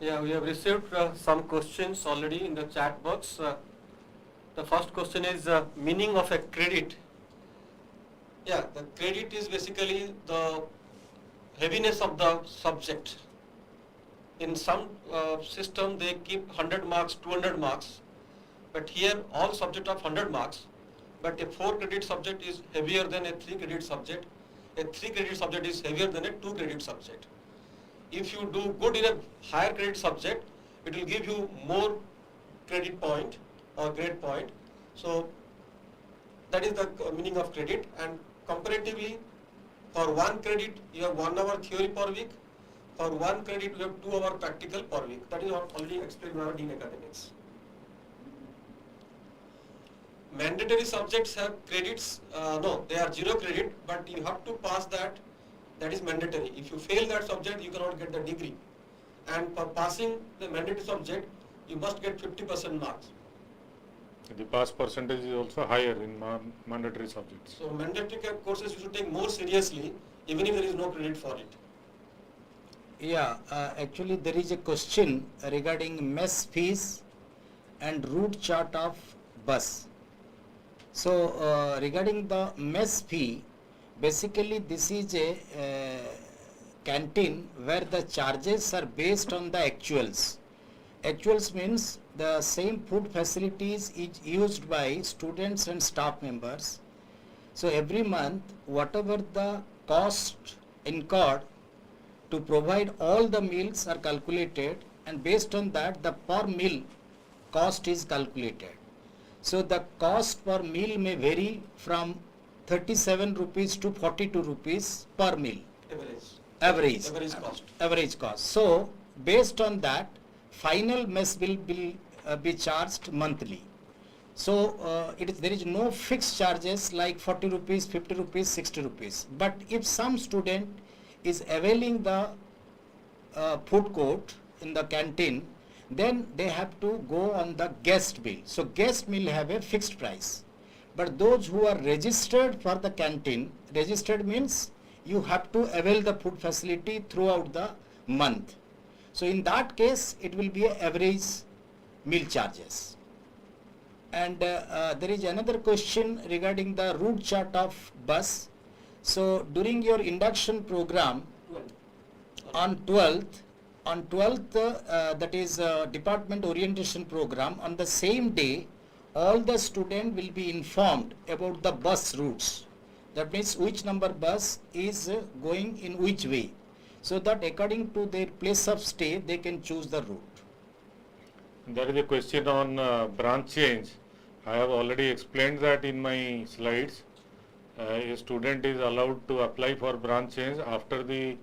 Yeah, we have received some questions already in the chat box. The first question is meaning of a credit. Yeah, the credit is basically the heaviness of the subject. In some system they keep 100 marks, 200 marks, but here all subject of 100 marks, but a 4 credit subject is heavier than a 3 credit subject. A 3 credit subject is heavier than a 2 credit subject. If you do good in a higher credit subject, it will give you more credit point or grade point. So That is the meaning of credit. And comparatively, for 1 credit you have 1 hour theory per week. For 1 credit you have 2 hour practical per week. That is already explained by our Dean Academics. Mandatory subjects have credits, no, they are 0 credit, but you have to pass that. That is mandatory. If you fail that subject, you cannot get the degree. And for passing the mandatory subject, you must get 50% marks. The pass percentage is also higher in mandatory subjects. So mandatory courses you should take more seriously, even if there is no credit for it. Yeah, actually there is a question regarding mess fees and route chart of bus. So regarding the mess fee, basically this is a canteen where the charges are based on the actuals. Actuals means the same food facilities is used by students and staff members. So every month whatever the cost incurred to provide all the meals are calculated, and based on that the per meal cost is calculated. So the cost per meal may vary from 37 rupees to 42 rupees per meal. Average cost. Average cost. So based on that, final mess will be charged monthly. So there is no fixed charges like 40 rupees, 50 rupees, 60 rupees. But if some student is availing the food court in the canteen, then they have to go on the guest bill. So guest meal have a fixed price. But those who are registered for the canteen, registered means you have to avail the food facility throughout the month. So in that case, it will be a average meal charges. And there is another question regarding the route chart of bus. So during your induction program on 12th, that is department orientation program, on the same day all the students will be informed about the bus routes. That means which number bus is going in which way, so that according to their place of stay they can choose the route. There is a question on branch change. I have already explained that in my slides. A student is allowed to apply for branch change after the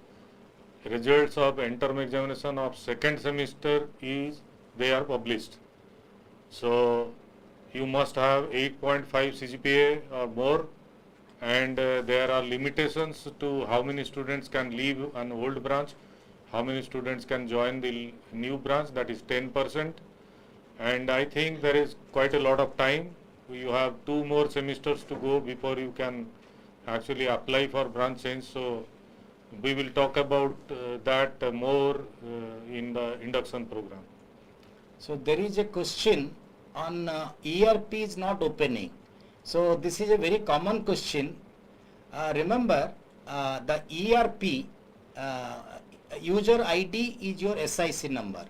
results of interim examination of second semester they are published. So you must have 8.5 CGPA or more, and there are limitations to how many students can leave an old branch, how many students can join the new branch, that is 10%. And I think there is quite a lot of time. You have 2 more semesters to go before you can actually apply for branch change. So we will talk about that more in the induction program. So there is a question on ERP is not opening. So this is a very common question. Remember the ERP user ID is your SIC number.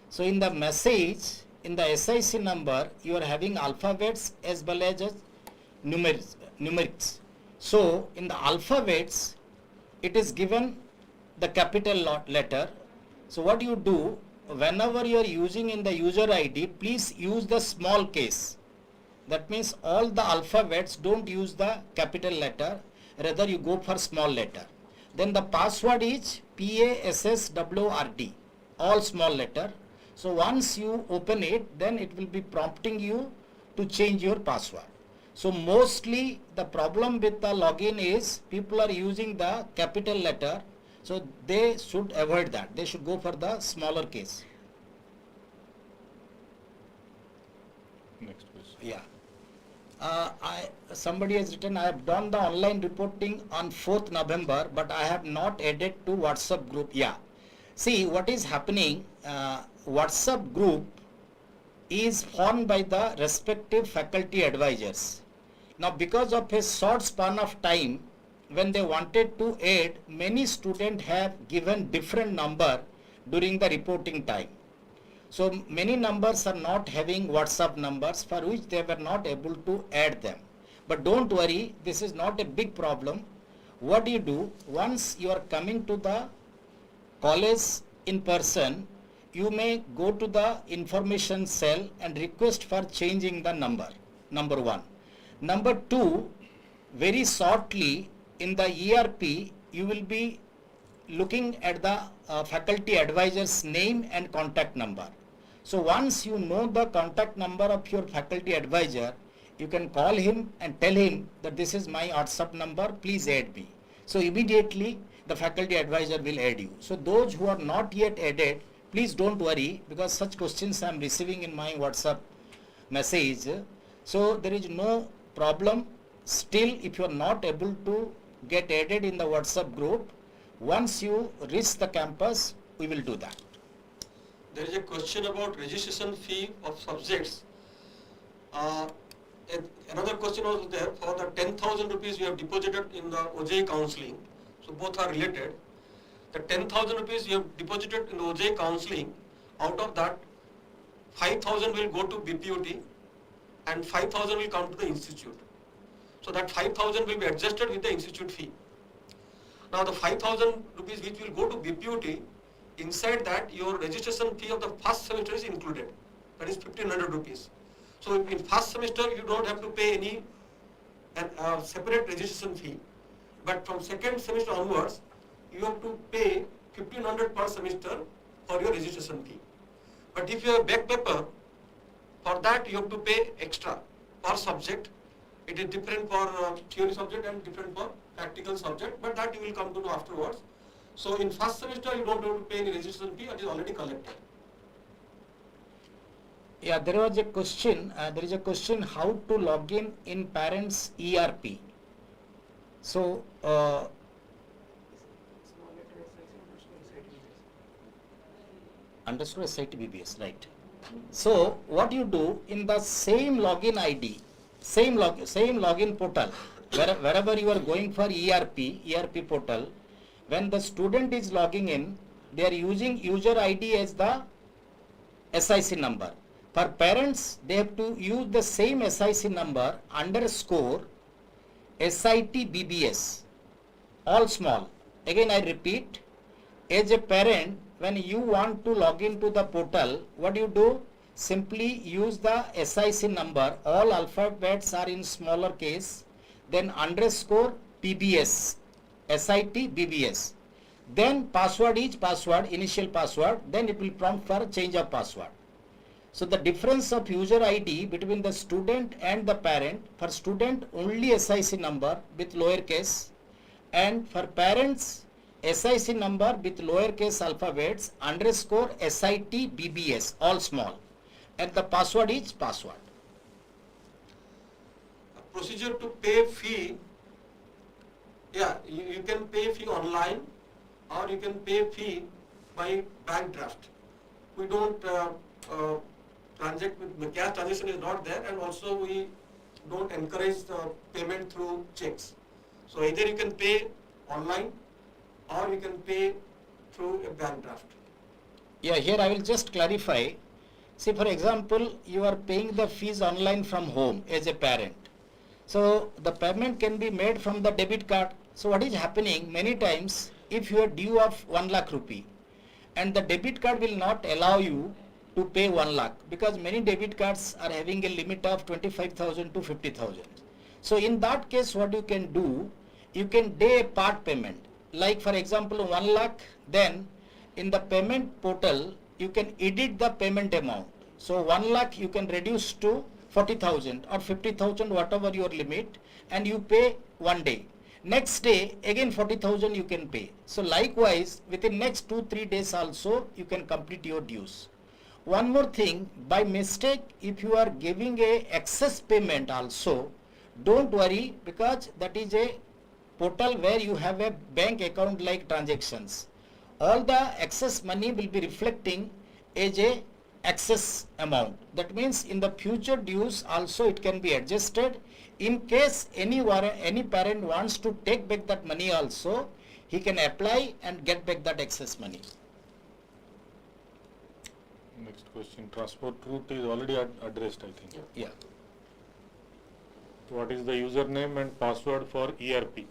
So in the message, in the SIC number, you are having alphabets as well as numerics. So in the alphabets, it is given the capital letter. So what you do, whenever you are using in the user ID, please use the small case. That means all the alphabets, don't use the capital letter, rather you go for small letter. Then the password is PASSWORD, all small letter. So once you open it, then it will be prompting you to change your password. So mostly the problem with the login is people are using the capital letter, so they should avoid that. They should go for the smaller case. Next question. Yeah. Somebody has written, I have done the online reporting on 4th November, but I have not added to WhatsApp group. Yeah. See what is happening, WhatsApp group is formed by the respective faculty advisors. Now because of a short span of time, when they wanted to add, many students have given different number during the reporting time. So many numbers are not having WhatsApp numbers, for which they were not able to add them. But don't worry, this is not a big problem. What do you do? Once you are coming to the college in person, you may go to the information cell and request for changing the number 1. Number two, very shortly in the ERP, you will be looking at the faculty advisor's name and contact number. So once you know the contact number of your faculty advisor, you can call him and tell him that this is my WhatsApp number, please add me. So immediately the faculty advisor will add you. So those who are not yet added, please don't worry, because such questions I am receiving in my WhatsApp message. So there is no problem. Still, if you are not able to get added in the WhatsApp group, once you reach the campus, we will do that. There is a question about registration fee of subjects. Another question was there for the 10,000 rupees you have deposited in the OJE counseling. So both are related. The 10,000 rupees you have deposited in the OJE counseling, out of that 5,000 will go to BPUT and 5,000 will come to the institute. So that 5,000 will be adjusted with the institute fee. Now the 5,000 rupees which will go to BPUT, inside that your registration fee of the first semester is included. That is 1,500 rupees. So in first semester you don't have to pay any separate registration fee. But from second semester onwards, you have to pay 1,500 per semester for your registration fee. But if you have back paper, for that you have to pay extra per subject. It is different for theory subject and different for practical subject, but that you will come to know afterwards. So in first semester you don't have to pay any registration fee, it is already collected. Yeah, there was a question, there is a question how to log in parents ERP. So, underscore SIT BBS, right. So, what you do in the same login ID, same login portal, wherever you are going for ERP portal, when the student is logging in, they are using user ID as the SIC number. For parents, they have to use the same SIC number underscore SIT BBS, all small. Again I repeat, as a parent, when you want to log into the portal, what do you do? Simply use the SIC number, all alphabets are in smaller case, then underscore PBS, SIT BBS. Then password is password, initial password, then it will prompt for change of password. So the difference of user ID between the student and the parent, for student only SIC number with lowercase, and for parents SIC number with lowercase alphabets underscore SIT BBS, all small, and the password is password. Procedure to pay fee, yeah, you can pay fee online or you can pay fee by bank draft. We don't transact with cash transaction is not there, and also we don't encourage the payment through checks. So either you can pay online or you can pay through a bank draft. Yeah, here I will just clarify. See, for example, you are paying the fees online from home as a parent. So the payment can be made from the debit card. So what is happening many times, if you are due of 1 lakh rupee and the debit card will not allow you to pay 1 lakh, because many debit cards are having a limit of 25,000 to 50,000. So in that case, what you can do, you can do a part payment. Like for example 1 lakh, then in the payment portal you can edit the payment amount. So 1 lakh you can reduce to 40,000 or 50,000, whatever your limit, and you pay one day. Next day again 40,000 you can pay. So likewise within next 2-3 days also you can complete your dues. One more thing, by mistake if you are giving a excess payment also, don't worry, because that is a portal where you have a bank account like transactions. All the excess money will be reflecting as a excess amount. That means in the future dues also it can be adjusted. In case any parent wants to take back that money also, he can apply and get back that excess money. Next question, transport route is already addressed, I think. Yeah. What is the username and password for ERP?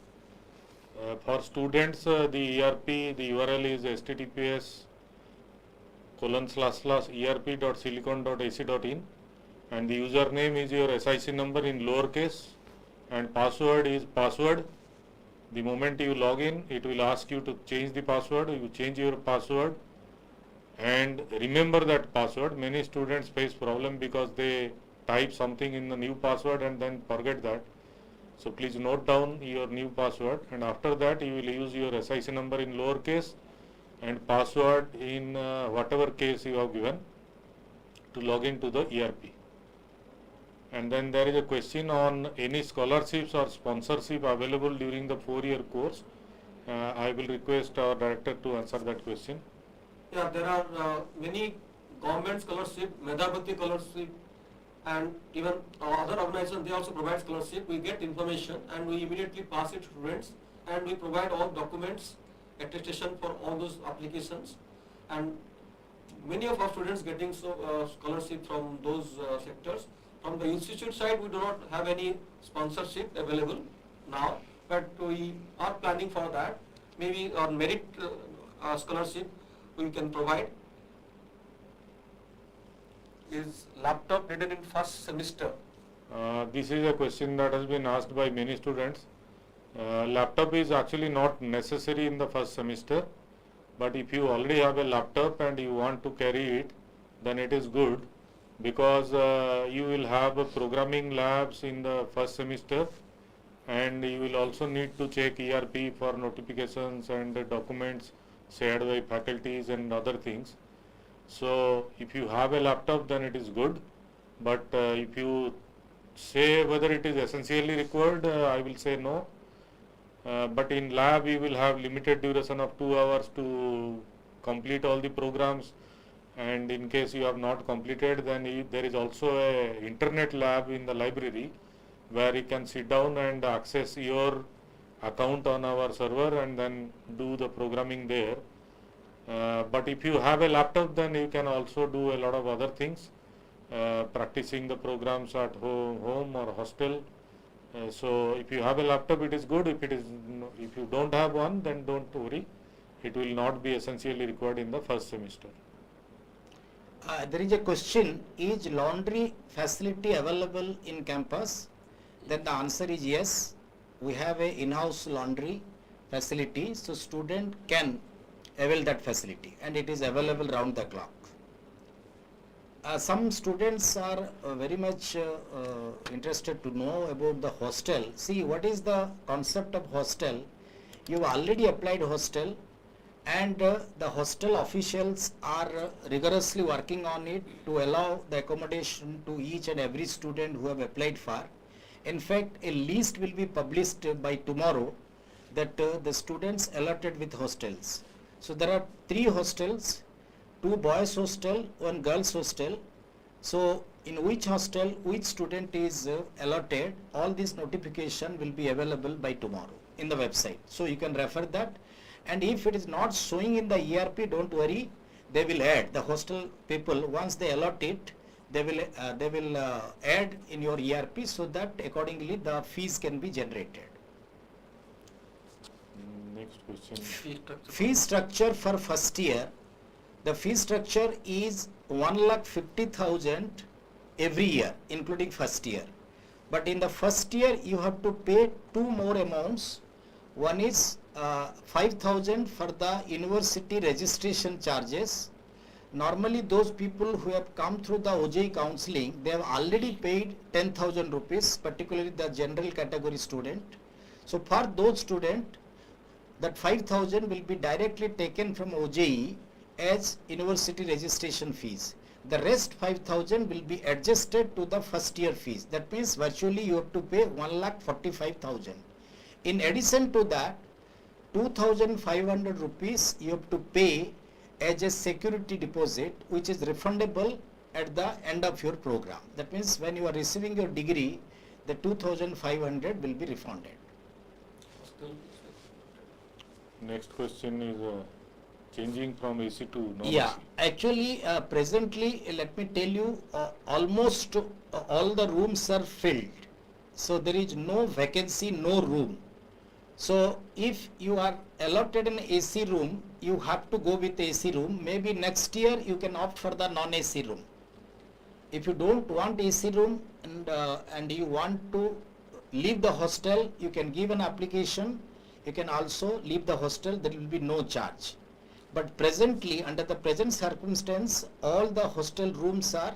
For students, the ERP, the URL is https://erp.silicon.ac.in, and the username is your SIC number in lowercase and password is password. The moment you log in, it will ask you to change the password. You change your password and remember that password. Many students face problem because they type something in the new password and then forget that. So please note down your new password, and after that you will use your SIC number in lowercase and password in whatever case you have given to log into the ERP. And then there is a question on any scholarships or sponsorship available during the 4-year course. I will request our director to answer that question. Yeah, there are many government scholarship, Medhabati scholarship, and even other organizations, they also provide scholarship. We get information and we immediately pass it to students, and we provide all documents, attestation for all those applications, and many of our students getting scholarship from those sectors. From the institute side, we do not have any sponsorship available now, but we are planning for that. Maybe on merit scholarship we can provide. Is laptop needed in first semester? This is a question that has been asked by many students. Laptop is actually not necessary in the first semester, but if you already have a laptop and you want to carry it, then it is good, because you will have programming labs in the first semester, and you will also need to check ERP for notifications and documents shared by faculties and other things. So if you have a laptop, then it is good, but if you say whether it is essentially required, I will say no. But in lab you will have limited duration of 2 hours to complete all the programs, and in case you have not completed, then there is also a internet lab in the library where you can sit down and access your account on our server and then do the programming there. But if you have a laptop, then you can also do a lot of other things, practicing the programs at home or hostel. So if you have a laptop, it is good. If you don't have one, then don't worry. It will not be essentially required in the first semester. There is a question, is laundry facility available in campus? Then the answer is yes. We have a in-house laundry facility, so student can avail that facility, and it is available round the clock. Some students are very much interested to know about the hostel. See, what is the concept of hostel? You already applied hostel, and the hostel officials are rigorously working on it to allow the accommodation to each and every student who have applied for. In fact, a list will be published by tomorrow that the students allotted with hostels. So there are 3 hostels, 2 boys hostel, 1 girls hostel. So in which hostel which student is allotted, all this notification will be available by tomorrow in the website. So you can refer that, and if it is not showing in the ERP, don't worry, they will add, the hostel people, once they allot it, they will add in your ERP, so that accordingly the fees can be generated. Next question. Fee structure for first year, the fee structure is 1,50,000 every year, including first year. But in the first year, you have to pay 2 more amounts. One is 5,000 for the university registration charges. Normally, those people who have come through the OJEE counseling, they have already paid 10,000 rupees, particularly the general category student. So for those students, that 5,000 will be directly taken from OJEE as university registration fees. The rest 5,000 will be adjusted to the first year fees. That means virtually you have to pay 1,45,000. In addition to that, 2,500 rupees you have to pay as a security deposit, which is refundable at the end of your program. That means when you are receiving your degree, the 2,500 will be refunded. Next question is changing from AC to non-AC. Yeah, actually presently, let me tell you, almost all the rooms are filled. So there is no vacancy, no room. So if you are allotted an AC room, you have to go with AC room. Maybe next year you can opt for the non-AC room. If you don't want AC room and you want to leave the hostel, you can give an application, you can also leave the hostel, there will be no charge. But presently, under the present circumstance, all the hostel rooms are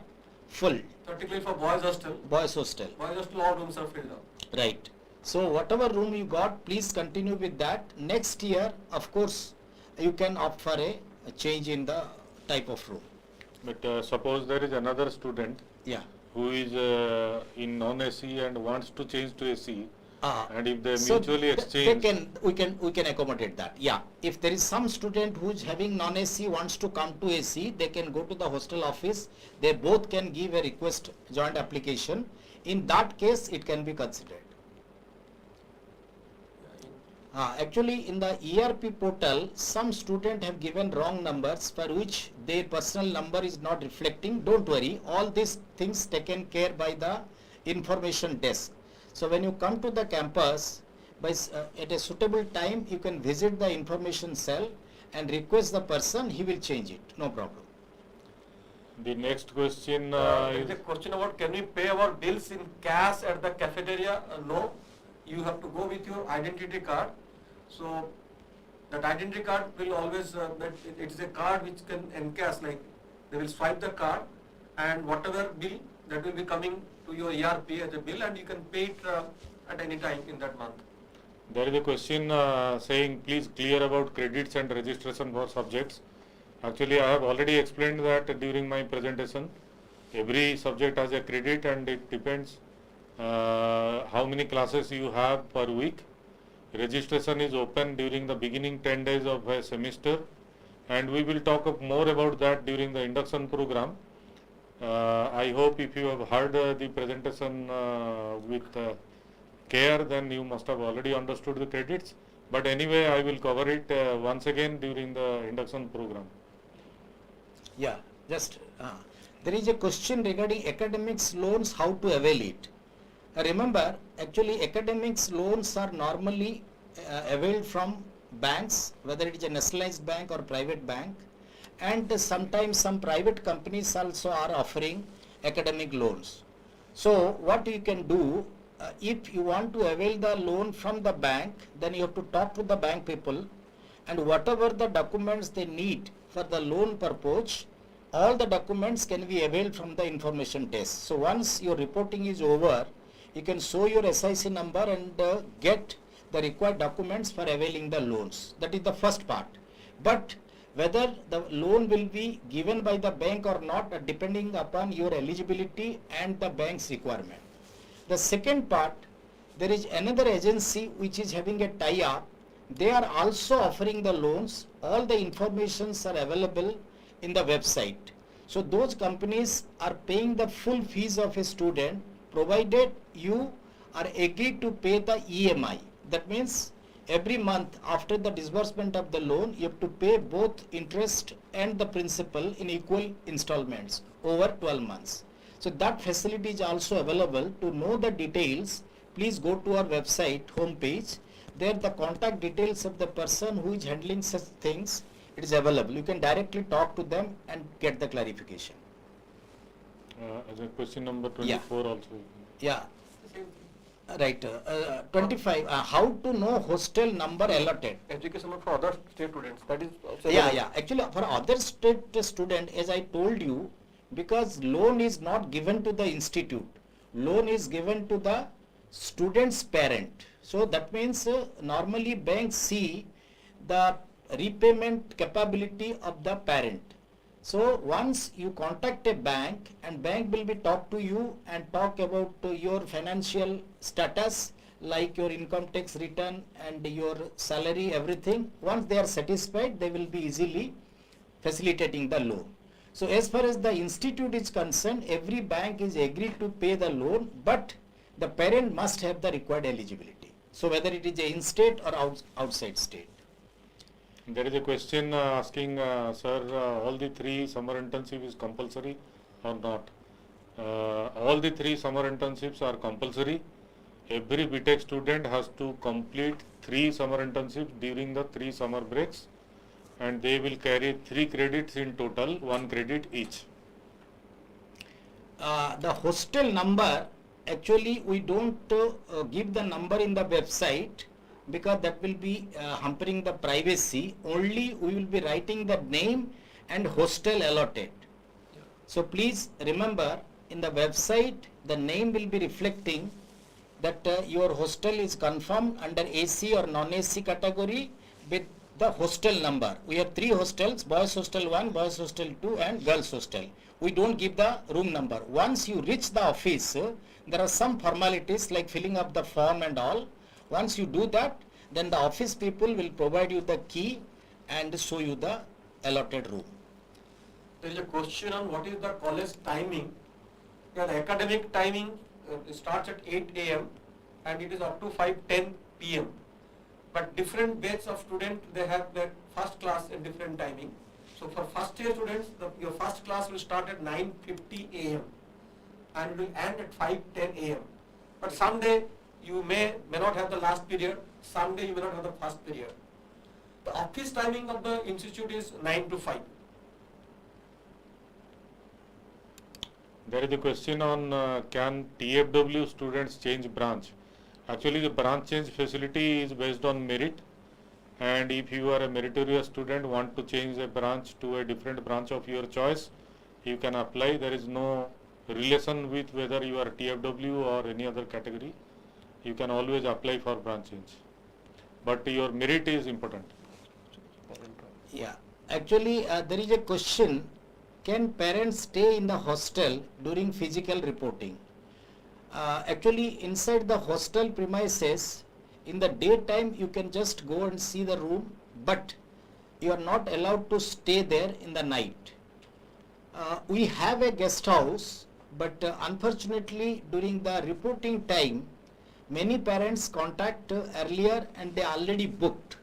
full. Particularly for boys hostel. Boys hostel. Boys hostel, all rooms are filled up. Right. So whatever room you got, please continue with that. Next year, of course, you can opt for a change in the type of room. But suppose there is another student Yeah. who is in non-AC and wants to change to AC, and if they So mutually they exchange, we can accommodate that. Yeah. If there is some student who is having non-AC wants to come to AC, they can go to the hostel office. They both can give a request joint application. In that case, it can be considered. Actually, in the ERP portal, some students have given wrong numbers for which their personal number is not reflecting. Don't worry, all these things taken care by the information desk. So when you come to the campus, at a suitable time, you can visit the information cell and request the person, he will change it, no problem. the next question There is is a question about can we pay our bills in cash at the cafeteria? No, you have to go with your identity card. So that identity card will always, it is a card which can encash, like they will swipe the card and whatever bill that will be coming to your ERP as a bill and you can pay it at any time in that month. there is a question saying please clear about credits and registration for subjects. Actually, I have already explained that during my presentation. Every subject has a credit and it depends how many classes you have per week. Registration is open during the beginning 10 days of a semester, and we will talk more about that during the induction program. I hope if you have heard the presentation with care, then you must have already understood the credits. But anyway, I will cover it once again during the induction program. Yeah, just there is a question regarding academics loans, how to avail it. Remember, actually academics loans are normally availed from banks, whether it is a nationalized bank or private bank, and sometimes some private companies also are offering academic loans. So what you can do, if you want to avail the loan from the bank, then you have to talk to the bank people, and whatever the documents they need for the loan purpose, all the documents can be availed from the information desk. So once your reporting is over, you can show your SIC number and get the required documents for availing the loans. That is the first part. But whether the loan will be given by the bank or not, depending upon your eligibility and the bank's requirement. The second part, there is another agency which is having a tie-up. They are also offering the loans. All the informations are available in the website. So those companies are paying the full fees of a student provided you are agreed to pay the EMI. That means every month after the disbursement of the loan, you have to pay both interest and the principal in equal installments over 12 months. So that facility is also available. To know the details, please go to our website homepage. There the contact details of the person who is handling such things, it is available. You can directly talk to them and get the clarification. As a question number 24 also. Yeah. Right. 25. How to know hostel number allotted? Education loan for other state students, that is also Yeah. Actually, for other state student, as I told you, because loan is not given to the institute, loan is given to the student's parent. So that means normally banks see the repayment capability of the parent. So once you contact a bank, and bank will be talk to you and talk about your financial status, like your income tax return and your salary, everything. Once they are satisfied, they will be easily facilitating the loan. So as far as the institute is concerned, every bank is agreed to pay the loan, but the parent must have the required eligibility. So whether it is a in-state or outside state. There is a question asking, sir, all the 3 summer internship is compulsory or not? All the 3 summer internships are compulsory. Every BTech student has to complete 3 summer internships during the 3 summer breaks, and they will carry 3 credits in total, 1 credit each. The hostel number actually we don't give the number in the website because that will be hampering the privacy. Only we will be writing the name and hostel allotted. So please remember, in the website the name will be reflecting that your hostel is confirmed under AC or non-AC category with the hostel number. We have 3 hostels: boys hostel 1, boys hostel 2 and girls hostel. We don't give the room number. Once you reach the office, there are some formalities like filling up the form and all. Once you do that, then the office people will provide you the key and show you the allotted room. There is a question on what is the college timing. Yeah, the academic timing starts at 8 a.m. and it is up to 5:10 p.m. But different batch of students, they have their first class at different timing. So for first year students, your first class will start at 9:50 a.m. and it will end at 5:10 a.m. But someday you may not have the last period, someday you may not have the first period. The office timing of the institute is 9 to 5. There is a question on can TFW students change branch. Actually, the branch change facility is based on merit, and if you are a meritorious student want to change a branch to a different branch of your choice, you can apply. There is no relation with whether you are TFW or any other category. You can always apply for branch change, but your merit is important. Yeah, actually there is a question, can parents stay in the hostel during physical reporting? Actually inside the hostel premises, in the daytime you can just go and see the room, but you are not allowed to stay there in the night. We have a guest house, but unfortunately during the reporting time, many parents contact earlier and they already booked.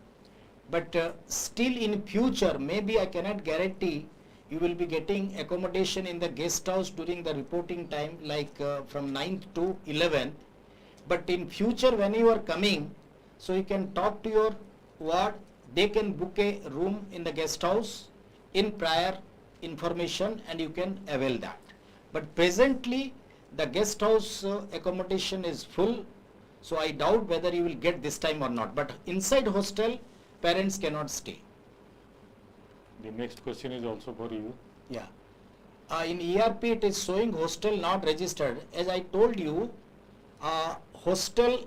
But still in future, maybe I cannot guarantee you will be getting accommodation in the guest house during the reporting time, like from 9th to 11th. But in future when you are coming, so you can talk to your ward, they can book a room in the guest house in prior information and you can avail that. But presently the guest house accommodation is full, so I doubt whether you will get this time or not. But inside hostel, parents cannot stay. The next question is also for you. Yeah. In ERP it is showing hostel not registered. As I told you, hostel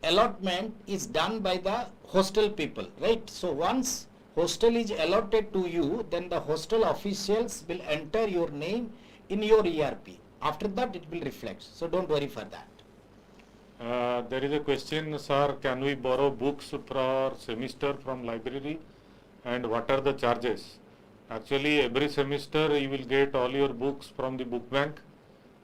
allotment is done by the hostel people, right? So once hostel is allotted to you, then the hostel officials will enter your name in your ERP. After that it will reflect. So don't worry for that. There is a question, sir, can we borrow books for semester from library and what are the charges? Actually, every semester you will get all your books from the book bank.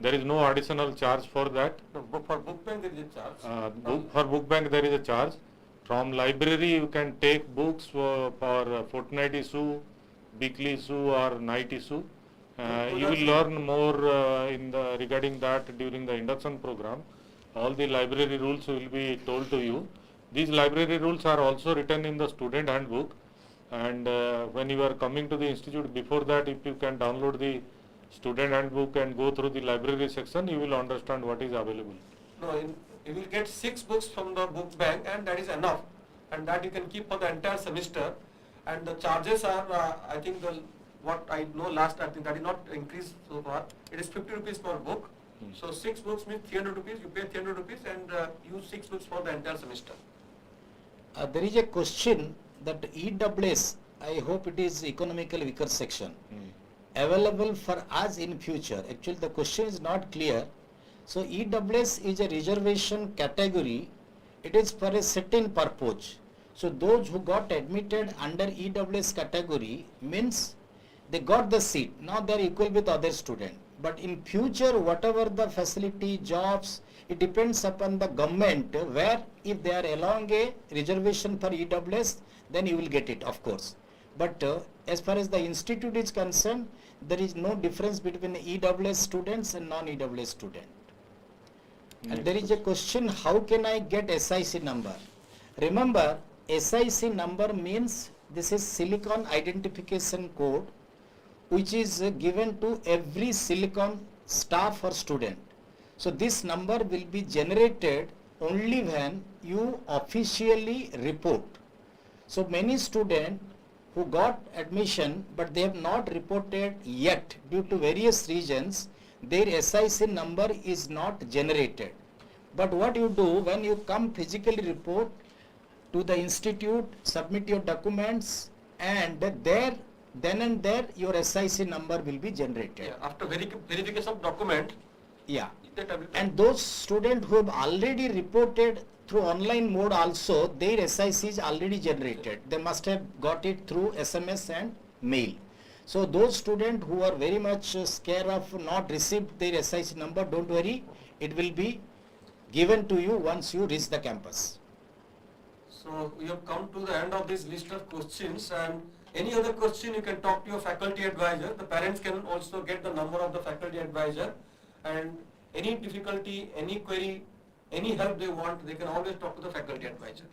There is no additional charge for that. No, for book bank there is a charge. For book bank there is a charge. From library you can take books for fortnight issue, weekly issue or night issue. You will learn more regarding that during the induction program. All the library rules will be told to you. These library rules are also written in the student handbook, and when you are coming to the institute, before that if you can download the student handbook and go through the library section, you will understand what is available. No, you will get 6 books from the book bank and that is enough, and that you can keep for the entire semester. And the charges are I think what I know last, I think that is not increased so far. It is 50 rupees per book. So 6 books means 300 rupees, you pay 300 rupees and use 6 books for the entire semester. There is a question that EWS, I hope it is economically weaker section, available for us in future. Actually the question is not clear. So EWS is a reservation category, it is for a certain purpose. So those who got admitted under EWS category means they got the seat, now they are equal with other students. But in future, whatever the facility, jobs, it depends upon the government, where if they are along a reservation for EWS, then you will get it, of course. But as far as the institute is concerned, there is no difference between EWS students and non-EWS student. And there is a question, how can I get SIC number? Remember, SIC number means this is Silicon Identification Code, which is given to every Silicon staff or student. So this number will be generated only when you officially report. So many students who got admission but they have not reported yet due to various reasons, their SIC number is not generated. But what you do when you come physically report to the institute, submit your documents, and then and there your SIC number will be generated. Yeah, after verification of document, Yeah. that will And those students who have already reported through online mode also, their SIC is already generated. They must have got it through SMS and mail. So those students who are very much scared of not received their SIC number, don't worry, it will be given to you once you reach the campus. So we have come to the end of this list of questions, and any other question you can talk to your faculty advisor. The parents can also get the number of the faculty advisor, and any difficulty, any query, any help they want, they can always talk to the faculty advisor.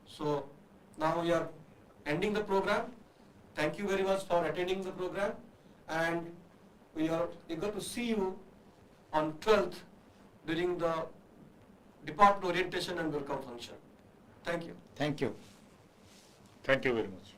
So now we are ending the program. Thank you very much for attending the program, and we are eager to see you on 12th during the department orientation and welcome function. Thank you. Thank you. Thank you very much.